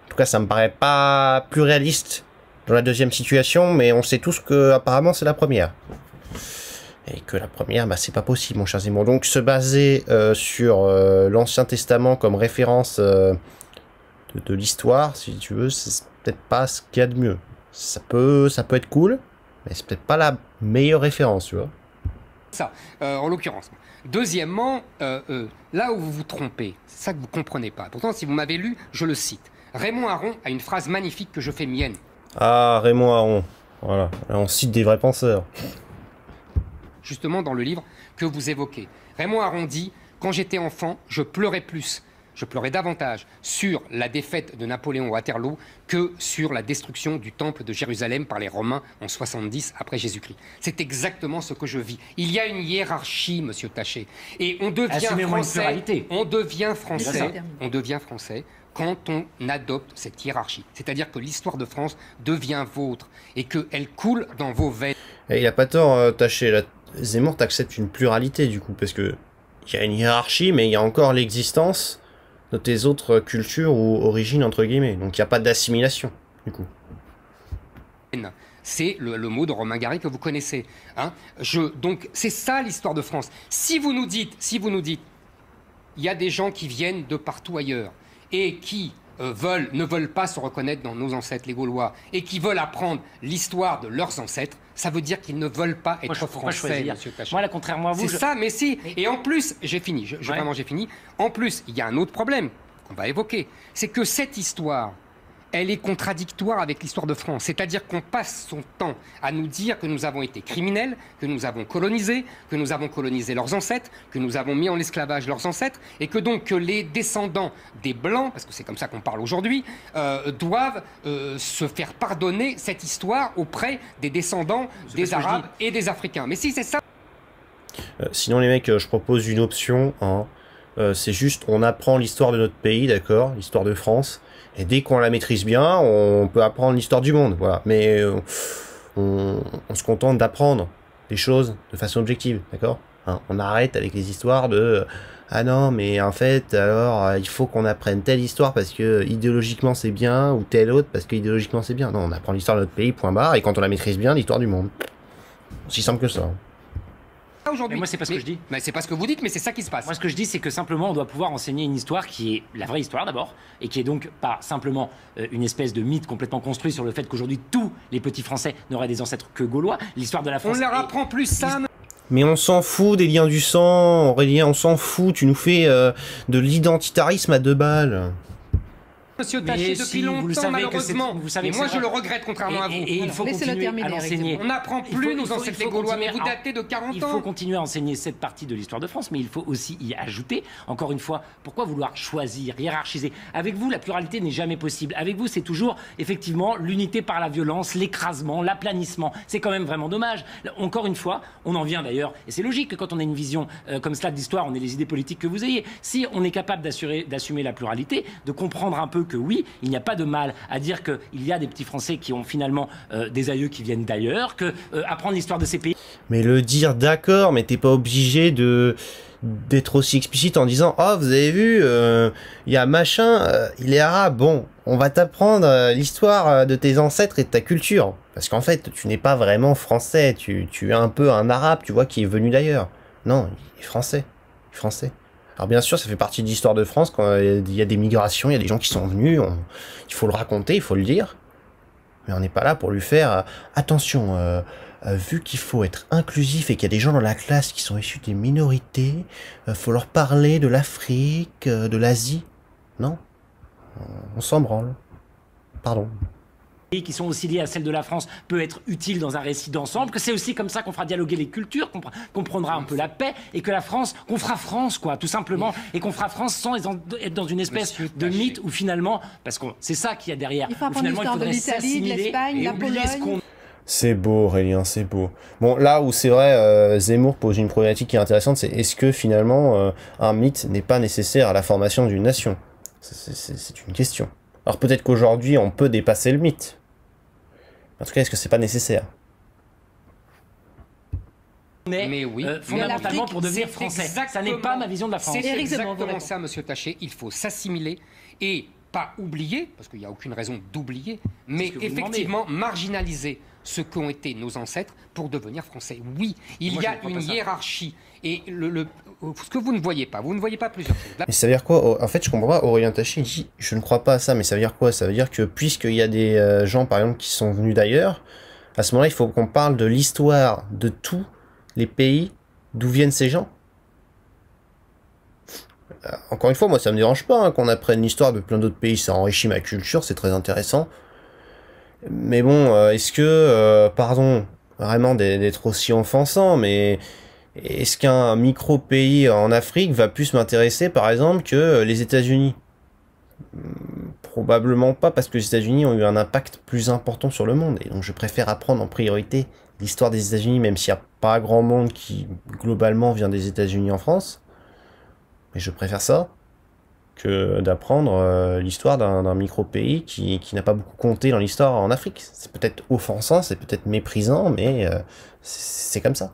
En tout cas, ça me paraît pas plus réaliste dans la deuxième situation, mais on sait tous que apparemment c'est la première. Et que la première, bah c'est pas possible, mon cher Zemmour. Donc se baser sur l'Ancien Testament comme référence de l'histoire, si tu veux, c'est peut-être pas ce qu'il y a de mieux. Ça peut être cool, mais c'est peut-être pas la meilleure référence, tu vois. Ça, en l'occurrence. Deuxièmement, là où vous vous trompez, c'est ça que vous ne comprenez pas. Pourtant, si vous m'avez lu, je le cite. Raymond Aron a une phrase magnifique que je fais mienne. Ah, Raymond Aron. Voilà, là, on cite des vrais penseurs. Justement dans le livre que vous évoquez. Raymond Aron dit « Quand j'étais enfant, je pleurais plus. Je pleurais davantage sur la défaite de Napoléon à Waterloo que sur la destruction du temple de Jérusalem par les Romains en 70 après Jésus-Christ. » C'est exactement ce que je vis. Il y a une hiérarchie, monsieur Taché. Et on devient français. On devient français quand on adopte cette hiérarchie. C'est-à-dire que l'histoire de France devient vôtre et qu'elle coule dans vos veines. Et il a pas tort, Taché. Là, Zemmour, t'acceptes une pluralité, du coup, parce que il y a une hiérarchie, mais il y a encore l'existence de tes autres cultures ou origines, entre guillemets. Donc il n'y a pas d'assimilation, du coup. C'est le mot de Romain Gary que vous connaissez. Hein. Donc c'est ça l'histoire de France. Si vous nous dites, il y a des gens qui viennent de partout ailleurs et qui ne veulent pas se reconnaître dans nos ancêtres, les Gaulois, et qui veulent apprendre l'histoire de leurs ancêtres, ça veut dire qu'ils ne veulent pas être français, monsieur Taché. Moi, là, contrairement à vous... C'est ça, mais si. Et en plus, j'ai fini, vraiment j'ai fini. En plus, il y a un autre problème qu'on va évoquer. C'est que cette histoire, elle est contradictoire avec l'histoire de France. C'est-à-dire qu'on passe son temps à nous dire que nous avons été criminels, que nous avons colonisé leurs ancêtres, que nous avons mis en esclavage leurs ancêtres, et que donc que les descendants des Blancs, parce que c'est comme ça qu'on parle aujourd'hui, doivent se faire pardonner cette histoire auprès des descendants des Arabes et des Africains. Mais si c'est ça... Sinon les mecs, je propose une option, hein. C'est juste, on apprend l'histoire de notre pays, d'accord, l'histoire de France, et dès qu'on la maîtrise bien, on peut apprendre l'histoire du monde, voilà. Mais on se contente d'apprendre les choses de façon objective, d'accord, hein. On arrête avec les histoires de ah non, mais en fait, alors il faut qu'on apprenne telle histoire parce que idéologiquement c'est bien, ou telle autre parce que idéologiquement c'est bien. Non, on apprend l'histoire de notre pays, point barre, et quand on la maîtrise bien, l'histoire du monde. Aussi simple que ça. Aujourd'hui. Moi, c'est pas ce que je dis. Mais c'est pas ce que vous dites, mais c'est ça qui se passe. Moi, ce que je dis, c'est que simplement, on doit pouvoir enseigner une histoire qui est la vraie histoire d'abord, et qui est donc pas simplement une espèce de mythe complètement construit sur le fait qu'aujourd'hui tous les petits Français n'auraient des ancêtres que gaulois. L'histoire de la France. On leur apprend plus ça. Mais on s'en fout des liens du sang, Aurélien, on s'en fout. Tu nous fais de l'identitarisme à 2 balles. Monsieur Taché, depuis longtemps, malheureusement. Mais moi, je le regrette, contrairement à vous. Et il faut continuer à l'enseigner. On n'apprend plus nos ancêtres les Gaulois, mais vous datez de 40 ans. Il faut continuer à enseigner cette partie de l'histoire de France, mais il faut aussi y ajouter, encore une fois, pourquoi vouloir choisir, hiérarchiser? Avec vous, la pluralité n'est jamais possible. Avec vous, c'est toujours, effectivement, l'unité par la violence, l'écrasement, l'aplanissement. C'est quand même vraiment dommage. Encore une fois, on en vient d'ailleurs, et c'est logique que quand on a une vision comme cela de l'histoire, on ait les idées politiques que vous ayez. Si on est capable d'assumer la pluralité, de comprendre un peu que oui, il n'y a pas de mal à dire qu'il y a des petits Français qui ont finalement des aïeux qui viennent d'ailleurs, que apprendre l'histoire de ces pays... Mais le dire d'accord, mais t'es pas obligé d'être aussi explicite en disant « Oh, vous avez vu, il y a machin, il est arabe, bon, on va t'apprendre l'histoire de tes ancêtres et de ta culture. » Parce qu'en fait, tu n'es pas vraiment français, tu es un peu un arabe, tu vois, qui est venu d'ailleurs. Non, il est français, français. Alors bien sûr, ça fait partie de l'histoire de France, quand il y a des migrations, il y a des gens qui sont venus, il faut le raconter, il faut le dire. Mais on n'est pas là pour lui faire attention, vu qu'il faut être inclusif et qu'il y a des gens dans la classe qui sont issus des minorités, faut leur parler de l'Afrique, de l'Asie. Non, on s'en branle. Pardon. Qui sont aussi liés à celle de la France peut être utile dans un récit d'ensemble, que c'est aussi comme ça qu'on fera dialoguer les cultures, qu'on prendra un peu la paix, et que la France, qu'on fera France, quoi, tout simplement, et qu'on fera France sans être dans une espèce de mythe où finalement, parce que c'est ça qu'il y a derrière, il faut apprendre l'histoire de l'Italie, de l'Espagne, de la Pologne. C'est beau, Aurélien, c'est beau. Bon, là où c'est vrai, Zemmour pose une problématique qui est intéressante, c'est est-ce que finalement un mythe n'est pas nécessaire à la formation d'une nation? C'est une question. Alors peut-être qu'aujourd'hui on peut dépasser le mythe. En tout cas, est-ce que c'est pas nécessaire? Mais oui, fondamentalement pour devenir français. Ça n'est pas ma vision de la France. C'est exactement ça, monsieur Taché. Il faut s'assimiler et pas oublier, parce qu'il n'y a aucune raison d'oublier, mais effectivement marginaliser ce qu'ont été nos ancêtres pour devenir français. Oui, il y a une hiérarchie. Et ce que vous ne voyez pas plusieurs choses. Mais ça veut dire quoi? En fait, je comprends pas. Aurélien Taché dit, je ne crois pas à ça, mais ça veut dire quoi? Ça veut dire que puisqu'il y a des gens, par exemple, qui sont venus d'ailleurs, À ce moment-là, il faut qu'on parle de l'histoire de tous les pays d'où viennent ces gens. Encore une fois, moi, ça me dérange pas qu'on apprenne l'histoire de plein d'autres pays. Ça enrichit ma culture, c'est très intéressant. Mais bon, est-ce que, pardon, vraiment d'être aussi offensant, mais est-ce qu'un micro-pays en Afrique va plus m'intéresser, par exemple, que les États-Unis? Probablement pas, parce que les États-Unis ont eu un impact plus important sur le monde. Et donc je préfère apprendre en priorité l'histoire des États-Unis, même s'il n'y a pas grand monde qui, globalement, vient des États-Unis en France. Mais je préfère ça que d'apprendre l'histoire d'un micro-pays qui n'a pas beaucoup compté dans l'histoire en Afrique. C'est peut-être offensant, c'est peut-être méprisant, mais c'est comme ça.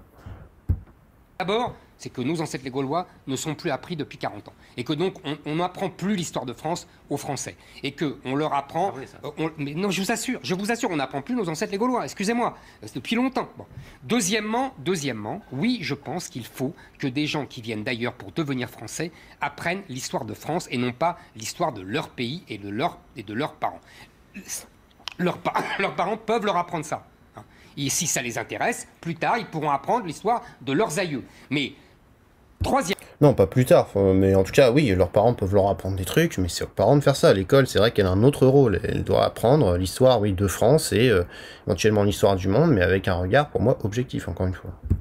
D'abord, c'est que nos ancêtres les Gaulois ne sont plus appris depuis 40 ans. Et que donc, on n'apprend plus l'histoire de France aux Français. Et qu'on leur apprend... Ah oui, mais non, je vous assure, on n'apprend plus nos ancêtres les Gaulois. Excusez-moi, c'est depuis longtemps. Bon. Deuxièmement, oui, je pense qu'il faut que des gens qui viennent d'ailleurs pour devenir Français apprennent l'histoire de France et non pas l'histoire de leur pays et de leurs parents. Leurs parents peuvent leur apprendre ça. Hein. Et si ça les intéresse, plus tard, ils pourront apprendre l'histoire de leurs aïeux. Mais... Troisième. Non, pas plus tard, mais en tout cas, oui, leurs parents peuvent leur apprendre des trucs, mais c'est aux parents de faire ça. L'école, c'est vrai qu'elle a un autre rôle. Elle doit apprendre l'histoire, oui, de France et éventuellement l'histoire du monde, mais avec un regard, pour moi, objectif, encore une fois. Le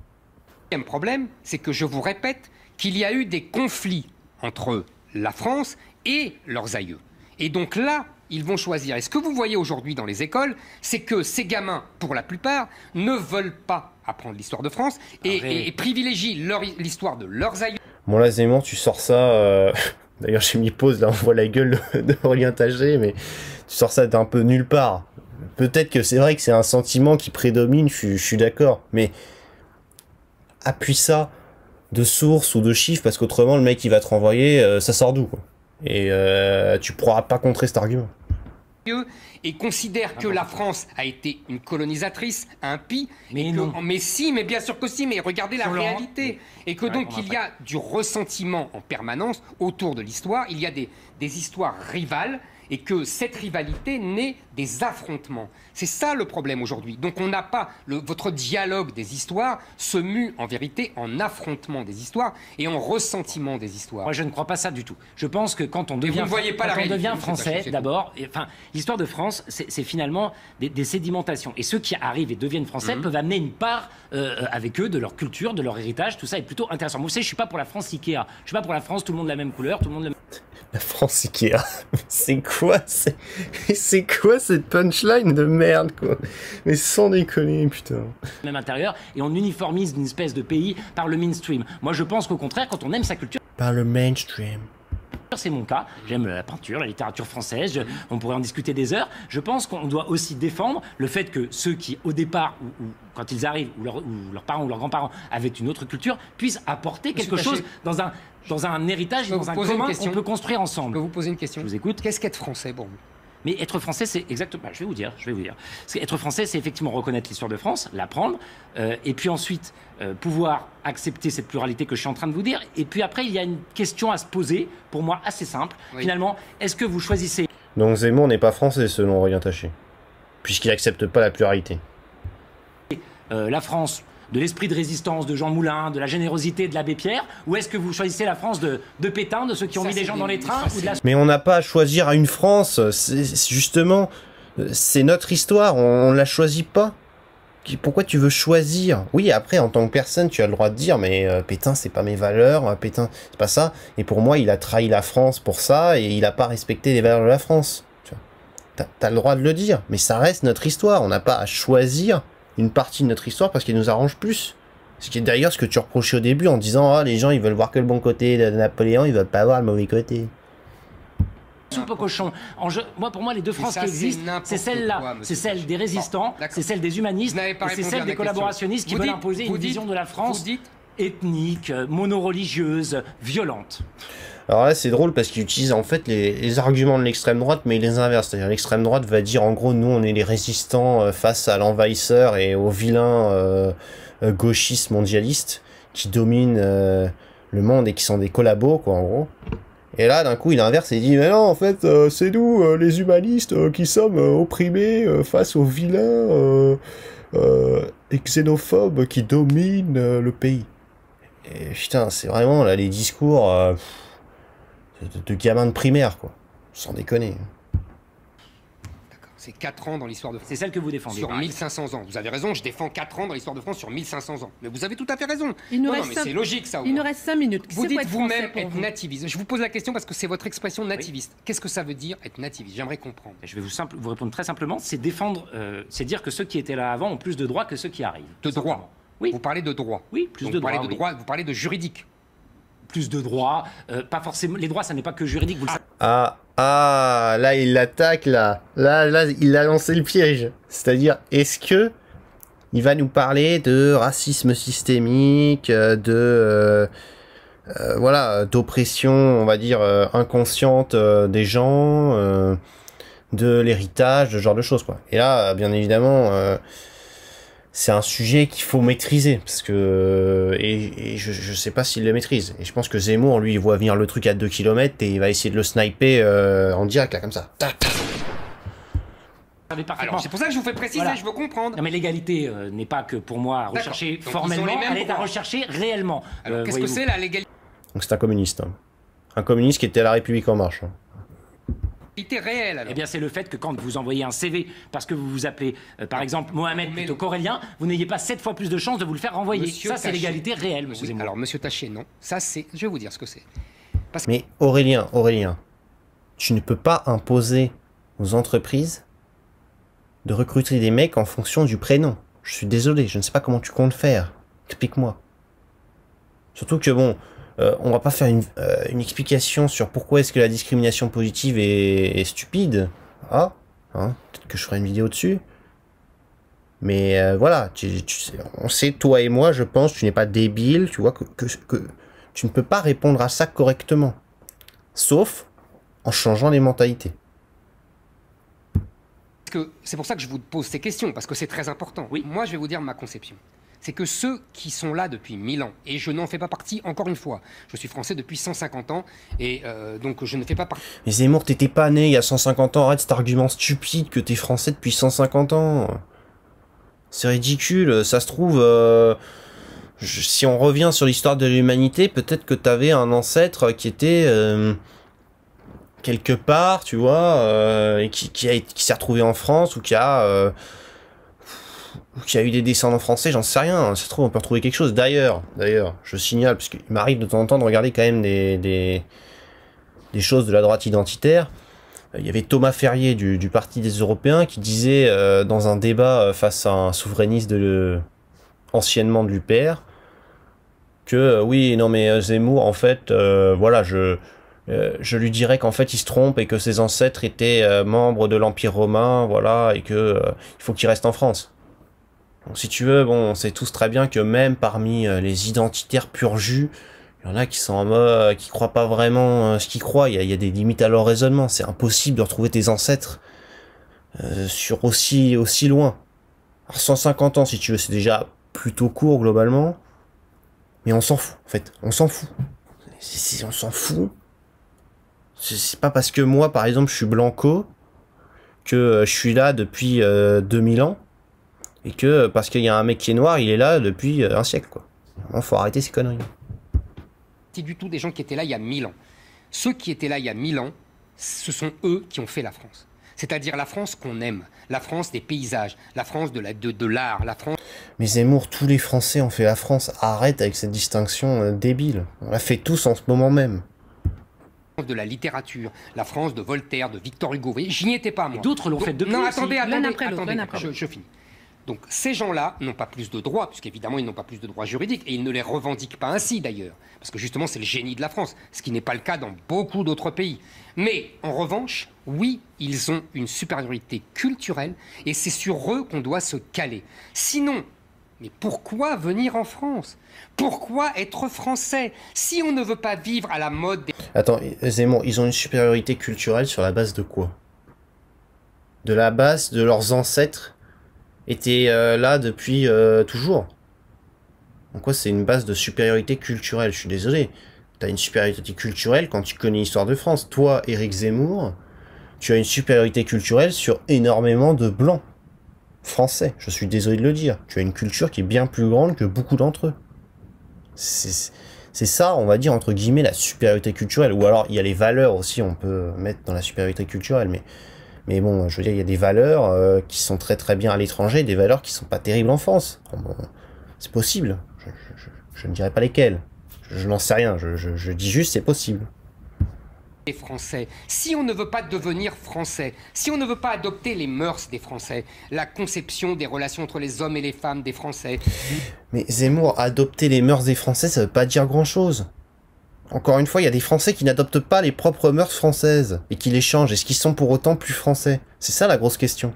deuxième problème, c'est que je vous répète qu'il y a eu des conflits entre la France et leurs aïeux. Et donc là, ils vont choisir. Et ce que vous voyez aujourd'hui dans les écoles, c'est que ces gamins, pour la plupart, ne veulent pas apprendre l'histoire de France et privilégient l'histoire de leurs aïeux. Bon là, Zemmour, tu sors ça... D'ailleurs, j'ai mis pause, là, on voit la gueule d'Aurélien Taché, mais tu sors ça d'un peu nulle part. Peut-être que c'est vrai que c'est un sentiment qui prédomine, je suis d'accord, mais appuie ça de sources ou de chiffres, parce qu'autrement, le mec, il va te renvoyer, ça sort d'où, quoi. Et tu pourras pas contrer cet argument. Et considère que la France a été une colonisatrice impie. Mais non. Mais si, mais bien sûr que si, mais regardez la réalité. Et que donc il y a du ressentiment en permanence autour de l'histoire. Il y a des histoires rivales et que cette rivalité naît des affrontements. C'est ça le problème aujourd'hui. Donc on n'a pas... votre dialogue des histoires se mue en vérité en affrontement des histoires et en ressentiment des histoires. Moi je ne crois pas ça du tout. Je pense que quand on devient, français d'abord, enfin, l'histoire de France, c'est finalement des sédimentations. Et ceux qui arrivent et deviennent français peuvent amener une part avec eux de leur culture, de leur héritage. Tout ça est plutôt intéressant. Vous savez, je ne suis pas pour la France Ikea. Je ne suis pas pour la France, tout le monde de la même couleur, tout le monde... La France Ikea. C'est quoi cette punchline de merde, quoi? Mais sans déconner, putain. Même intérieur, et on uniformise une espèce de pays par le mainstream. Moi, je pense qu'au contraire, quand on aime sa culture... Par le mainstream. C'est mon cas. J'aime la peinture, la littérature française. On pourrait en discuter des heures. Je pense qu'on doit aussi défendre le fait que ceux qui, au départ, ou quand ils arrivent, ou leurs parents ou leurs grands-parents avaient une autre culture, puissent apporter quelque chose dans un héritage, dans un commun qu'on peut construire ensemble. Je peux vous poser une question? Je vous écoute. Qu'est-ce qu'être français pour vous? Mais être français, c'est exactement... je vais vous dire. Être français, c'est effectivement reconnaître l'histoire de France, l'apprendre, et puis ensuite pouvoir accepter cette pluralité que je suis en train de vous dire. Et puis après, il y a une question à se poser, pour moi assez simple. Oui. Finalement, est-ce que vous choisissez... Donc Zemmour n'est pas français, selon Aurélien Taché, puisqu'il n'accepte pas la pluralité. La France... de l'esprit de résistance de Jean Moulin, de la générosité de l'abbé Pierre, ou est-ce que vous choisissez la France de Pétain, de ceux qui ont mis des gens dans les trains ou de la... Mais on n'a pas à choisir une France, justement, c'est notre histoire, on ne la choisit pas. Pourquoi tu veux choisir? Oui, après, en tant que personne, tu as le droit de dire, mais Pétain, c'est pas mes valeurs, Pétain, c'est pas ça. Et pour moi, il a trahi la France pour ça, et il n'a pas respecté les valeurs de la France. T'as le droit de le dire, mais ça reste notre histoire, on n'a pas à choisir une partie de notre histoire parce qu'elle nous arrange plus. Ce qui est d'ailleurs ce que tu reprochais au début en disant les gens ils veulent voir que le bon côté de Napoléon, ils veulent pas voir le mauvais côté. Soupe au cochon. Pour moi, les deux France qui existent, c'est celle-là. C'est celle des résistants, c'est celle des humanistes, c'est celle des collaborationnistes qui veulent imposer une vision de la France ethnique, mono-religieuse, violente. Alors là, c'est drôle parce qu'ils utilisent en fait les arguments de l'extrême droite, mais ils les inversent. C'est-à-dire l'extrême droite va dire en gros, nous, on est les résistants face à l'envahisseur et aux vilains gauchistes mondialistes qui dominent le monde et qui sont des collabos, quoi, en gros. Et là, d'un coup, il inverse et il dit, mais non, en fait, c'est nous, les humanistes, qui sommes opprimés face aux vilains et xénophobes qui dominent le pays. Et putain, c'est vraiment, là, les discours de gamins de primaire, quoi. Sans déconner. C'est 4 ans dans l'histoire de France. C'est celle que vous défendez. Sur 1500 ans. Vous avez raison, je défends 4 ans dans l'histoire de France sur 1500 ans. Mais vous avez tout à fait raison. Il nous non, reste mais cinq- c'est logique ça. Il nous reste 5 minutes. Vous C'est dites quoi être vous-même français pour être vous nativiste. Je vous pose la question parce que c'est votre expression nativiste. Qu'est-ce que ça veut dire être nativiste? J'aimerais comprendre. Je vais vous répondre très simplement. C'est défendre, c'est dire que ceux qui étaient là avant ont plus de droits que ceux qui arrivent. De droit. Oui. Vous parlez de droit. Oui, plus Donc de vous parlez droits. de oui. droit, vous parlez de juridique. Plus de droits, pas forcément. Les droits, ça n'est pas que juridique. Vous le savez. Là, il l'attaque, là. Là, il a lancé le piège. C'est-à-dire, est-ce que il va nous parler de racisme systémique, voilà, d'oppression, on va dire, inconsciente des gens, de l'héritage, de ce genre de choses, quoi. Et là, bien évidemment, c'est un sujet qu'il faut maîtriser, parce que et je sais pas s'il le maîtrise. Et je pense que Zemmour, lui, il voit venir le truc à 2 km et il va essayer de le sniper en direct, là, comme ça. Tac, tac. Alors c'est pour ça que je vous fais préciser, Voilà. je veux comprendre. Non, mais l'égalité n'est pas que pour moi à rechercher Donc, ils ont formellement, les mêmes elle est à droits. rechercher réellement. Alors qu'est-ce que voyez-vous. c'est la légalité Donc c'est un communiste. Hein. Un communiste qui était à la République En Marche. Hein. réelle alors? Eh bien, c'est le fait que quand vous envoyez un CV parce que vous vous appelez, par exemple, Mohamed plutôt qu'Aurélien, vous n'ayez pas 7 fois plus de chances de vous le faire renvoyer. Monsieur Ça, c'est Taché. l'égalité réelle, monsieur Oui, Zemmour. alors monsieur Taché, non. Ça c'est, je vais vous dire ce que c'est. Mais Aurélien, tu ne peux pas imposer aux entreprises de recruter des mecs en fonction du prénom. Je suis désolé, je ne sais pas comment tu comptes faire. Explique-moi. Surtout que bon, on va pas faire une explication sur pourquoi est-ce que la discrimination positive est stupide. Ah, hein, peut-être que je ferai une vidéo dessus. Mais voilà, on sait, toi et moi, je pense, tu n'es pas débile, tu vois, que tu ne peux pas répondre à ça correctement. Sauf en changeant les mentalités. C'est pour ça que je vous pose ces questions, parce que c'est très important. Oui. Moi, je vais vous dire ma conception. C'est que ceux qui sont là depuis 1000 ans, et je n'en fais pas partie, encore une fois, je suis français depuis 150 ans, et donc je ne fais pas partie. Mais Zemmour, t'étais pas né il y a 150 ans, arrête cet argument stupide que t'es français depuis 150 ans. C'est ridicule, ça se trouve, si on revient sur l'histoire de l'humanité, peut-être que t'avais un ancêtre qui était quelque part, tu vois, et qui s'est retrouvé en France, ou qui a eu des descendants français, j'en sais rien, ça se trouve on peut retrouver quelque chose. D'ailleurs, je signale, parce qu'il m'arrive de temps en temps de regarder quand même des choses de la droite identitaire. Il y avait Thomas Ferrier du Parti des Européens qui disait dans un débat face à un souverainiste anciennement de l'UPR que oui, non mais Zemmour, en fait, voilà, je lui dirais qu'en fait il se trompe et que ses ancêtres étaient membres de l'Empire romain, voilà, et que il faut qu'il reste en France. Donc si tu veux, bon, on sait tous très bien que même parmi les identitaires pur jus, il y en a qui sont en mode, qui croient pas vraiment ce qu'ils croient. Il y a des limites à leur raisonnement. C'est impossible de retrouver tes ancêtres sur aussi loin. Alors 150 ans, si tu veux, c'est déjà plutôt court globalement. Mais on s'en fout, en fait. On s'en fout. On s'en fout. C'est pas parce que moi, par exemple, je suis blanco, que je suis là depuis 2000 ans, et que parce qu'il y a un mec qui est noir, il est là depuis un siècle, quoi. Il faut arrêter ces conneries. Du tout des gens qui étaient là il y a 1000 ans. Ceux qui étaient là il y a 1000 ans, ce sont eux qui ont fait la France. C'est-à-dire la France qu'on aime, la France des paysages, la France de l'art, la France... Mais Zemmour, tous les Français ont fait la France. Arrête avec cette distinction débile. On la fait tous en ce moment même. de la littérature, la France de Voltaire, de Victor Hugo. Vous voyez, j'y étais pas, moi. D'autres l'ont fait depuis Non, aussi. attendez, L'un après l'autre, attendez, l'un après l'autre. je finis. Donc ces gens-là n'ont pas plus de droits, puisqu'évidemment ils n'ont pas plus de droits juridiques, et ils ne les revendiquent pas ainsi d'ailleurs, parce que justement c'est le génie de la France, ce qui n'est pas le cas dans beaucoup d'autres pays. Mais en revanche, oui, ils ont une supériorité culturelle, et c'est sur eux qu'on doit se caler. Sinon, mais pourquoi venir en France? Pourquoi être français? Si on ne veut pas vivre à la mode des... Attends, Zemmour, ils ont une supériorité culturelle sur la base de quoi? De la base de leurs ancêtres étaient là depuis toujours. Donc quoi, c'est une base de supériorité culturelle, je suis désolé. Tu as une supériorité culturelle quand tu connais l'histoire de France. Toi, Éric Zemmour, tu as une supériorité culturelle sur énormément de blancs français. Je suis désolé de le dire. Tu as une culture qui est bien plus grande que beaucoup d'entre eux. C'est ça, on va dire, entre guillemets, la supériorité culturelle. Ou alors, il y a les valeurs aussi, on peut mettre dans la supériorité culturelle. Mais bon, je veux dire, il y a des valeurs qui sont très très bien à l'étranger, des valeurs qui sont pas terribles en France. Bon, c'est possible. Je ne dirais pas lesquelles. Je n'en sais rien. Je dis juste c'est possible. Les Français, si on ne veut pas devenir français, si on ne veut pas adopter les mœurs des Français, la conception des relations entre les hommes et les femmes des Français... Mais Zemmour, adopter les mœurs des Français, ça veut pas dire grand-chose. Encore une fois, il y a des Français qui n'adoptent pas les propres mœurs françaises et qui les changent. Est-ce qu'ils sont pour autant plus français? C'est ça la grosse question.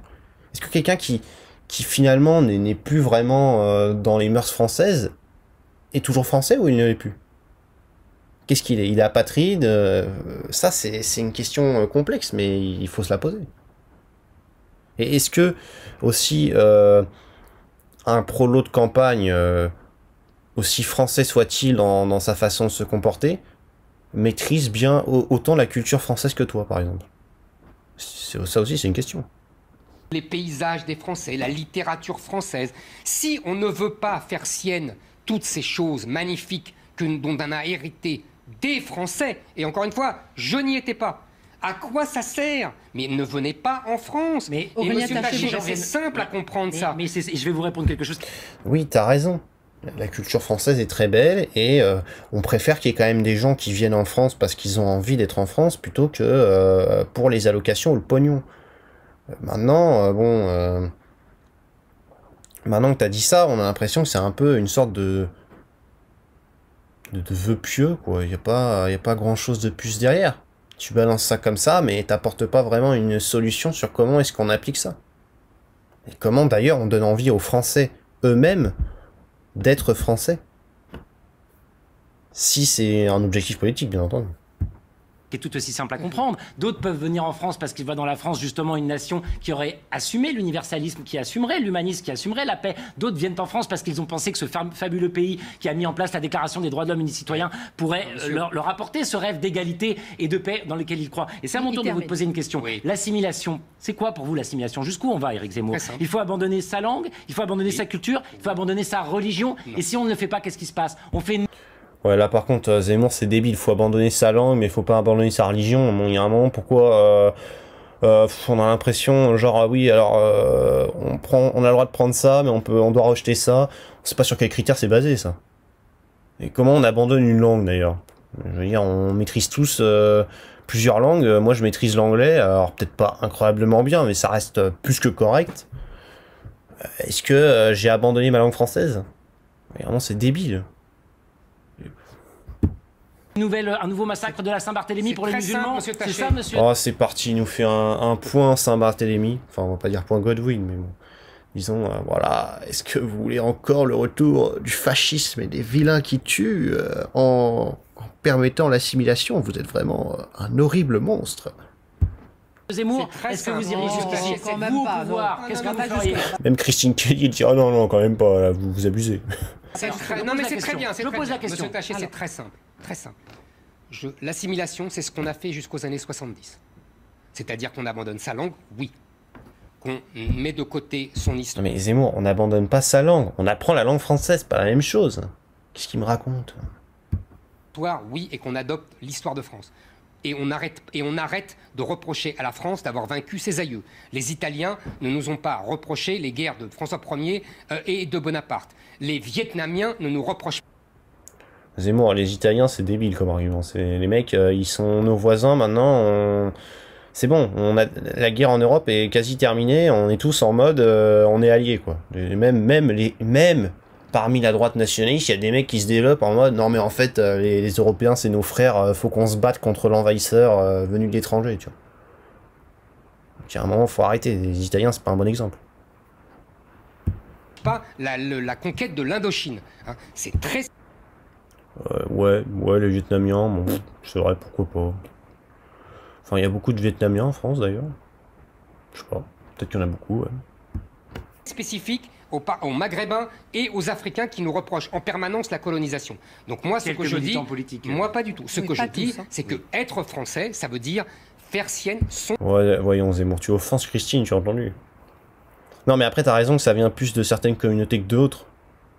Est-ce que quelqu'un qui finalement n'est plus vraiment dans les mœurs françaises est toujours français ou il ne l'est plus? Qu'est-ce qu'il est? Il est apatride? Ça, c'est une question complexe, mais il faut se la poser. Et est-ce que, aussi, un prolo de campagne, aussi français soit-il dans sa façon de se comporter, maîtrise bien autant la culture française que toi, par exemple? Ça aussi, c'est une question. Les paysages des Français, la littérature française. Si on ne veut pas faire sienne toutes ces choses magnifiques dont on a hérité des Français, et encore une fois, je n'y étais pas. À quoi ça sert? Mais ne venez pas en France. Mais et monsieur Taché, c'est simple à comprendre ça. Mais je vais vous répondre quelque chose. Oui, t'as raison. La culture française est très belle et on préfère qu'il y ait quand même des gens qui viennent en France parce qu'ils ont envie d'être en France plutôt que pour les allocations ou le pognon. Maintenant, maintenant que t'as dit ça, on a l'impression que c'est un peu une sorte de vœu pieux, quoi. Il y a pas grand-chose de plus derrière. Tu balances ça comme ça, mais t'apportes pas vraiment une solution sur comment est-ce qu'on applique ça. Et comment, d'ailleurs, on donne envie aux Français eux-mêmes d'être Français. Si c'est un objectif politique, bien entendu. Qui est tout aussi simple à comprendre. D'autres peuvent venir en France parce qu'ils voient dans la France justement une nation qui aurait assumé l'universalisme, qui assumerait l'humanisme, qui assumerait la paix. D'autres viennent en France parce qu'ils ont pensé que ce fabuleux pays qui a mis en place la Déclaration des droits de l'homme et des citoyens pourrait leur apporter ce rêve d'égalité et de paix dans lequel ils croient. Et c'est à mon tour de vous poser une question. Oui. L'assimilation, c'est quoi pour vous l'assimilation? Jusqu'où on va, Éric Zemmour? Il faut abandonner sa langue, il faut abandonner sa culture, il faut abandonner sa religion. Non. Et si on ne le fait pas, qu'est-ce qui se passe? On fait une... Ouais, là par contre, Zemmour c'est débile, il faut abandonner sa langue, mais il faut pas abandonner sa religion. Bon, il y a un moment, pourquoi on a l'impression, genre, oui, alors, on a le droit de prendre ça, mais on doit rejeter ça. On sait pas sur quels critères c'est basé, ça. Et comment on abandonne une langue, d'ailleurs? Je veux dire, on maîtrise tous plusieurs langues. Moi, je maîtrise l'anglais, alors peut-être pas incroyablement bien, mais ça reste plus que correct. Est-ce que j'ai abandonné ma langue française? Vraiment, c'est débile. Un nouveau massacre de la Saint-Barthélemy pour les musulmans, c'est ça, monsieur? Oh, c'est parti, il nous fait un point Saint-Barthélemy. Enfin, on va pas dire point Godwin, mais bon. Disons, voilà, est-ce que vous voulez encore le retour du fascisme et des vilains qui tuent en permettant l'assimilation? Vous êtes vraiment un horrible monstre. Zemmour, est-ce que vous iriez jusqu'ici? Quand même pas, qu'est-ce que vous feriez? Même Christine Kelly dit, ah non, non, quand même pas, là, vous abusez. Non, mais c'est très bien, je pose la question. Monsieur Taché, c'est très simple. Très simple. L'assimilation, c'est ce qu'on a fait jusqu'aux années 70. C'est-à-dire qu'on abandonne sa langue, oui. Qu'on met de côté son histoire. Mais Zemmour, on n'abandonne pas sa langue. On apprend la langue française, pas la même chose. Qu'est-ce qu'il me raconte? Oui, et qu'on adopte l'histoire de France. Et on arrête de reprocher à la France d'avoir vaincu ses aïeux. Les Italiens ne nous ont pas reproché les guerres de François Ier et de Bonaparte. Les Vietnamiens ne nous reprochent pas. Zemmour, les Italiens, c'est débile comme argument. Les mecs, ils sont nos voisins maintenant. C'est bon, la guerre en Europe est quasi terminée. On est tous en mode, on est alliés, quoi. Et même parmi la droite nationaliste, il y a des mecs qui se développent en mode, non mais en fait, les Européens, c'est nos frères. Faut qu'on se batte contre l'envahisseur venu de l'étranger, tu vois. Donc, à un moment, faut arrêter. Les Italiens, c'est pas un bon exemple. Pas la conquête de l'Indochine. Hein. C'est très... Ouais, les Vietnamiens, bon, c'est vrai, pourquoi pas. Enfin, il y a beaucoup de Vietnamiens en France, d'ailleurs. Je sais pas, peut-être qu'il y en a beaucoup, ouais. Spécifique aux Maghrébins et aux Africains qui nous reprochent en permanence la colonisation. Donc moi, ce que je dis, moi pas du tout. Ce que je dis, c'est que être français, ça veut dire faire sienne son... Ouais, voyons Zemmour, tu offenses Christine, tu as entendu. Non mais après t'as raison que ça vient plus de certaines communautés que d'autres.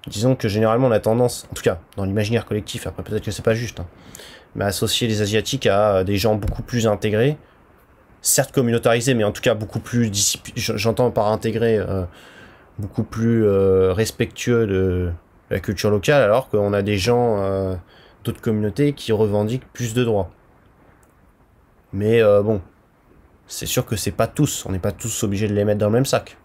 Disons que généralement on a tendance, en tout cas dans l'imaginaire collectif, après peut-être que c'est pas juste, hein, mais à associer les Asiatiques à des gens beaucoup plus intégrés, certes communautarisés, mais en tout cas beaucoup plus j'entends par intégrés, beaucoup plus respectueux de la culture locale, alors qu'on a des gens d'autres communautés qui revendiquent plus de droits. Mais bon, c'est sûr que c'est pas tous, on n'est pas tous obligés de les mettre dans le même sac.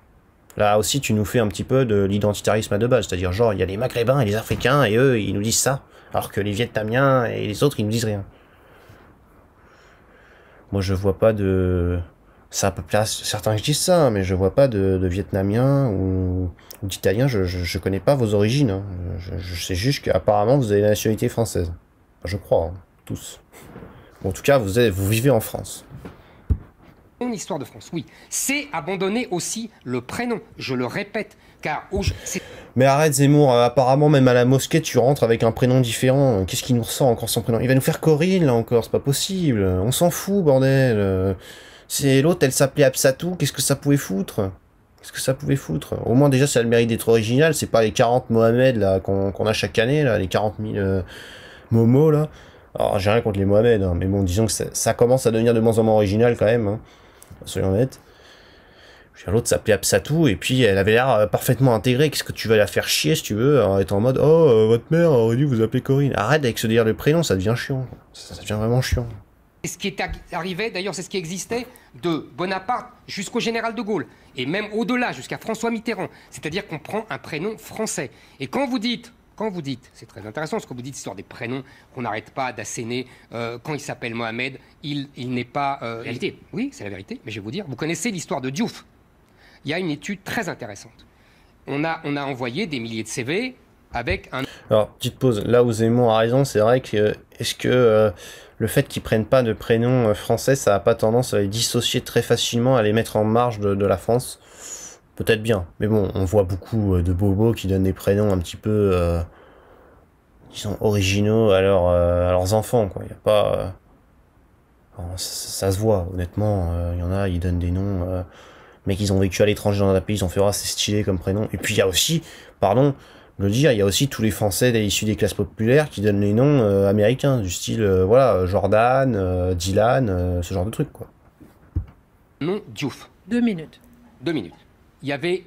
Là aussi, tu nous fais un petit peu de l'identitarisme à deux bases, c'est-à-dire genre, il y a les Maghrébins et les Africains, et eux, ils nous disent ça, alors que les Vietnamiens et les autres, ils nous disent rien. Moi, je vois pas de... Ça peut plaire certains qui disent ça, mais je vois pas de Vietnamiens ou d'Italiens, je connais pas vos origines. Hein. Je sais juste qu'apparemment, vous avez la nationalité française. Je crois, hein, tous. Bon, en tout cas, vous vivez en France. Histoire de France, oui. C'est abandonner aussi le prénom, je le répète, car... Mais arrête Zemmour, apparemment même à la mosquée tu rentres avec un prénom différent, qu'est-ce qu'il nous ressort encore son prénom? Il va nous faire Corinne là encore, c'est pas possible, on s'en fout bordel. C'est l'autre, elle s'appelait Absatou, qu'est-ce que ça pouvait foutre? Qu'est-ce que ça pouvait foutre? Au moins déjà ça a le mérite d'être original, c'est pas les 40 Mohamed là qu'on a chaque année, là, les 40 000 Momo là. Alors j'ai rien contre les Mohamed, hein, mais bon disons que ça commence à devenir de moins en moins original quand même. Hein. Soyons honnêtes. L'autre s'appelait Absatou et puis elle avait l'air parfaitement intégrée. Qu'est-ce que tu vas la faire chier si tu veux en étant en mode oh votre mère aurait dû vous appeler Corinne. Arrête avec ce délire de prénom, ça devient chiant. Ça devient vraiment chiant. Et ce qui est arrivé, d'ailleurs, c'est ce qui existait de Bonaparte jusqu'au général de Gaulle et même au-delà jusqu'à François Mitterrand. C'est-à-dire qu'on prend un prénom français. Et quand vous dites, c'est très intéressant ce que vous dites, l'histoire des prénoms, qu'on n'arrête pas d'asséner, quand il s'appelle Mohamed, il n'est pas... vérité. Oui, c'est la vérité, mais je vais vous dire, vous connaissez l'histoire de Diouf. Il y a une étude très intéressante. On a envoyé des milliers de CV avec un... Alors, petite pause, là où Zemmour a raison, c'est vrai que... Est-ce que le fait qu'ils prennent pas de prénoms français, ça n'a pas tendance à les dissocier très facilement, à les mettre en marge de la France? Peut-être bien, mais bon, on voit beaucoup de bobos qui donnent des prénoms un petit peu, disons, originaux à leurs enfants, quoi. Il y a pas, ça se voit, honnêtement. Il y en a, ils donnent des noms, mais qu'ils ont vécu à l'étranger dans un pays, ils ont fait ah c'est stylé comme prénom. Et puis il y a aussi, pardon de le dire, il y a aussi tous les Français issus des classes populaires qui donnent les noms américains, du style, voilà, Jordan, Dylan, ce genre de truc, quoi. Non, Diouf. 2 minutes. 2 minutes. Il y avait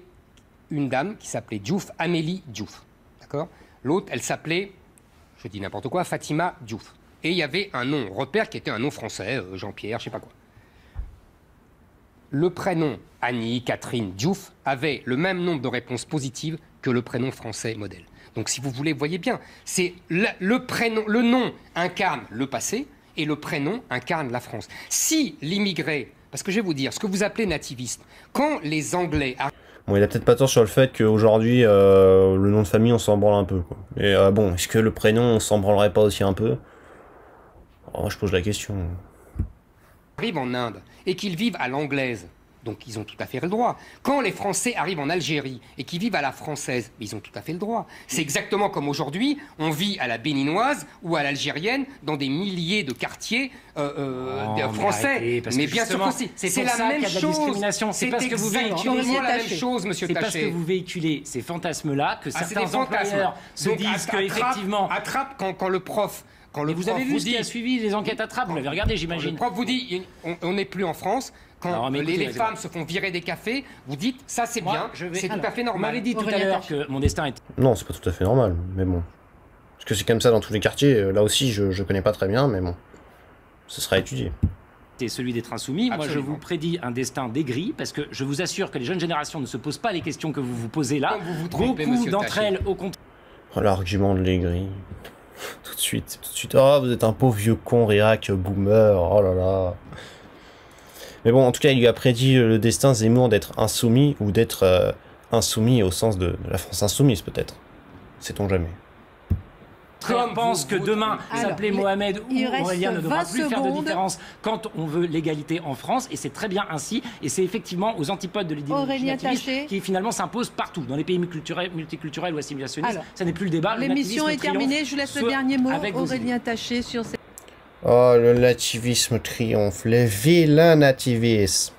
une dame qui s'appelait Diouf, Amélie Diouf. D'accord? L'autre, elle s'appelait, je dis n'importe quoi, Fatima Diouf. Et il y avait un nom repère qui était un nom français, Jean-Pierre, je sais pas quoi. Le prénom Annie, Catherine, Diouf avait le même nombre de réponses positives que le prénom français modèle. Donc si vous voulez, voyez bien, c'est le nom incarne le passé et le prénom incarne la France. Si l'immigré... Parce que je vais vous dire, ce que vous appelez nativiste, quand les Anglais... Bon, il a peut-être pas tort sur le fait qu'aujourd'hui, le nom de famille, on s'en branle un peu, quoi. Et bon, est-ce que le prénom, on s'en branlerait pas aussi un peu? Oh, je pose la question. Arrivent en Inde et qu'ils vivent à l'anglaise, donc ils ont tout à fait le droit. Quand les Français arrivent en Algérie et qu'ils vivent à la française, ils ont tout à fait le droit. C'est exactement comme aujourd'hui, on vit à la béninoise ou à l'algérienne dans des milliers de quartiers français. Mais bien sûr aussi, c'est la même chose. C'est parce que vous véhiculez la même chose, monsieur Taché. C'est parce que vous véhiculez ces fantasmes-là que certains employeurs se disent qu'effectivement... Attrape quand le prof... Mais vous avez vu ce qui a suivi les enquêtes Attrape, vous l'avez regardé, j'imagine. Le prof vous dit, on n'est plus en France. Quand les femmes se font virer des cafés, vous dites, ça c'est bien, c'est tout à fait normal. Vous m'avez dit tout à l'heure que mon destin est... Non, c'est pas tout à fait normal, mais bon. Parce que c'est comme ça dans tous les quartiers, là aussi je connais pas très bien, mais bon. Ce sera étudié. C'est celui d'être insoumis. Absolument. Moi, je vous prédis un destin dégris, parce que je vous assure que les jeunes générations ne se posent pas les questions que vous vous posez là. Vous vous trompez, beaucoup monsieur d'entre Taché. elles, au contraire... Oh, l'argument de l'aigri. Tout de suite. Oh, vous êtes un pauvre vieux con, réac, boomer, oh là là. Mais bon, en tout cas, il lui a prédit le destin, Zemmour, d'être insoumis, ou d'être insoumis au sens de la France insoumise, peut-être. Sait-on jamais. contraire pense que demain, s'appeler Mohamed il ou reste Aurélien ne devra 20 plus faire de secondes. différence quand on veut l'égalité en France, et c'est très bien ainsi, et c'est effectivement aux antipodes de l'idéologie Aurélien nativiste Taché. qui finalement s'impose partout, dans les pays multiculturels ou assimilationnistes. Alors, Ça n'est plus le débat. L'émission est terminée. Je vous laisse le dernier mot, avec vos idées. Aurélien Taché, sur ces... Oh, le nativisme triomphe, le vilain nativisme.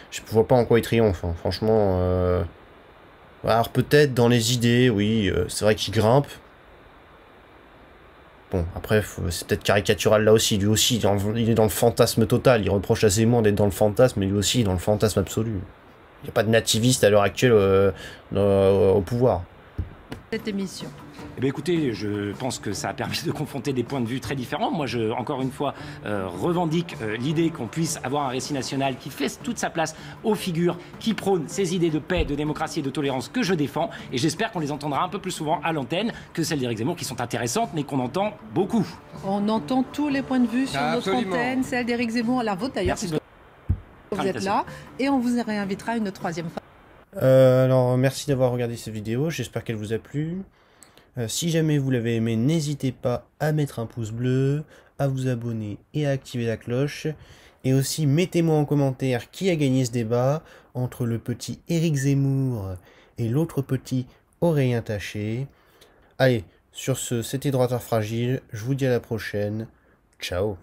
Je vois pas en quoi il triomphe, hein. Franchement. Alors peut-être dans les idées, oui, c'est vrai qu'il grimpe. Bon, après, c'est peut-être caricatural là aussi. Lui aussi, il est dans le fantasme total. Il reproche à Zemmour d'être dans le fantasme, mais lui aussi, il est dans le fantasme absolu. Il n'y a pas de nativiste à l'heure actuelle au pouvoir. cette émission. Eh bien, écoutez, je pense que ça a permis de confronter des points de vue très différents. Moi, encore une fois, revendique l'idée qu'on puisse avoir un récit national qui fait toute sa place aux figures qui prônent ces idées de paix, de démocratie et de tolérance que je défends. Et j'espère qu'on les entendra un peu plus souvent à l'antenne que celles d'Éric Zemmour, qui sont intéressantes, mais qu'on entend beaucoup. On entend tous les points de vue sur notre Absolument. antenne, celle d'Éric Zemmour, la vôtre d'ailleurs, Merci puisque vous êtes là. Et on vous réinvitera une troisième fois. Alors, merci d'avoir regardé cette vidéo. J'espère qu'elle vous a plu. Si jamais vous l'avez aimé, n'hésitez pas à mettre un pouce bleu, à vous abonner et à activer la cloche. Et aussi, mettez-moi en commentaire qui a gagné ce débat entre le petit Éric Zemmour et l'autre petit Aurélien Taché. Allez, sur ce, c'était Droiteur Fragile. Je vous dis à la prochaine. Ciao.